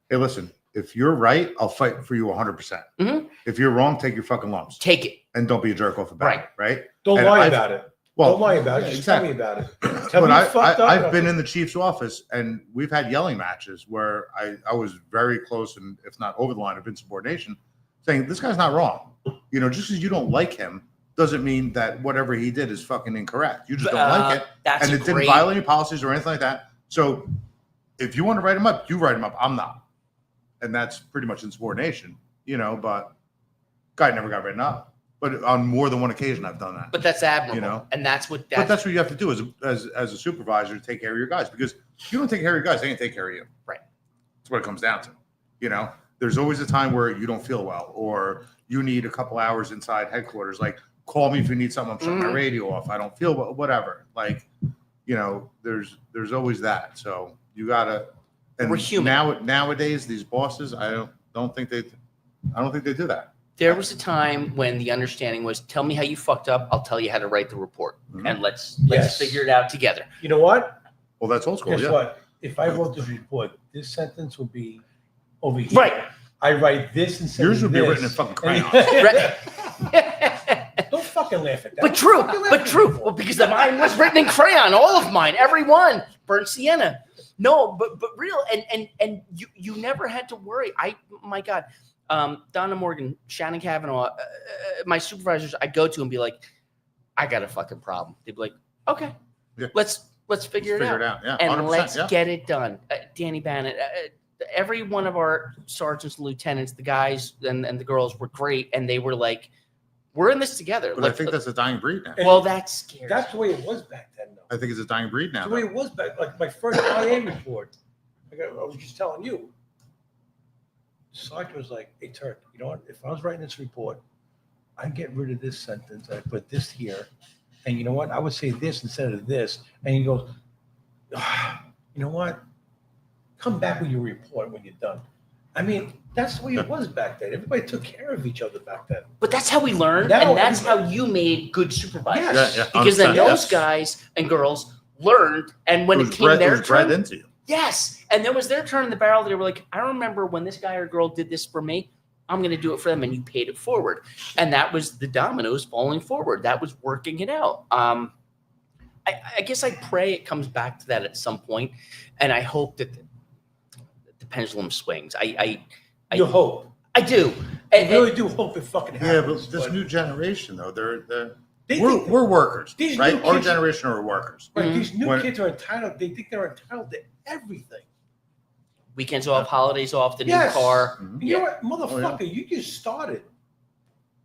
"Hey, listen, if you're right, I'll fight for you 100%. If you're wrong, take your fucking lumps. Take it, and don't be a jerk off about it. Right? Don't And lie I've- about it. Well, Don't lie about it. Just tell me about it. Tell but me you fucked up. I've been in the Chiefs' office, and we've had yelling matches where I was very close, and if not over the line of insubordination, saying this guy's not wrong. You know, just because you don't like him doesn't mean that whatever he did is fucking incorrect. You just don't like it, and it didn't violate any policies or anything like that. So if you want to write him up, you write him up. I'm not, and that's pretty much insubordination. You know, but guy never got written up. But on more than one occasion, I've done that. but that's admirable, You know? and that's what. But that's what you have to do as a supervisor to take care of your guys, because if you don't take care of your guys, they ain't take care of you. Right. That's what it comes down to. You know, there's always a time where you don't feel well, or you need a couple hours inside headquarters. Like, call me if you need something. I'm shutting my radio off. I don't feel well, whatever. Like, you know, there's always that. So you gotta. And we're human. Nowadays, these bosses, I don't think they do that. There was a time when the understanding was, tell me how you fucked up. I'll tell you how to write the report, and let's Yes. figure it out together. You know what? Well, that's old school. Guess Yeah. what? If I wrote this report, this sentence would be over here. Right. I write this instead Yours of would be this. written in fucking crayons. Don't fucking laugh at that. But true, but true. Well, because mine was written in crayon, all of mine, every one, burnt sienna. No, but real, and you never had to worry. My God, Donna Morgan, Shannon Kavanaugh, my supervisors, I go to and be like, I got a fucking problem. They'd be like, okay, let's figure it out. Yeah, and 100%, let's yeah. get it done. Danny Bannett, every one of our sergeants and lieutenants, the guys and the girls were great, and they were like, we're in this together. But I think that's a dying breed now. Well, that's scary. That's the way it was back then, though. I think it's a dying breed now. That's the way it was back. Like my first IA report, I was just telling you. The sergeant was like, "Hey, Turk, you know what? If I was writing this report, I'd get rid of this sentence. I'd put this here, and you know what? I would say this instead of this." And he goes, "You know what? Come back with your report when you're done." I mean, that's the way it was back then. Everybody took care of each other back then. But that's how we learned, Now and that's how you made good supervisors. Yes. Yeah, Because then 100%, those yes. guys and girls learned, and when it came it their was bred turn, into you. yes, and then was their turn in the barrel. They were like, "I remember when this guy or girl did this for me. I'm going to do it for them," and you paid it forward, and that was the dominoes falling forward. That was working it out. I guess I pray it comes back to that at some point, and I hope that the pendulum swings. You hope. I do. I really do hope it fucking Yeah, happens. but this new generation, though, They we're think- workers, these right? new Our kids- generation are workers. Right, these new When- kids are entitled. They think they're entitled to everything. Weekends off, holidays off, the Yes. new car. Mhm. You know what, Oh, motherfucker? You just started.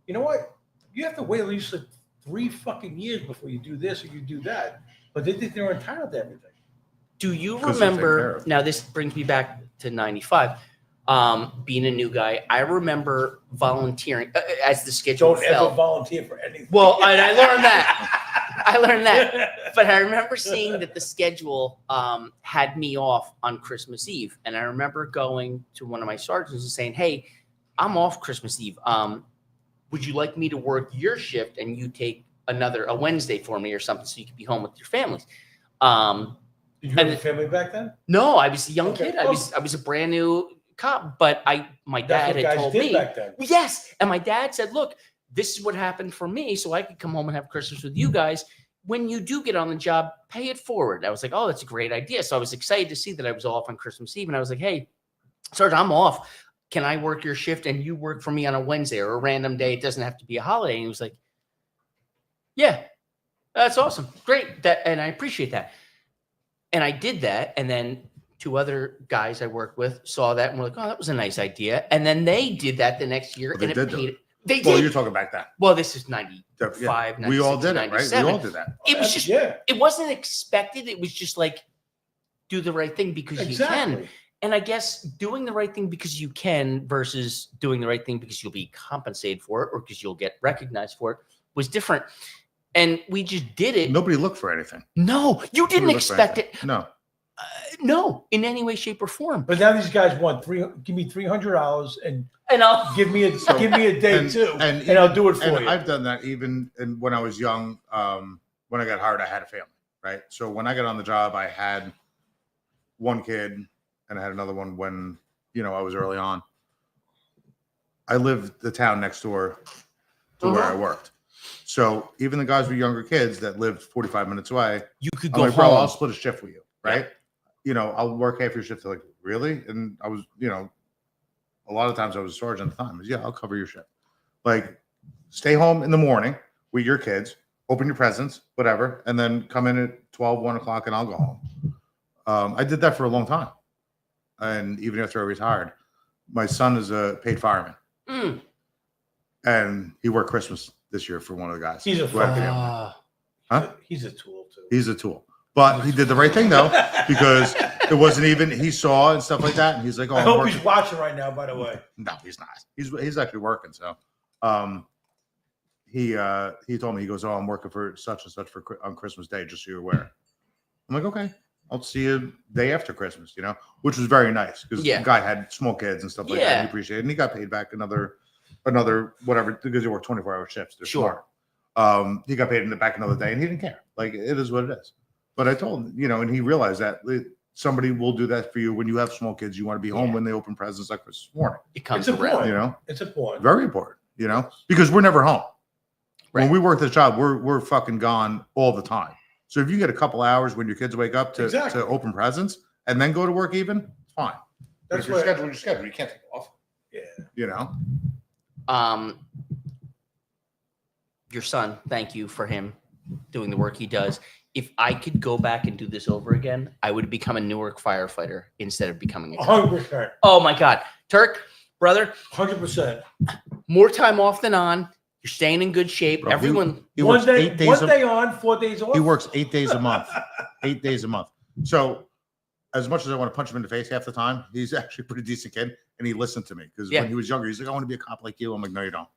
You know what? You have to wait at least like 3 fucking years before you do this or you do that. But they think they're entitled to everything. Do you 'Cause they're taken care remember? of. Now this brings me back to '95. Being a new guy, I remember volunteering as the schedule Don't fell. ever volunteer for anything. Well, and I learned that. I learned that. But I remember seeing that the schedule had me off on Christmas Eve. And I remember going to one of my sergeants and saying, "Hey, I'm off Christmas Eve. Would you like me to work your shift and you take a Wednesday for me or something so you could be home with your families?" Did you have a family back then? No, I was a young Okay. kid. I was a brand new cop, but my That's dad what had guys told did me. back then. Yes, and my dad said, "Look, this is what happened for me, so I could come home and have Christmas with you guys. When you do get on the job, pay it forward." I was like, "Oh, that's a great idea." So I was excited to see that I was off on Christmas Eve, and I was like, "Hey, Sergeant, I'm off. Can I work your shift and you work for me on a Wednesday or a random day? It doesn't have to be a holiday." And he was like, "Yeah, that's awesome, great, and I appreciate that." And I did that, and then 2 other guys I worked with saw that and were like, "Oh, that was a nice idea." And then they did that the next year, Well, they and did it do paid. it. They Well, did. you're talking back then. Well, this is 95, Yeah. We all 96, did it, right? We 97. all did that. It was just, Yeah. it wasn't expected. It was just like, do the right thing because you can. Exactly. And I guess doing the right thing because you can versus doing the right thing because you'll be compensated for it or because you'll get recognized for it was different. And we just did it. Nobody looked for anything. No, you didn't Nobody looked for expect anything. it. No. No, in any way, shape, or form. But now these guys want give me $300 and I'll give me a day and, too, and even- I'll do it for and you. I've done that even when I was young. When I got hired, I had a family, right? So when I got on the job, I had one kid and I had another one when, I was early on. I lived the town next door to where I worked. So even the guys with younger kids that lived 45 minutes away, you could I'm go like, home. bro, I'll split a shift with you, right? I'll work half your shift. They're like, really? And I was, a lot of times I was a sergeant at the time. I'll cover your shift. Like, stay home in the morning with your kids, open your presents, whatever, and then come in at 12, 1 o'clock, and I'll go home. I did that for a long time. And even after I retired, my son is a paid fireman. And he worked Christmas this year for one of the guys. He's a He's a tool, too. He's a tool. But he did the right thing, though, because it wasn't even, he saw and stuff like that. And he's like, oh, I hope he's watching right now, by the way. No, he's not. He's actually working. So he told me, he goes, oh, I'm working for such and such on Christmas Day, just so you're aware. I'm like, okay, I'll see you day after Christmas, which was very nice because the guy had small kids and stuff like that. And he appreciated it. And he got paid back another whatever, because he worked 24-hour shifts. They're smart. He got paid back another day and he didn't care. Like, it is what it is. But I told him, and he realized that somebody will do that for you when you have small kids. You want to be home when they open presents like this morning. It comes around. It's important. Very important, because we're never home. When we work this job, we're fucking gone all the time. So if you get a couple hours when your kids wake up to open presents and then go to work even, it's fine. That's your schedule. Your schedule. You can't take off. Yeah. Your son, thank you for him doing the work he does. If I could go back and do this over again, I would become a Newark firefighter instead of becoming a cop. 100%. Oh my God. Turk, brother. 100%. More time off than on. You're staying in good shape. Bro, Everyone. He works 8 days. One day on, 4 days off. He works 8 days a month. 8 days a month. So as much as I want to punch him in the face half the time, he's actually a pretty decent kid. And he listened to me because when he was younger, he's like, I want to be a cop like you. I'm like, no, you don't.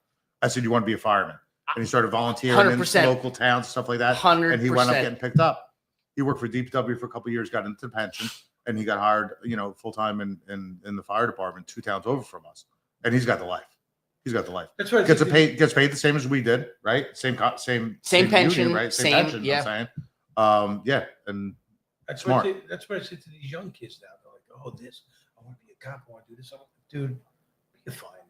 I said, you want to be a fireman. And he started volunteering 100%. in local towns, stuff like that. 100%. And he wound up getting picked up. He worked for DPW for a couple of years, got into pension, and he got hired, full time in the fire department 2 towns over from us. And he's got the life. He's got the life. That's right. Gets paid the same as we did, right? Same pension, union, right? Same pension. yeah. I'm saying, and that's smart. That's what I say to these young kids now. They're like, oh, I want to be a cop. I want to do this. I'm like, dude, be a fireman.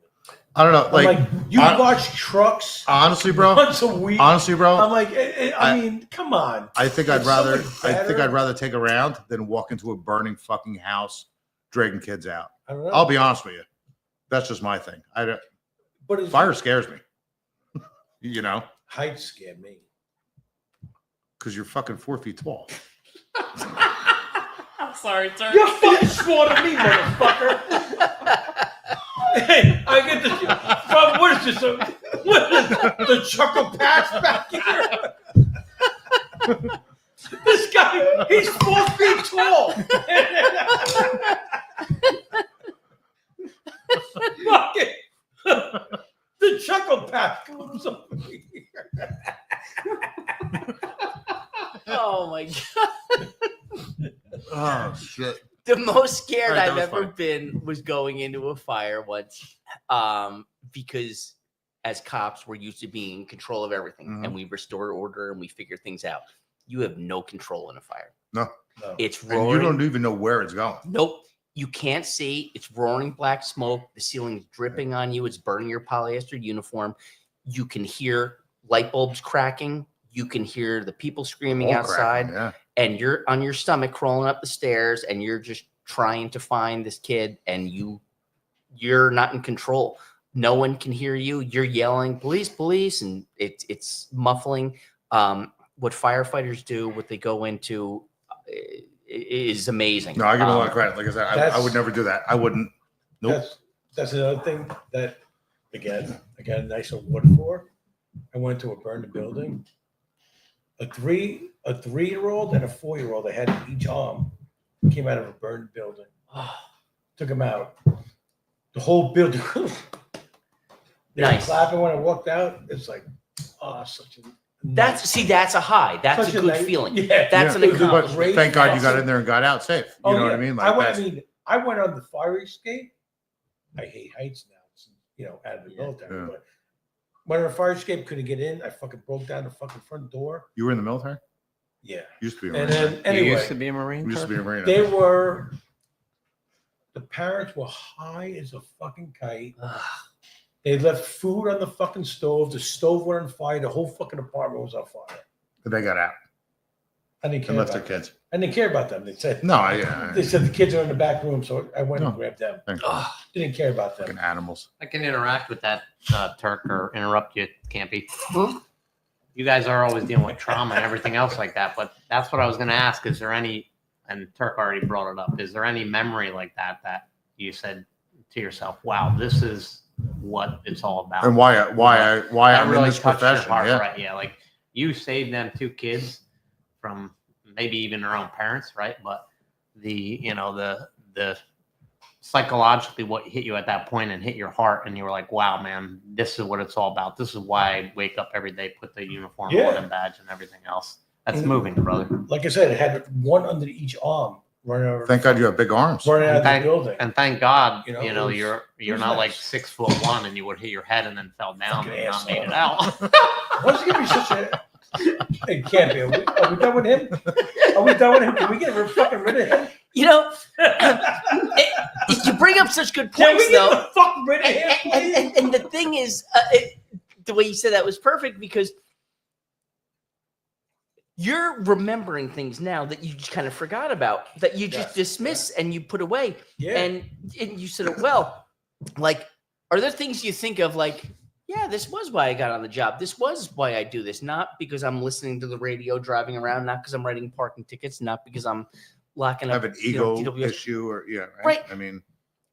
I don't know. Like you watch trucks. Honestly, bro. Once a week. Honestly, bro. I'm like, I mean, come on. I think I'd rather take a round than walk into a burning fucking house, dragging kids out. I don't know. I'll be honest with you. That's just my thing. But fire scares me. Heights scare me. Because you're fucking 4 feet tall. I'm sorry, Turk. You're fucking smarter than me, motherfucker. Hey, I get this. What is this? The chuckle patch back here? This guy, he's 4 feet tall. Fucking the chuckle patch comes over here. Oh my God. Oh shit. The most scared Right, I've ever fun. been was going into a fire once, because as cops, we're used to being in control of everything, and we restore order and we figure things out. You have no control in a fire. No. It's And roaring. you don't even know where it's going. Nope. You can't see. It's roaring black smoke. The ceiling's dripping on you. It's burning your polyester uniform. You can hear light bulbs cracking. You can hear the people screaming All outside. cracking, yeah. And you're on your stomach crawling up the stairs, and you're just trying to find this kid, and you're not in control. No one can hear you. You're yelling, police, police, and it's muffling. What firefighters do, what they go into, is amazing. No, I give him a lot of credit. Like I said, I would never do that. I wouldn't. Nope. That's another thing that, again, I got a nice award for. I went to a burned building. A 3-year-old and a 4-year-old, I had each arm, came out of a burned building. Took them out. The whole building. They were Nice. clapping when I walked out. It's like, such a. That's a high. That's Such a a good nice- feeling. Yeah. That's an It was a accomplishment. great- Thank God you got in there and got out safe. You know what I mean? Like I went on the fire escape. I hate heights now. It's, out of the military. Yeah. But when on a fire escape couldn't get in, I fucking broke down the fucking front door. You were in the military? Yeah. Used to be a And Marine. then anyway, You used to be a Marine? Used to be a Marine. the parents were high as a fucking kite. They left food on the fucking stove. The stove went on fire. The whole fucking apartment was on fire. But they got out. I didn't care And left about their them. kids. I didn't care about them. They said No, yeah. They said the kids are in the back room, so I went and No. grabbed them. Thank you. Didn't care about them. Fucking animals. I can interact with that Turk or interrupt you, Campy. You guys are always dealing with trauma and everything else like that, but that's what I was going to ask. Is there any, and Turk already brought it up, is there any memory like that that you said to yourself, wow, this is what it's all about? And why That I'm in this touched your profession. heart, Yeah. right? Yeah, like you saved them 2 kids from maybe even their own parents, right? But the psychologically what hit you at that point and hit your heart, and you were like, wow, man, this is what it's all about. This is why I wake up every day, put the uniform on and badge and everything else. That's moving, brother. Like I said, it had one under each arm running over. Thank God you have big arms. Running out of the Thank, building. and thank God, You know, you know, it was- you're it not was like nice. 6'1" and you would hit your head and then fell down Fucking and not asshole. made it out. Why's he gonna be such a? It can't be. Are we done with him? Are we done with him? Can we get fucking rid of him? You know, you bring up such good Can points, we get though. the fuck rid of him? And the thing is, the way you said that was perfect because you're remembering things now that you just kind of forgot about, that you just dismiss and you put away. Yeah. And you said it well. Like, are there things you think of like, yeah, this was why I got on the job. This was why I do this. Not because I'm listening to the radio driving around, not because I'm writing parking tickets, not because I'm locking up. Have an you know, ego DWS. issue or Right. I mean,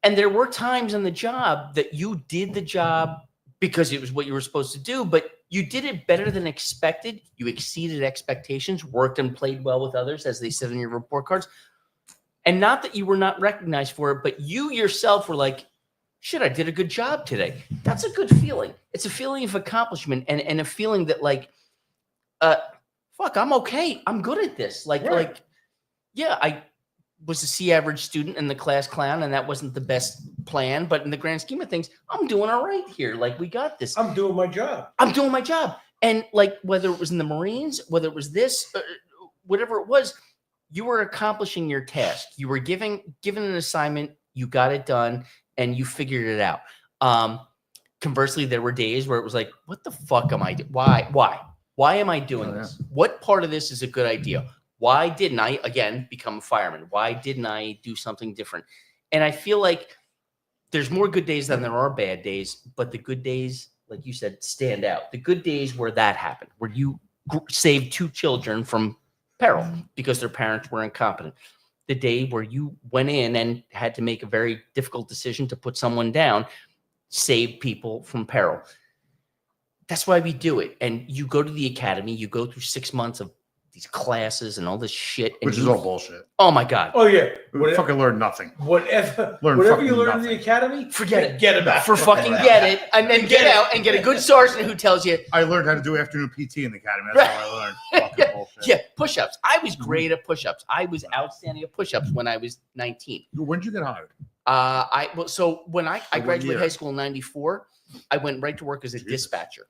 And there were times on the job that you did the job because it was what you were supposed to do, but you did it better than expected. You exceeded expectations, worked and played well with others, as they said in your report cards. And not that you were not recognized for it, but you yourself were like, shit, I did a good job today. That's a good feeling. It's a feeling of accomplishment and a feeling that like, fuck, I'm okay. I'm good at this. Like, yeah, I was a C average student and the class clown, and that wasn't the best plan. But in the grand scheme of things, I'm doing all right here. Like, we got this. I'm doing my job. I'm doing my job. And like, whether it was in the Marines, whether it was this, whatever it was, you were accomplishing your task. You were given an assignment, you got it done, and you figured it out. Conversely, there were days where it was like, what the fuck am I doing? Why am I doing this? What part of this is a good idea? Why didn't I, again, become a fireman? Why didn't I do something different? And I feel like there's more good days than there are bad days, but the good days, like you said, stand out. The good days where that happened, where you saved 2 children from peril because their parents were incompetent. The day where you went in and had to make a very difficult decision to put someone down, save people from peril. That's why we do it. And you go to the academy, you go through 6 months of these classes and all this shit. And which is all bullshit. Oh my God. Oh yeah. We fucking learn nothing. Whatever fucking you learn nothing. in the academy, Forget Get about For fucking get it. And then get out and get a good sergeant who tells you. I learned how to do afternoon PT in the academy. That's how I learned. Fucking bullshit. Yeah, push-ups. I was great at push-ups. I was outstanding at push-ups when I was 19. When did you get hired? So when I what graduated year? high school in 94, I went right to work as a dispatcher.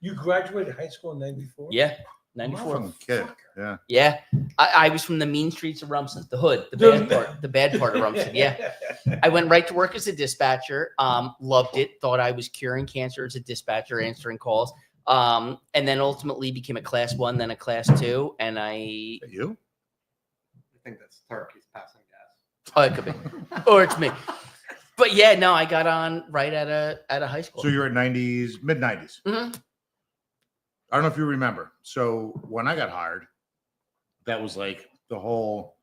You graduated high school in '94. Yeah, 94. Fucking kid. Yeah. Yeah, I was from the mean streets of Rumson, the hood, the bad part of Rumson. Yeah, I went right to work as a dispatcher. Loved it. Thought I was curing cancer as a dispatcher, answering calls. And then ultimately became a class 1, then a class 2. And You? I think that's Turk. He's passing gas. Oh, it could be, or it's me. But yeah, no, I got on right at a high school. So you're at mid 90s. Mm-hmm. I don't know if you remember. So when I got hired, that was like the whole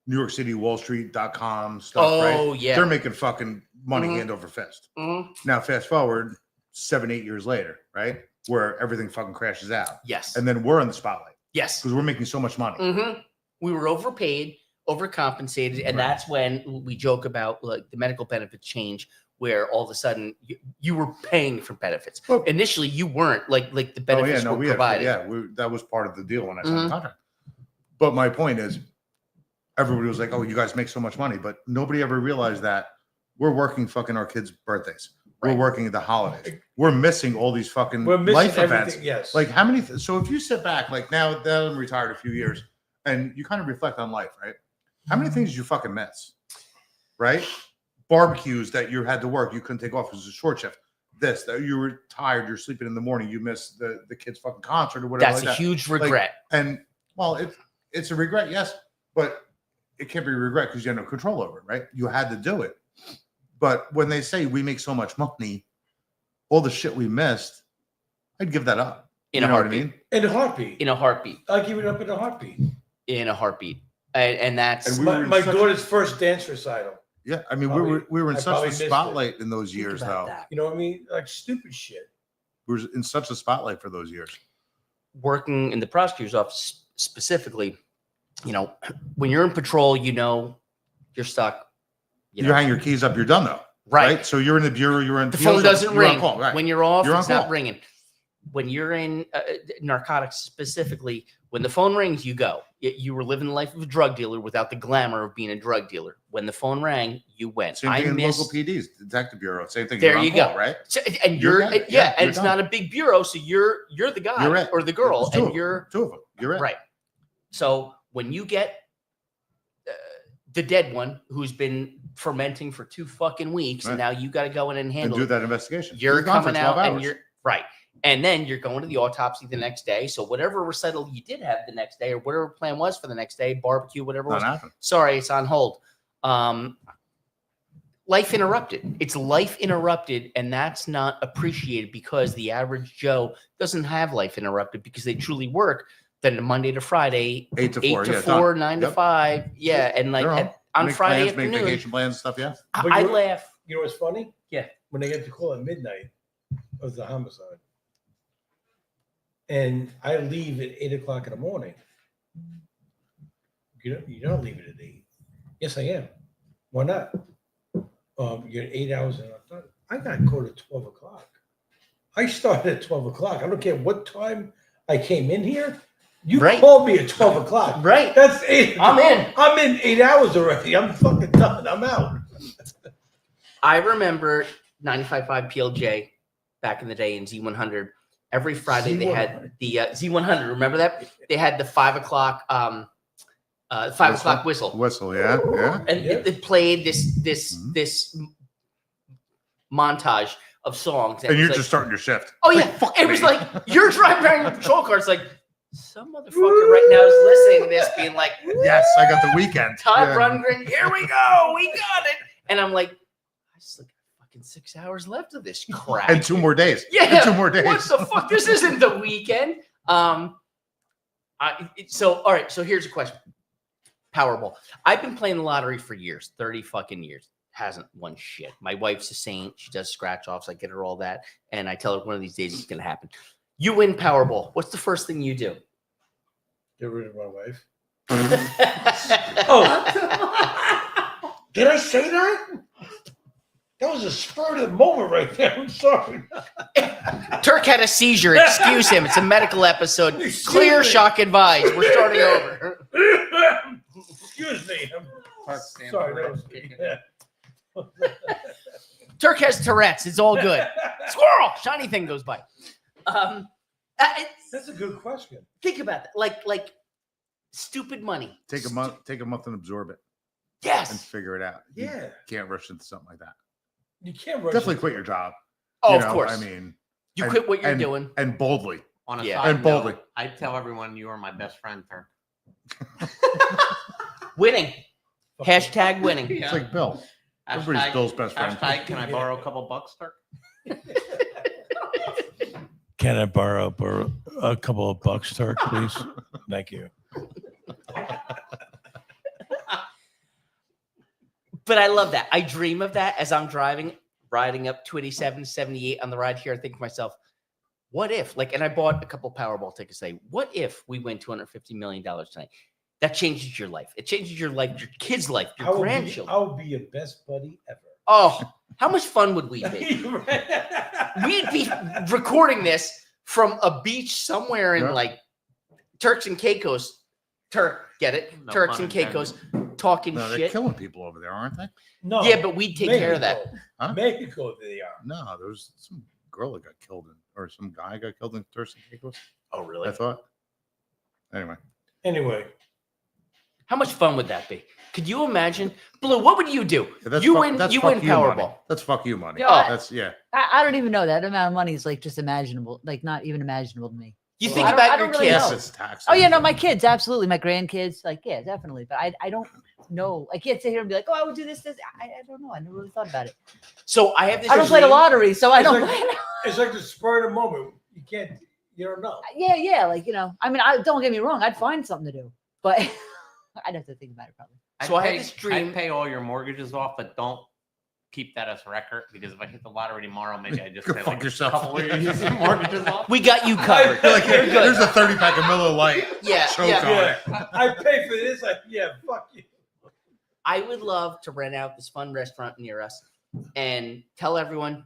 New York City, WallStreet.com stuff. Oh, right? yeah. They're making fucking money Mhm. hand over fist. Mhm. Now, fast forward 7-8 years later, right? Where everything fucking crashes out. Yes. And then we're in the spotlight. Yes. Because we're making so much money. Mm-hmm. We were overpaid, overcompensated, and that's when we joke about like the medical benefits change, where all of a sudden you were paying for benefits. Initially, you weren't like the benefits were provided. That was part of the deal when I signed Mhm. the contract. But my point is, everybody was like, "Oh, you guys make so much money," but nobody ever realized that we're working fucking our kids' birthdays. We're working at the holidays. We're missing all these fucking We're missing life everything, events. yes. Like how many? So if you sit back, like now that I'm retired a few years, and you kind of reflect on life, right? How many things did you fucking miss? Right? Barbecues that you had to work, you couldn't take off. It was a short shift. This, that you were tired, you're sleeping in the morning, you missed the kid's fucking concert or whatever. That's like a huge regret. And well, it's a regret, yes, but it can't be a regret because you have no control over it, right? You had to do it. But when they say we make so much money, all the shit we missed, I'd give that up. In you a know heartbeat. what I mean? In a heartbeat. In a heartbeat. I'll give it up in a heartbeat. In a heartbeat. And that's And My daughter's first dance recital. Yeah, I mean, Probably- we were in I such probably a missed it. spotlight in those years, about though. that. You know what I mean? Like stupid shit. We were in such a spotlight for those years. working in the prosecutor's office specifically, you know, when you're in patrol, you know, you're stuck. You hang your keys up, you're done though. Right. So you're in the bureau, you're in The phone doesn't you're on ring. call, right. When you're off, You're on it's not call. ringing. When you're in narcotics specifically, when the phone rings, you go. You were living the life of a drug dealer without the glamour of being a drug dealer. When the phone rang, you went. Same thing in local PDs, detective bureau. Same thing. There You're on you call, go. right? So, and you're it. yeah, and you're it's done. not a big bureau, so you're the guy You're it. or the girl, There's two and of them. you're Two of them. You're it. right. So when you get the dead one who's been fermenting for 2 fucking weeks, and now you got to go in and And handle do it. that investigation. You're gone for coming 12 out and hours. you're right. And then you're going to the autopsy the next day. So whatever recital you did have the next day, or whatever plan was for the next day, barbecue, whatever it was. Not happening. Sorry, it's on hold. Life interrupted. It's life interrupted, and that's not appreciated because the average Joe doesn't have life interrupted because they truly work then Monday to Friday, 8 to 4, 8 to yeah, 4, done. 9 to Yep. 5. Yeah, and like They're home. on Make Friday plans, make afternoon, vacation plans and stuff. Yeah. But I you know- laugh. You know what's funny? Yeah. When they get the call at midnight of the homicide, and I leave at 8 o'clock in the morning. You don't leave it at 8. Yes, I am. Why not? You're 8 hours in. I got to go to 12 o'clock. I started at 12 o'clock. I don't care what time I came in here. You Right. called me at 12 o'clock. Right. That's 8. I'm in. I'm in 8 hours already. I'm fucking done. I'm out. I remember 95.5 PLJ back in the day in Z100. Every Friday they had the Z100. Remember that? They had the 5 o'clock 5 o'clock whistle. Whistle, yeah, yeah. And it played this montage of songs. And it you're was just starting your shift. Oh yeah, it was like you're driving around your patrol car. It's like some motherfucker right now is listening to this, being like, Yes, I got the weekend. Todd Yeah. Rundgren, here we go, we got it. And I'm like, I still got fucking 6 hours left of this crap. And 2 more days. Yeah, And 2 more days. What the fuck? This isn't the weekend. All right. So here's a question. Powerball. I've been playing the lottery for years, 30 fucking years. Hasn't won shit. My wife's a saint. She does scratch offs. I get her all that, and I tell her one of these days it's gonna happen. You win Powerball. What's the first thing you do? Get rid of my wife. Oh, did I say that? That was a spur of the moment right there. I'm sorry. Turk had a seizure. Excuse him. It's a medical episode. Clear, shock advised. We're starting over. Excuse me. Sorry. That was, yeah. Turk has Tourette's. It's all good. Squirrel. Shiny thing goes by. That's a good question. Think about that. Like stupid money. Take a month and absorb it. Yes. And figure it out. You Yeah. can't rush into something like that. You can't rush Definitely into quit it. your job. Oh, You of know, course. I mean, You and- quit what you're and- doing. and boldly. On a Yeah. side And boldly. note, I tell everyone you are my best friend, Turk. Winning. Hashtag winning. It's like Bill. Everybody's Hashtag- Bill's best friend. Hashtag, can I borrow a couple bucks, Turk? Can I borrow a couple of bucks, Turk, please? Thank you. But I love that. I dream of that as I'm riding up 27, 78 on the ride here. I think to myself, what if, and I bought a couple Powerball tickets today. What if we win $250 million tonight? That changes your life. It changes your life, your kids' life, your grandchildren. I will be your best buddy ever. Oh, how much fun would we be? We'd be recording this from a beach somewhere in Yeah. Turks and Caicos. Turk, get it? No Turks pun and Caicos. talking No, they're shit. killing people over there, aren't they? No. Yeah, but we take care of that. Huh? Mexico, they are. No, there was some girl that got killed or some guy got killed in Turks and Caicos. Oh, really? I thought. Anyway, How much fun would that be? Could you imagine, Blue? What would you do? that's You fuck- win. that's You fuck win you money. Powerball. That's fuck you money. Yeah. That's I don't even know. That amount of money is like just imaginable, like not even imaginable to me. You Well, think I don't- about I your don't really kids. know. it's tax. Oh yeah, no, my kids, absolutely. My grandkids, like yeah, definitely. But I don't know. I can't sit here and be like, oh, I would do this. I don't know. I never really thought about it. So I have this. I don't play the dream- lottery, so I It's don't. like, it's like the spur of the moment. You don't know. Yeah, like I mean, don't get me wrong. I'd find something to do, but I'd have to think about it probably. So I had this dream. I'd pay all your mortgages off, but don't keep that as a record because if I hit the lottery tomorrow, maybe I just Go pay fuck like yourself. a couple of years of mortgages off. We got you covered. You're like, You're good. here's a 30-pack of Miller Lite. Yeah, Choke yeah. on it. I pay for this. Fuck you. I would love to rent out this fun restaurant near us and tell everyone,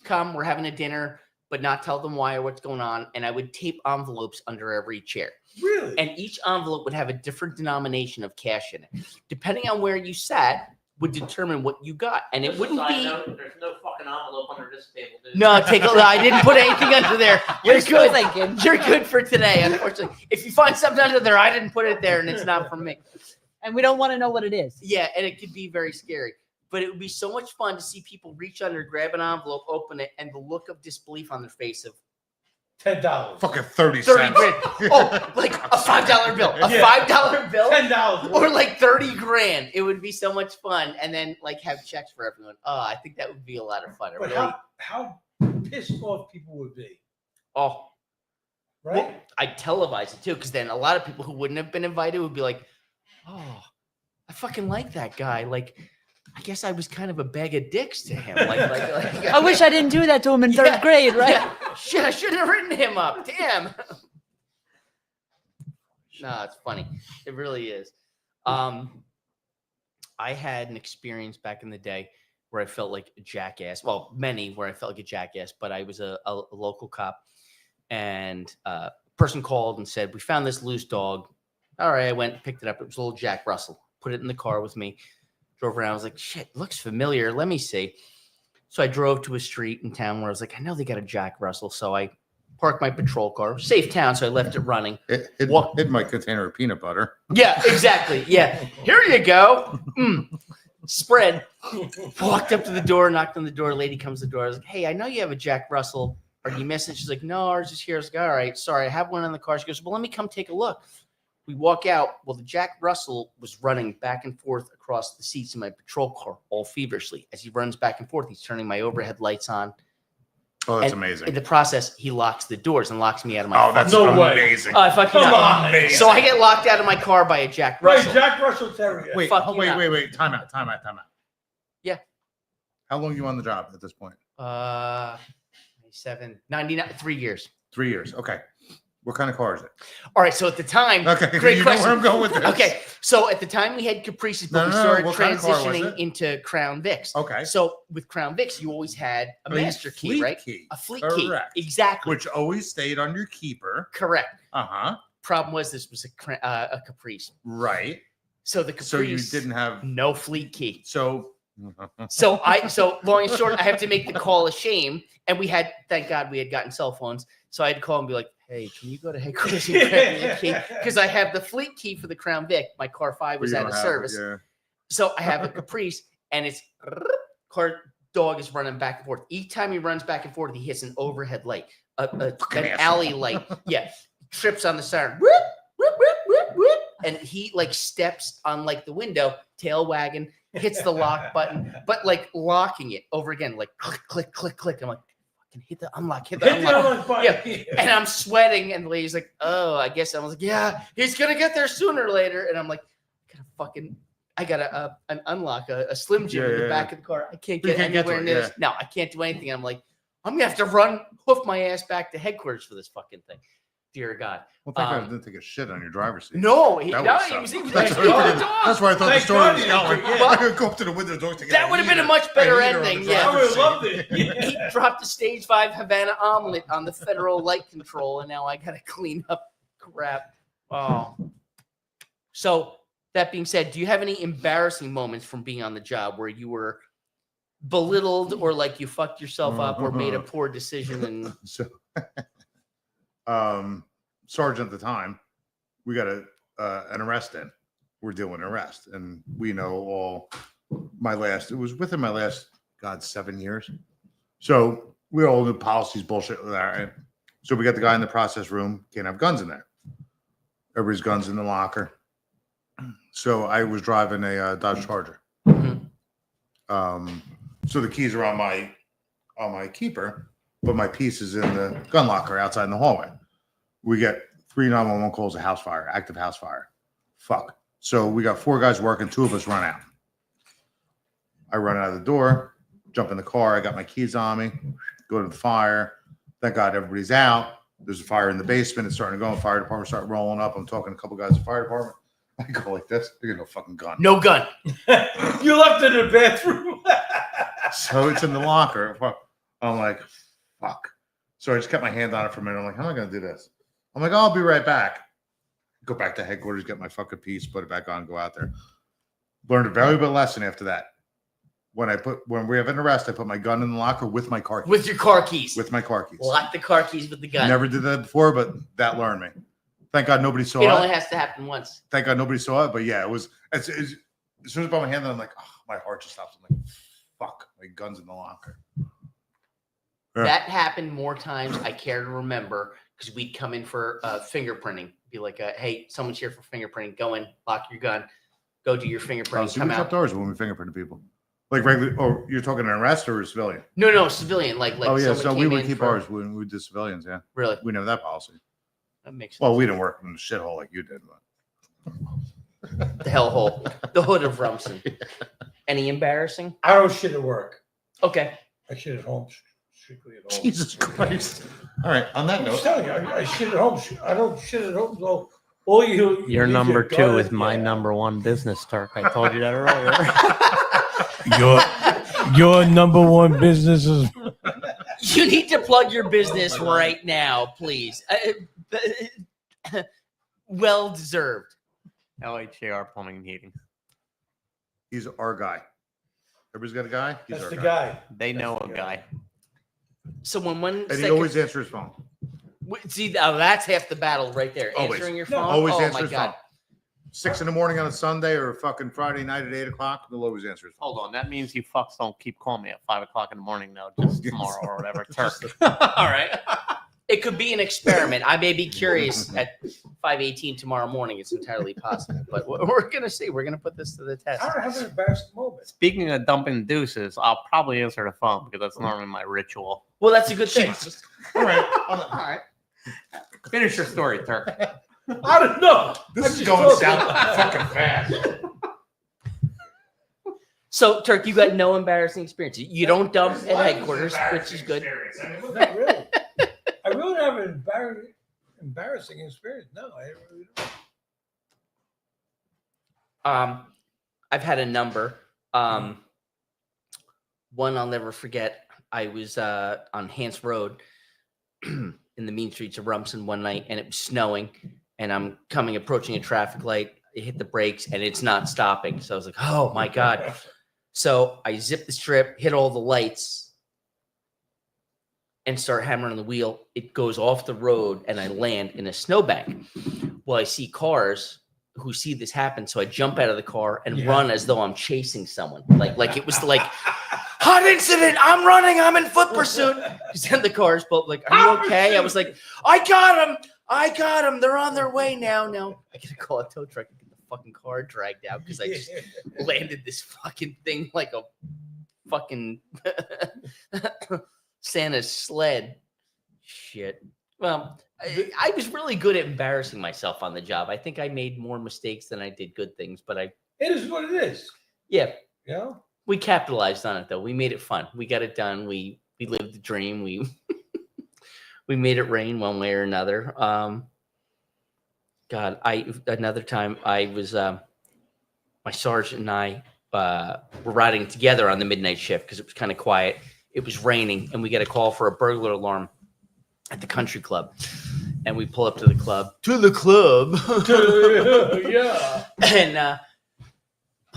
come, we're having a dinner, but not tell them why or what's going on. And I would tape envelopes under every chair. Really? And each envelope would have a different denomination of cash in it. Depending on where you sat would determine what you got. And it wouldn't be. There's no fucking envelope under this table, dude. No, take a look. I didn't put anything under there. You're Wishful good. thinking. You're good for today, unfortunately. If you find something under there, I didn't put it there and it's not from me. And we don't want to know what it is. Yeah, and it could be very scary. But it would be so much fun to see people reach under, grab an envelope, open it, and the look of disbelief on their face of $10. Fucking 30 30 cents. grand. Oh, like a $5 bill. A Yeah. $5 bill? $10. Or like 30 grand. It would be so much fun. And then like have checks for everyone. Oh, I think that would be a lot of fun. It But really, how pissed off people would be, oh, right? well, I'd televise it too, because then a lot of people who wouldn't have been invited would be like, oh, I fucking like that guy. Like, I guess I was kind of a bag of dicks to him. Like I wish I didn't do that to him in third Yeah, grade, right? yeah. Shit, I shouldn't have written him up. Damn. No, it's funny. It really is. I had an experience back in the day where I felt like a jackass. Well, many where I felt like a jackass, but I was a local cop, and a person called and said, "We found this loose dog." All right, I went and picked it up. It was a little Jack Russell. Put it in the car with me. Drove around. I was like, "Shit, looks familiar. Let me see." So I drove to a street in town where I was like, I know they got a Jack Russell. So I parked my patrol car. Safe town, so I left it running. It might contain a peanut butter. Yeah, exactly. Yeah. Here you go. Spread. Walked up to the door, knocked on the door. Lady comes to the door. I was like, hey, I know you have a Jack Russell. Are you missing? She's like, no, ours is here. I was like, all right, sorry. I have one in the car. She goes, well, let me come take a look. We walk out. Well, the Jack Russell was running back and forth across the seats in my patrol car all feverishly. As he runs back and forth, he's turning my overhead lights on. Oh, that's And amazing. In the process, he locks the doors and locks me out of my Oh, that's No way. amazing. Oh, I fucking Come know. on, man. So I get locked out of my car by a Jack Right, Russell. Jack Russell Terrier. Wait, fuck you not. wait. Time out. Yeah. How long are you on the job at this point? 99, 3 years. 3 years. Okay. What kind of car is it? All right. So at the time, Okay, great you know question. where I'm going with this. Okay. So at the time we had Caprices, but No, we no, no, started what kind of car was transitioning it? into Crown Vics. Okay. So with Crown Vics, you always had a master key, fleet right? key. A fleet Correct. key. Exactly. Which always stayed on your keeper. Correct. Uh-huh. Problem was this was a Caprice. Right. So the Caprice, So you didn't have no fleet key. so So long and short, I have to make the call of shame. And thank God we had gotten cell phones. So I had to call and be like, hey, can you go to headquarters and grab me a key? Because I have the fleet key for the Crown Vic. My car 5 was you out don't of have service. it, yeah. So I have a Caprice and it's car dog is running back and forth. Each time he runs back and forth, he hits an overhead light, an alley light. Yeah. Trips on the siren. Whoop, whoop, whoop, whoop, whoop. And he like steps on like the window, tail wagging, hits the lock button, but like locking it over again, like click, click, click, click. I'm like, fucking hit the unlock, hit the unlock. button. Yeah. And I'm sweating, and the lady's like, oh, I guess I was like, yeah, he's gonna get there sooner or later. And I'm like, I gotta unlock a Slim Jim in the back of the car. I can't You get can't get to anywhere it, near this. No, I can't do anything. I'm like, I'm gonna have to hoof my ass back to headquarters for this fucking thing. Dear God. Well, thank God I didn't take a shit on your driver's seat. No, That he would was suck. like, That's "Go where I dog." thought- that's where I thought the Thank story God was you going. didn't take- I could go up to the window doors to get That would have been a much better ending. Yeah. I would have loved it. He dropped a stage 5 Havana omelet on the federal light control, and now I gotta clean up crap. Oh, so That being said, do you have any embarrassing moments from being on the job where you were belittled or like you fucked yourself up or made a poor decision? And So, sergeant at the time, we got an arrest in. We're doing an arrest, and we know all it was within my last 7 years. So we all knew policies bullshit with that. Right? So we got the guy in the process room, can't have guns in there. Everybody's guns in the locker. So I was driving a Dodge Charger. So the keys are on my keeper, but my piece is in the gun locker outside in the hallway. We get 3 911 calls of house fire, active house fire. Fuck. So we got 4 guys working, 2 of us run out. I run out of the door, jump in the car. I got my keys on me, go to the fire. Thank God everybody's out. There's a fire in the basement. It's starting to go. Fire department start rolling up. I'm talking to a couple guys at the fire department. I go like this. They got no fucking gun. No gun. You left it in the bathroom. So it's in the locker. I'm like, fuck. So I just kept my hand on it for a minute. I'm like, how am I going to do this? I'm like, I'll be right back. Go back to headquarters, get my fucking piece, put it back on, go out there. Learned a valuable lesson after that. When we have an arrest, I put my gun in the locker with my car keys. With your car keys. With my car keys. Lock the car keys with the gun. Never did that before, but that learned me. Thank God nobody saw it. It only has to happen once. Thank God nobody saw it, but yeah, it was. As soon as I put my hand on, I'm like, oh, my heart just stops. I'm like, fuck, my gun's in the locker. Yeah. That happened more times I care to remember because we'd come in for fingerprinting. Be like, hey, someone's here for fingerprinting. Go in, lock your gun, go do your fingerprinting. So come we out. kept ours when we fingerprinted people. Like regular. Oh, you're talking an arrest or a civilian? No, civilian. Like oh yeah, someone so we came would in keep for- ours when we did civilians. Yeah, Really? we never that policy. That makes sense. Well, we didn't work in the shithole like you did, but The hellhole, the hood of Rumson. Any embarrassing? I don't shit at work. Okay. I shit at home, strictly at home. Jesus Christ! All right, on that I'm note, just telling you, I shit at home. I don't shit at home. So all you Your leave number gun 2 is my yeah. number 1 business, Turk. I told you that earlier. Your number 1 business is You need to plug your business right now, please. Well deserved. LHJR Plumbing and Heating. he's our guy. Everybody's got a guy. He's That's our the guy. guy. They know That's a the guy. So when And he always answers his phone. see, that's half the battle right there. Always. Answering your No, phone. Always oh answers my his God. phone. 6 a.m. on a Sunday or a fucking Friday night at 8 o'clock. He'll always answer his phone. Hold on. That means you fucks don't keep calling me at 5 o'clock in the morning, though. Just tomorrow or whatever. Turk. All right. It could be an experiment. I may be curious at 5:18 tomorrow morning. It's entirely possible, but we're gonna see. We're gonna put this to the test. I don't have an embarrassing moment. Speaking of dumping deuces, I'll probably answer the phone because that's normally my ritual. Well, that's a good thing. All right. All right. Finish your story, Turk. I don't know. This is going south fucking fast. So, Turk, you got no embarrassing experience. You don't dump at headquarters, which is good. Not really. I really don't have an embarrassing experience. No, I really don't. I've had a number. One I'll never forget. I was on Hance Road in the mean streets of Rumson one night, and it was snowing, and I'm approaching a traffic light. I hit the brakes, and it's not stopping. So I was like, oh, my God. So I zip the strip, hit all the lights, and start hammering on the wheel. It goes off the road, and I land in a snowbank. Well, I see cars who see this happen, so I jump out of the car and run as though I'm chasing someone. Like it was like hot incident. I'm running. I'm in foot pursuit. Because then the cars both like, are you okay? I was like, I got them. They're on their way now. No, I gotta call a tow truck and get the fucking car dragged out because I just landed this fucking thing like a fucking Santa's sled. Shit. Well, I was really good at embarrassing myself on the job. I think I made more mistakes than I did good things, but It is what it is. yeah, You know? we capitalized on it though. We made it fun. We got it done. We lived the dream. We we made it rain one way or another. God, another time I was my sergeant and I were riding together on the midnight shift because it was kind of quiet. It was raining, and we get a call for a burglar alarm at the country club. And we pull up to the club. Yeah. And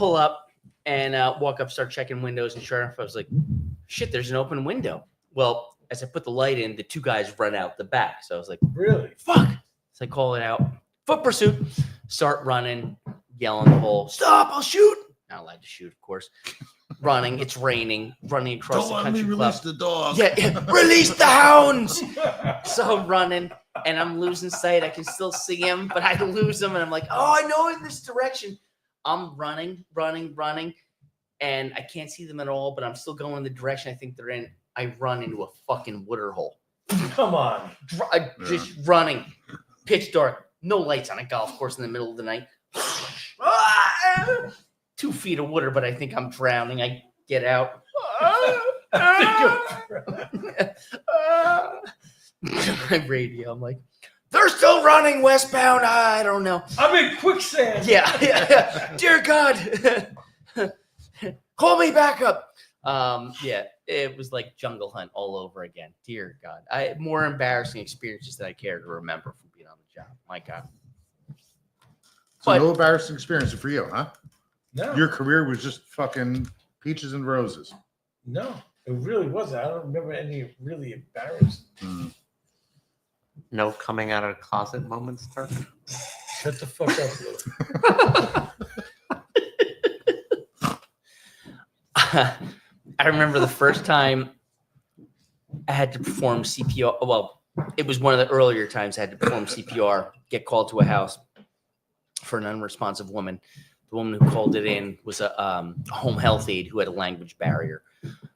pull up and walk up, start checking windows, and sure enough, I was like, shit, there's an open window. Well, as I put the light in, the two guys run out the back. So I was like, Really? fuck. So I call it out. Foot pursuit. Start running, yelling the whole, stop, I'll shoot. Not allowed to shoot, of course. Running, it's raining, running across the country club. Release the dog. Yeah, release the hounds. So I'm running, and I'm losing sight. I can still see him, but I lose him, and I'm like, oh, I know in this direction. I'm running, and I can't see them at all, but I'm still going in the direction I think they're in. I run into a fucking water hole. Come on. Just running. Pitch dark. No lights on a golf course in the middle of the night. 2 feet of water, but I think I'm drowning. I get out. My radio. I'm like, they're still running westbound. I don't know. I'm in quicksand. Yeah. Dear God. Call me back up. Yeah, it was like Jungle Hunt all over again. Dear God. More embarrassing experiences than I care to remember from being on the job. My God. So no embarrassing experience for you, huh? No. Your career was just fucking peaches and roses. No, it really wasn't. I don't remember any really embarrassing. No coming out of the closet moments, Turk? Shut the fuck up, Lou. I remember the first time I had to perform CPR. Well, it was one of the earlier times I had to perform CPR, get called to a house for an unresponsive woman. The woman who called it in was a home health aide who had a language barrier.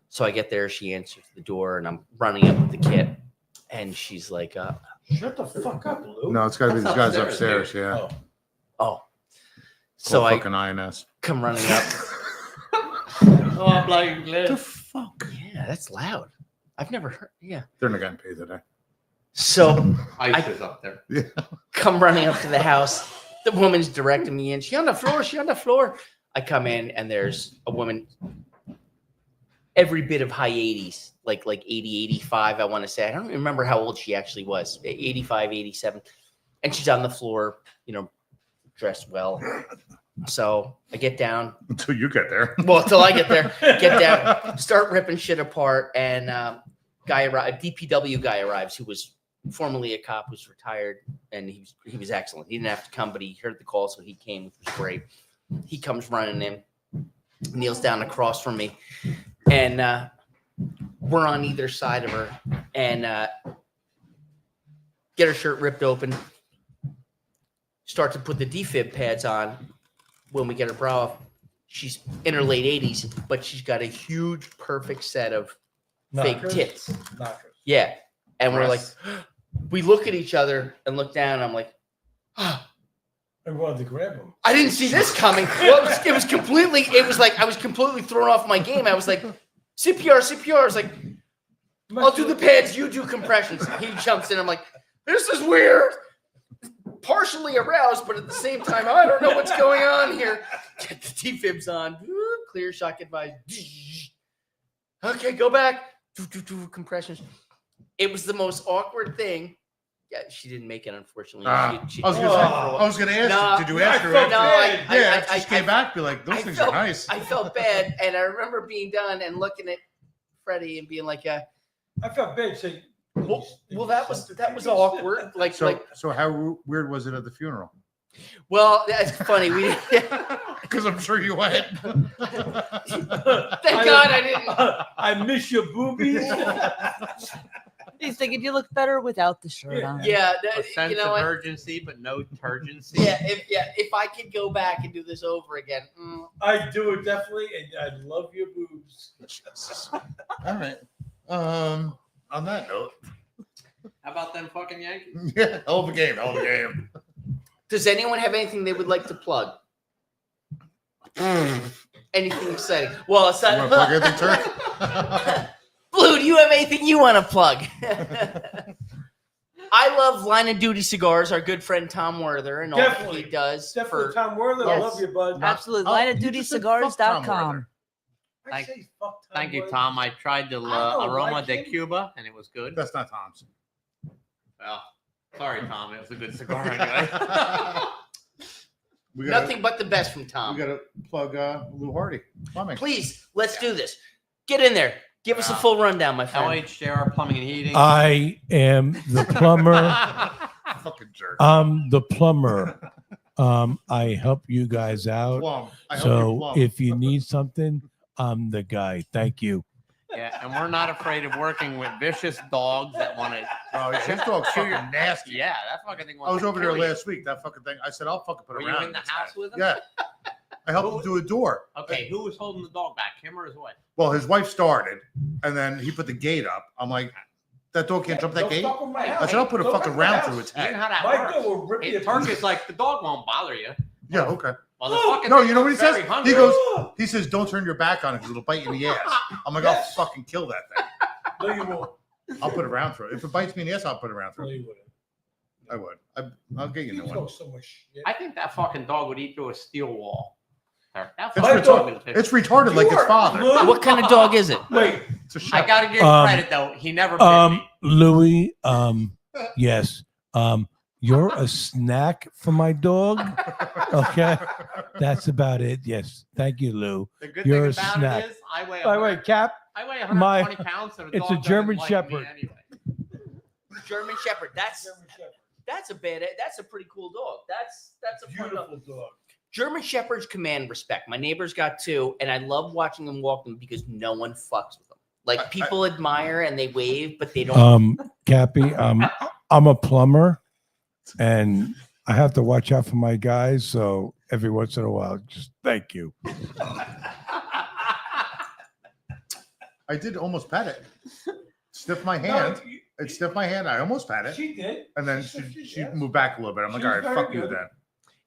So I get there, she answers the door, and I'm running up with the kit. And she's like, shut the fuck up, Lou. No, it's got to be these guys upstairs. Yeah. Oh. So I fucking INS. come running up. Oh, I'm like, the fuck? Yeah, that's loud. I've never heard. Yeah. They're not getting paid today. So Ice is up there. Yeah. Come running up to the house. The woman's directing me in. She on the floor. She on the floor. I come in and there's a woman, every bit of high 80s, like 80, 85, I want to say. I don't remember how old she actually was, 85, 87. And she's on the floor, dressed well. So I get down. Until you get there. Well, until I get there. Get down, start ripping shit apart. And a DPW guy arrives who was formerly a cop, who's retired, and he was excellent. He didn't have to come, but he heard the call, so he came, which was great. He comes running in, kneels down across from me, and we're on either side of her, and get her shirt ripped open, start to put the defib pads on. When we get her bra off, she's in her late 80s, but she's got a huge, perfect set of fake tits. Knockers. Yeah. And we're like, we look at each other and look down. And I'm like, I wanted to grab him. I didn't see this coming. Well, it was like I was completely thrown off my game. I was like, CPR. I was like, I'll do the pads, you do compressions. He jumps in. I'm like, this is weird. Partially aroused, but at the same time, I don't know what's going on here. Get the T-fibs on. Clear, shock advised. Okay, go back. Compressions. It was the most awkward thing. Yeah, she didn't make it, unfortunately. I was gonna ask you, did you ask her? I just came back, be like, those things are nice. I felt bad, and I remember being done and looking at Freddie and being like, I felt bad. Saying, well, that was awkward. So how weird was it at the funeral? Well, that's funny. Because I'm sure you went. Thank God I didn't. I miss your boobies. He's thinking you look better without the shirt on. Yeah, A sense of urgency, but no turgency. If I could go back and do this over again, I do it definitely, and I love your boobs. All right. On that note, how about them fucking Yankees? Yeah, hell of a game. Does anyone have anything they would like to plug? Anything exciting? Well, aside You wanna plug anything, Turk? Blue, do you have anything you want to plug? I love Line of Duty Cigars, our good friend Tom Werther, and all that he does. Definitely Tom Werther. I love you, bud. Absolutely. LineofDutyCigars.com. Thank you, Tom. I tried the Aroma de Cuba, and it was good. That's not Tom's. Well, sorry, Tom. It was a good cigar anyway. Nothing but the best from Tom. We got to plug Lou Hardy Plumbing. Please, let's do this. Get in there. Give us a full rundown, my friend. LHJR Plumbing and Heating. I am the plumber. Fucking jerk. I'm the plumber. I help you guys out. I help you So plumb. if you need something, I'm the guy. Thank you. Yeah, and we're not afraid of working with vicious dogs that want to. Oh, his dog's fucking nasty. Yeah, that fucking thing. I was over there last week. That fucking thing. I said, I'll fucking put Were it around. you in the its house head. with him? Yeah. I helped him do a door. Okay, who was holding the dog back? Him or his wife? Well, his wife started, and then he put the gate up. I'm like, that dog can't jump that gate. I said, I'll put a fucking round through its You know head. how that My works. dog will rip you Turk apart. is like, the dog won't bother you. Yeah, okay. Well, the fucking No, thing you know what he looks says? very He hungry. goes, he says, don't turn your back on it because it'll bite you in the ass. I'm like, Yes. I'll fucking kill that thing. No, you won't. I'll put a round through it. If it bites me in the ass, I'll put a round No, through it. you wouldn't. I would. I'll get you a You new one. talk so much shit. I think that fucking dog would eat through a steel wall. That It's My fucking dog- dog is It's retarded like its father. What kind of dog is it? Wait, It's a I shepherd. gotta give credit though. He never bit me. Louis, yes. You're a snack for my dog. Okay. That's about it. Yes. Thank you, Lou. The good You're thing a about snack. it is I weigh By the way, Cap, I weigh my- 120 pounds. So the it's dog a doesn't German like Shepherd. Me anyway. German Shepherd. That's a bad. That's a pretty cool dog. That's a fun dog. beautiful dog. German Shepherds command respect. My neighbor's got two, and I love watching them walk them because no one fucks with them. Like people admire and they wave, but they don't. Cappy, I'm a plumber and I have to watch out for my guys. So every once in a while, just thank you. I did almost pet it. Sniffed my hand. It sniffed my hand. I almost pat it. She did. And then she moved back a little bit. I'm like, She all was right, very fuck you good. then.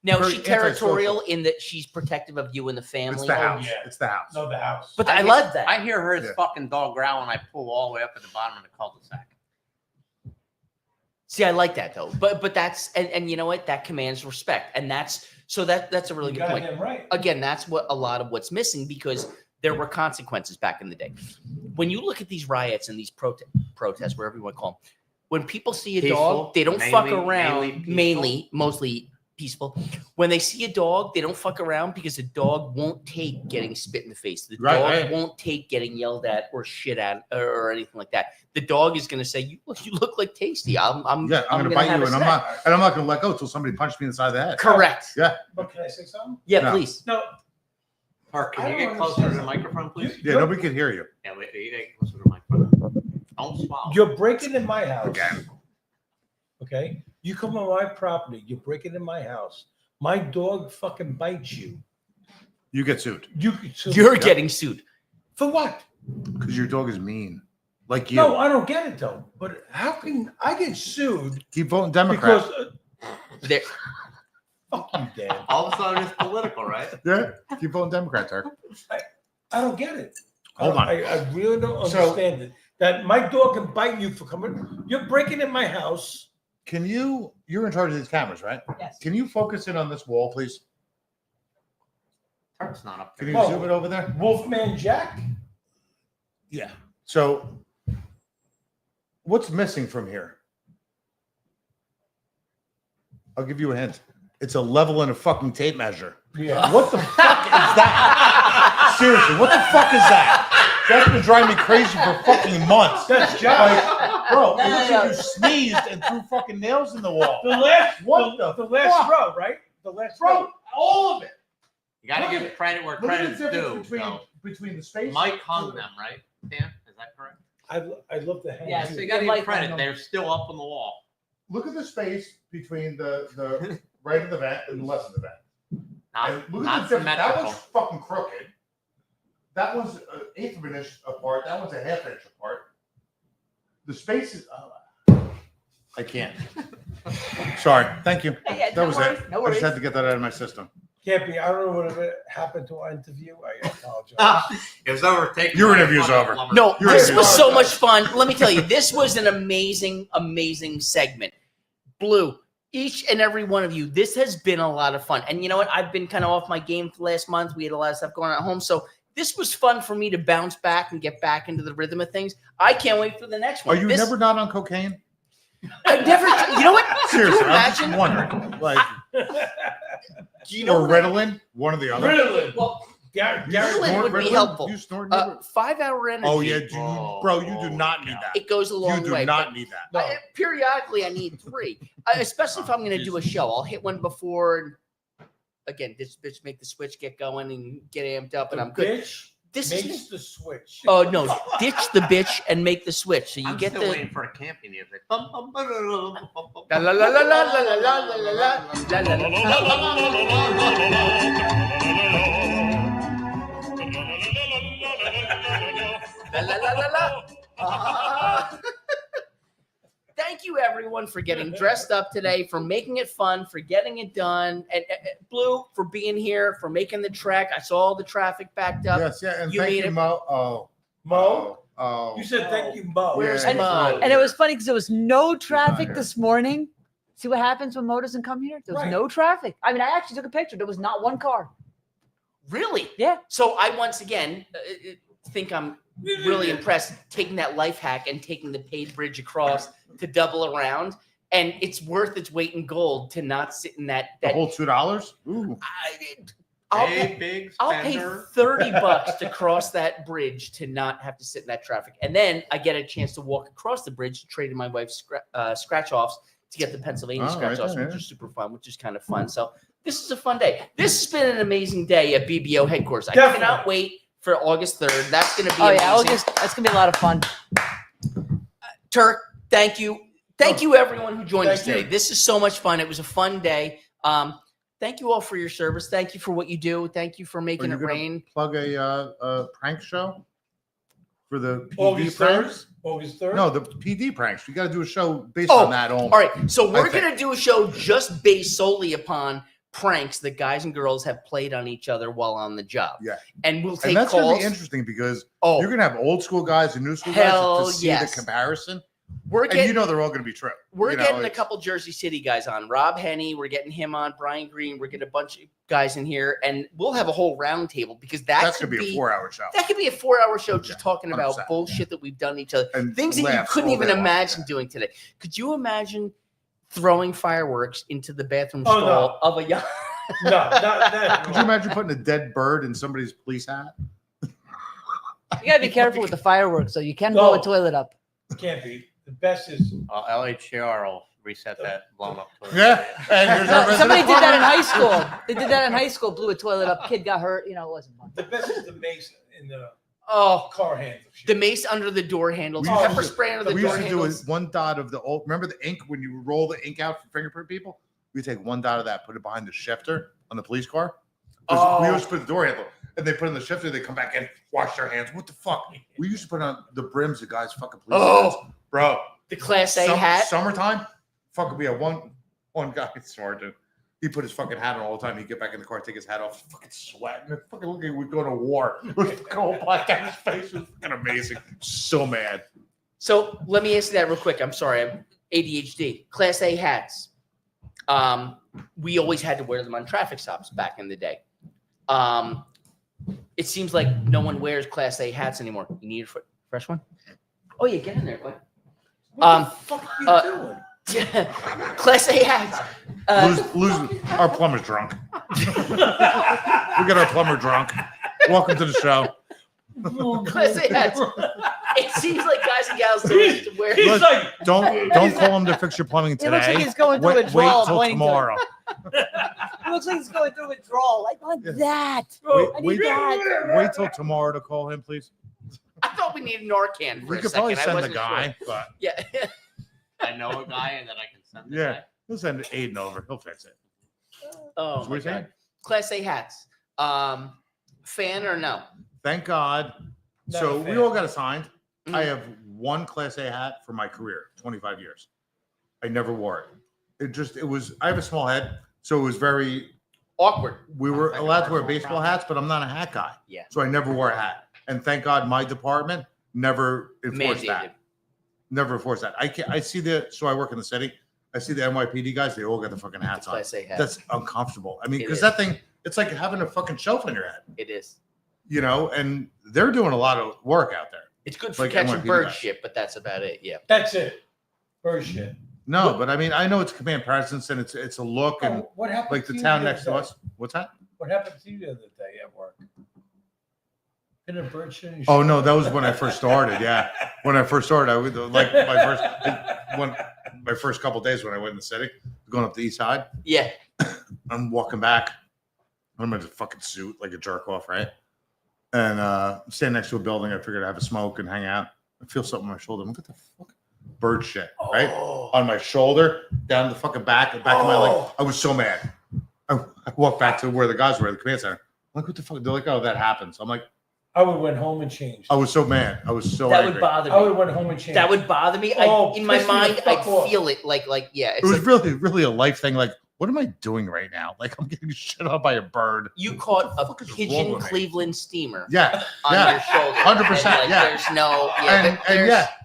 Now, is Very she territorial antisocial. in that she's protective of you and the It's family? the house. yeah. It's the house. No, the house. But I love that. I hear her Yeah. fucking dog growl when I pull all the way up at the bottom of the cul-de-sac. See, I like that though. But that's and you know what? That commands respect, and that's a really You good got point. him right. Again, that's what a lot of what's missing because there were consequences back in the day. When you look at these riots and these protests, wherever you want to call them, when people see a Peaceful, dog, they don't fuck mainly around. peaceful. Mostly peaceful. When they see a dog, they don't fuck around because the dog won't take getting spit in the face. The Right, dog right. won't take getting yelled at or shit at or anything like that. The dog is going to say, "You look like Tasty. I'm I'm gonna bite you, and I'm not gonna let go until somebody punched me in the side of the head. Correct. Yeah. But can I say something? Yeah, No. please. No. Park, can I you don't get closer to the understand. microphone, please? Yeah. Nobody can hear you Yeah, wait, you get closer to the microphone. Don't swallow. You're breaking in my house. again. Okay? You come on my property. You're breaking in my house. My dog fucking bites you. You get sued You're getting sued. For what? because your dog is mean, like you. No, I don't get it though. But how can I get sued Keep voting Democrat. because There, fuck you, Dan. All of a sudden it's political, right? Yeah. Keep voting Democrat, Turk. I don't get it. Hold on. I really don't So- understand it. That my dog can bite you for coming. You're breaking in my house. Can you're in charge of these cameras, right? Yes. Can you focus in on this wall, please? Turk's not up Can there. you zoom it over there? Wolfman Jack. Yeah. So, what's missing from here? I'll give you a hint. It's a level and a fucking tape measure. Yeah. What the fuck is that? Seriously, what the fuck is that? That's been driving me crazy for fucking months. That's Josh. Like, bro, it looks like you sneezed and threw fucking nails in the wall. The last What the the last fuck? row, right? The last Bro, row. all of it. You got to Look give at- credit where Look at credit's the due. difference So. between the space. Mike hung them, right? Dan, is that correct? I love the hand. Yeah, So too. you got to Mike give credit. hung them. They're still up on the wall. Look at the space between the right of the vent and the left of the vent. Not, And look not at the difference. That symmetrical. one's fucking crooked. That one's an eighth of an inch apart. That one's a half inch apart. The space is. I can't. Sorry. Thank you. Yeah, That no was worries, it. no I worries. just had to get that out of my system. Campy, I don't know whatever happened to our interview. I apologize. It was overtaken. Your by a interview's fucking over. lumber. no, You're this right. was so much fun. Let me tell you, this was an amazing segment. Blue, each and every one of you, this has been a lot of fun. And you know what? I've been kind of off my game for last month. We had a lot of stuff going on at home. So this was fun for me to bounce back and get back into the rhythm of things. I can't wait for the next Are one. you This- never not on cocaine? I never, you know what? Could Seriously, you I'm just imagine? wondering. Like, Do you know or Ritalin? One or the other. Ritalin. Well, Gary, Ritalin would be helpful. You snort 5-hour energy. Oh yeah, bro, you do not need that. It goes a long You way. do not but need that. No. periodically, I need 3, especially if I'm going to do a show. I'll hit one before. Again, this bitch make the switch, get going, and get amped up, and I'm good. Bitch This makes is the switch. oh no, ditch the bitch and make the switch. So you I'm get still the waiting for a campy music. la la la la la la la la la la la. Thank you, everyone, for getting dressed up today, for making it fun, for getting it done, and Blue for being here, for making the trek. I saw all the traffic backed up. Yes, yeah, and You thank made you, it. Mo. Mo? Oh. You said thank you, Mo. Where's Yeah, Mo? And it was funny because there was no traffic here. this morning. See what happens when Mo doesn't come here? There was Right. no traffic. I mean, I actually took a picture. There was not one car. Really? Yeah. So I once again think I'm really impressed taking that life hack and taking the paid bridge across to double around. And it's worth its weight in gold to not sit in that. The whole $2? Ooh. I'll Hey, pay, big I'll pay spender. $30 to cross that bridge to not have to sit in that traffic. And then I get a chance to walk across the bridge to trade in my wife's scratch offs to get the Pennsylvania Oh, scratch right offs, there, which yeah. is super fun, which is kind of fun. So this is a fun day. This has been an amazing day at BBO headquarters. I Definitely. cannot wait for August 3rd. That's going to be Oh amazing. yeah, August. That's gonna be a lot of fun. Turk, thank you. Thank you, everyone who joined us Thank you. today. This is so much fun. It was a fun day. Thank you all for your service. Thank you for what you do. Thank you for making you it gonna rain. Plug a prank show for the PD August pranks? 3rd? August 3rd? No, the PD pranks. We got to do a show based Oh, on that only. All right. So we're I think. going to do a show just based solely upon pranks that guys and girls have played on each other while on the job. Yeah. And we'll take And that's going calls. to be interesting because Oh, you're going to have old school guys and new school Hell guys to see yes. the comparison. we're And getting you know they're all going to be true. we're You know, getting a it's- couple Jersey City guys on. Rob Henney, we're getting him on. Brian Green, we're getting a bunch of guys in here, and we'll have a whole round table because That's could going to be a 4-hour show. That could be a 4-hour show just Yeah, talking about 100%, bullshit that we've done to each other. And Things that you laughs couldn't all even day long. imagine doing today. Could you imagine throwing fireworks into the bathroom Oh, stall of a young? No, not Could you imagine putting a dead bird in somebody's police hat? You gotta be careful with the fireworks, so you can blow a No. toilet up. Can't be. The best is LHCR will reset that blown up toilet. Yeah. And here's our Somebody resident did that in plumber. high school. They did that in high school. Blew a toilet up. Kid got hurt. You know, it wasn't fun. the best is the mace in the Oh, car handle. the mace under the door handles, We pepper used to- spray under the We door used to do handles. one dot of the old. Remember the ink when you roll the ink out for fingerprint people? We take one dot of that, put it behind the shifter on the police car. 'Cause we Oh. used to put the door handle, and they put it in the shifter. They come back and wash their hands. What the fuck? We used to put on the brims of guys' fucking police hats. Oh, Bro, the Class A hat. Summertime, fuck, we had one guy, sergeant. He put his fucking hat on all the time. He'd get back in the car, take his hat off, fucking sweating. Fucking looking, we'd go to war. With the whole black down his face. It was fucking amazing. So mad. So let me answer that real quick. I'm sorry, I'm ADHD. Class A hats. We always had to wear them on traffic stops back in the day. It seems like no one wears Class A hats anymore. You need a fresh one? Oh yeah, get in there, bud. What the fuck are you doing? Yeah, Class A hats. Lose our plumber's drunk. We got our plumber drunk. Welcome to the show. Class A hats. It seems like guys and gals don't wear. He's Look, like, Don't call him to fix your plumbing He looks today. like he's going through Wait withdrawal. till pointing to it. tomorrow. He looks like he's going through withdrawal. I want Yeah. that. oh, I need that. Wait till tomorrow to call him, please. I thought we needed Narcan for We a could second. probably I send the wasn't guy, sure. but Yeah. I know a guy that I can send. the yeah, guy. we'll send Aiden over. He'll fix it. Oh, What my you saying? God. Class A hats. Fan or no? Thank God. Not So a we fan. all got assigned. Mhm. I have one Class A hat for my career, 25 years. I never wore it. I have a small head, so it was very, Awkward. we were Like a allowed to wear personal baseball problem. hats, but I'm not a hat guy. Yeah. So I never wore a hat. And thank God my department never enforced Mandated. that. Never enforced that. I see so I work in the city. I see the NYPD guys, they all got the fucking hats on. Class A hat. That's uncomfortable. I mean, It because is. that thing, it's like having a fucking shelf on your head, It is. you know, and they're doing a lot of work out there. It's good for Like catching NYPD bird guys. shit, but that's about it. Yeah. that's it. Bird shit. No, but I mean, I know it's command presence and it's a look and what happened like to the you town the next to other us. What's that? What happened to you the other day at work? In a bird shit in your Oh no, shoulder? that was when I first started. Yeah, when I first started, I would like my first couple of days when I went in the city, going up the east side. Yeah. I'm walking back. I'm in a fucking suit, like a jerk off, right? And I'm standing next to a building. I figured I'd have a smoke and hang out. I feel something on my shoulder. I'm like, what the fuck? Bird shit, right? On my shoulder, down the fucking back of my leg. I was so mad. I walked back to where the guys were at the command center. I'm like, what the fuck? They're like, oh, that happens. I'm like, I would have went home and changed. I was so mad. I was so That angry. would bother me. I would have went home and changed. That would bother me. In my mind, I'd feel it like yeah. It was really a life thing. Like, what am I doing right now? Like, I'm getting shit on by a bird. You caught a wrong pigeon with me? Cleveland steamer. Yeah, On yeah, your shoulder. 100%. And, Yeah, There's no.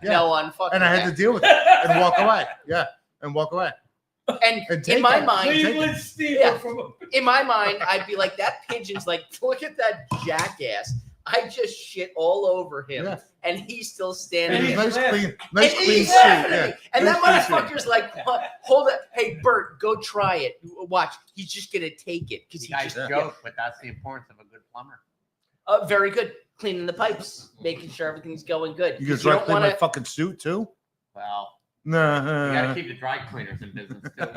No unfucking. And I had to deal with it and walk away. Yeah, and walk away. And in my mind, Cleveland steamer in my mind, I'd be like, that pigeon's like, look at that jackass. I just shit all over him, and he's still standing. And he's there. nice clean he's suit. laughing at Yeah. me. And Nice that clean suit. motherfucker's like, what? Hold it. Hey, Bert, go try it. Watch. He's just going to take it. Because he guys just joke, but that's the importance of a good plumber. very good. Cleaning the pipes, making sure everything's going good. You 'Cause can dry don't clean my wanna- fucking suit too. Well, Nah. you got to keep the dry cleaners in business too.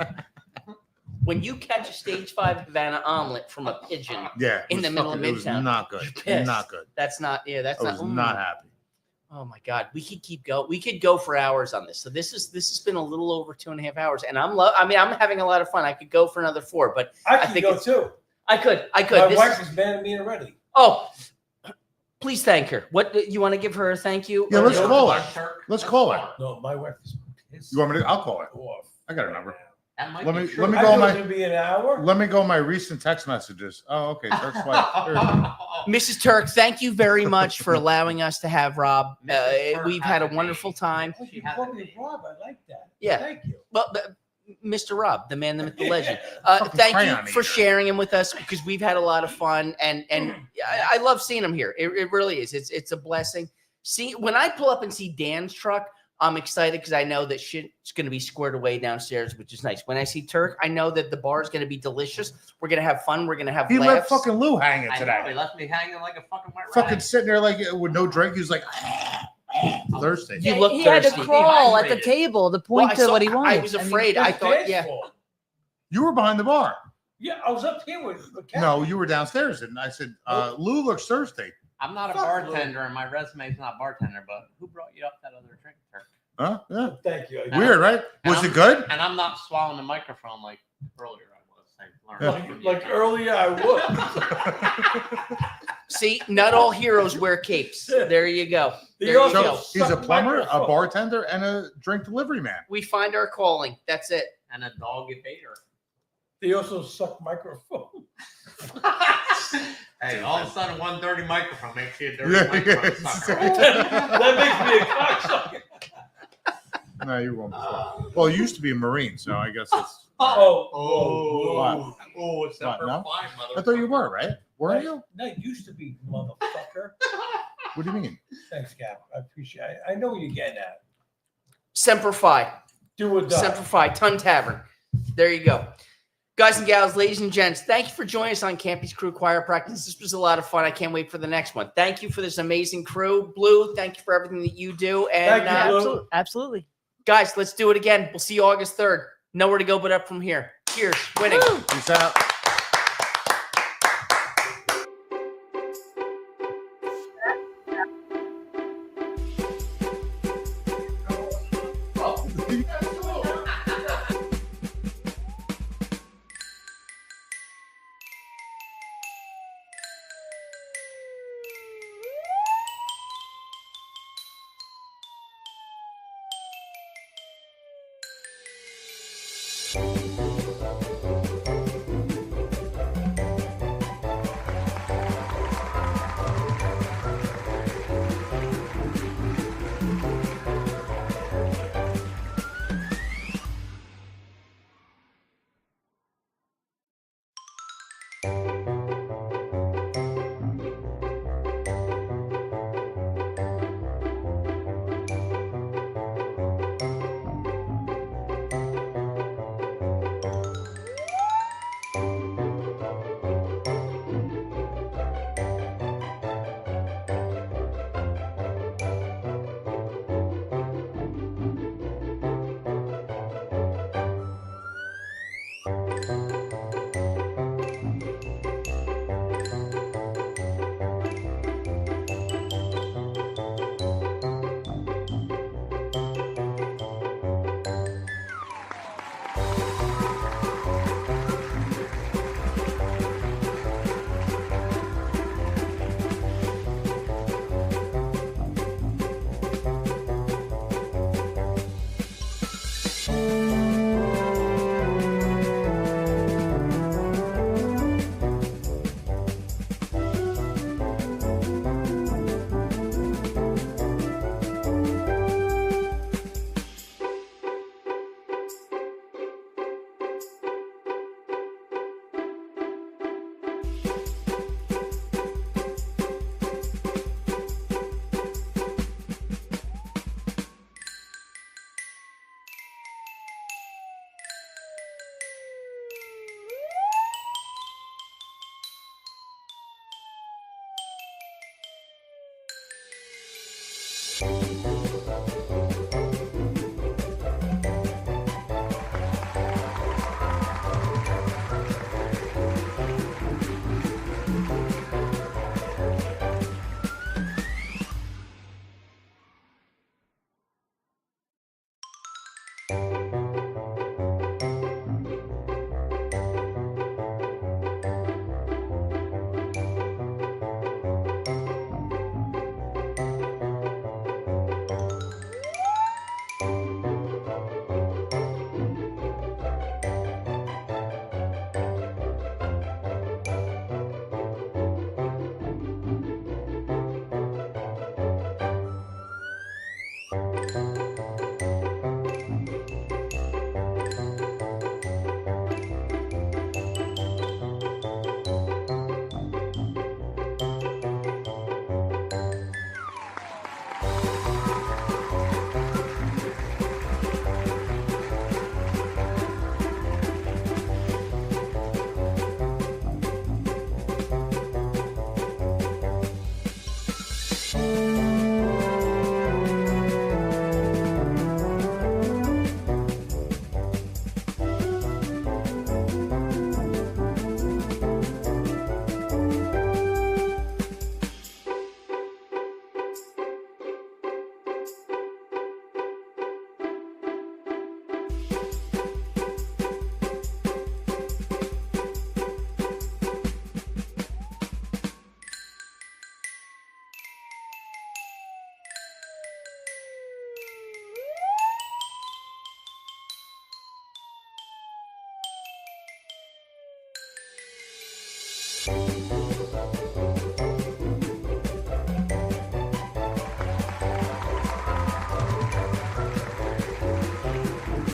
When you catch a stage 5 Havana omelet from a pigeon Yeah, it in was the middle of fucking- it was Midtown, not good. you're pissed. Not good. That's not, that's I not. was not happy. Oh my God, we could keep going. We could go for hours on this. So this has been a little over 2.5 hours, and I'm having a lot of fun. I could go for another 4, but I could think go it's- too. I could. My This wife is mad at me already. Oh, please thank her. What you want to give her a thank you? Yeah, Or- let's call her. Let's call her. No, my wife is pissed You want me to? I'll call her. off. I got her number. That might Let be me true. let me I go on thought it was my gonna be an hour. let me go on my recent text messages. Oh, okay. Turk's wife. Mrs. Turk, thank you very much for allowing us to have Rob. Mrs. Turk We've had a has a wonderful time. Oh, you called me Rob. I like that. Yeah. Thank you. Well, Mr. Rob, the man, the myth, the legend. Fucking Thank you crayon for eater. sharing him with us because we've had a lot of fun, and I love seeing him here. It really is. It's a blessing. See, when I pull up and see Dan's truck, I'm excited because I know that shit's going to be squared away downstairs, which is nice. When I see Turk, I know that the bar is going to be delicious. We're going to have fun. We're going to have He laughs. left fucking Lou hanging I know, today. he left me hanging like a fucking white Fucking rabbit. sitting there like with no drink. He was like thirsty. You look he had to thirsty. crawl at the Dehydrated. table to Well, point I to saw- what he wanted. I was mean, afraid. I What's thought, Dan's yeah. fault? You were behind the bar. Yeah, I was up here with Campy. No, you were downstairs, and I said, "Lou looks thirsty." I'm not a Fuck bartender, and my resume's not bartender, but who brought you up that other drink, Turk? Huh? Yeah. Thank you. Weird, right? Was it good? And I'm not swallowing the microphone like earlier I was. I learned from you. Like earlier, I would. See, not all heroes wear capes. There you go. They There you also- go. So he's a plumber, a Microphone. bartender, and a drink delivery man. We find our calling. That's it. And a dog at Bader. They also suck microphone. Hey, all of a sudden, 130 microphone makes you a dirty Yeah, microphone yeah. sucker. That makes me a cocksucker. No, you won't. Well, you used to be a Marine, so I guess it's. It's What, number no? 5, I thought you were, right? Weren't you? No, it used to be, motherfucker. What do you mean? Thanks, Cap. I appreciate it. I know what you're getting at. Semper Fi. Do or die. Semper Fi. Ton Tavern. There you go. Guys and gals, ladies and gents, thank you for joining us on Campy's Crew Choir Practice. This was a lot of fun. I can't wait for the next one. Thank you for this amazing crew. Blue, thank you for everything that you do. And Thank you, Blue. Absolutely. guys, let's do it again. We'll see you August 3rd. Nowhere to go but up from here. Cheers. Winning. Peace out. Thank you.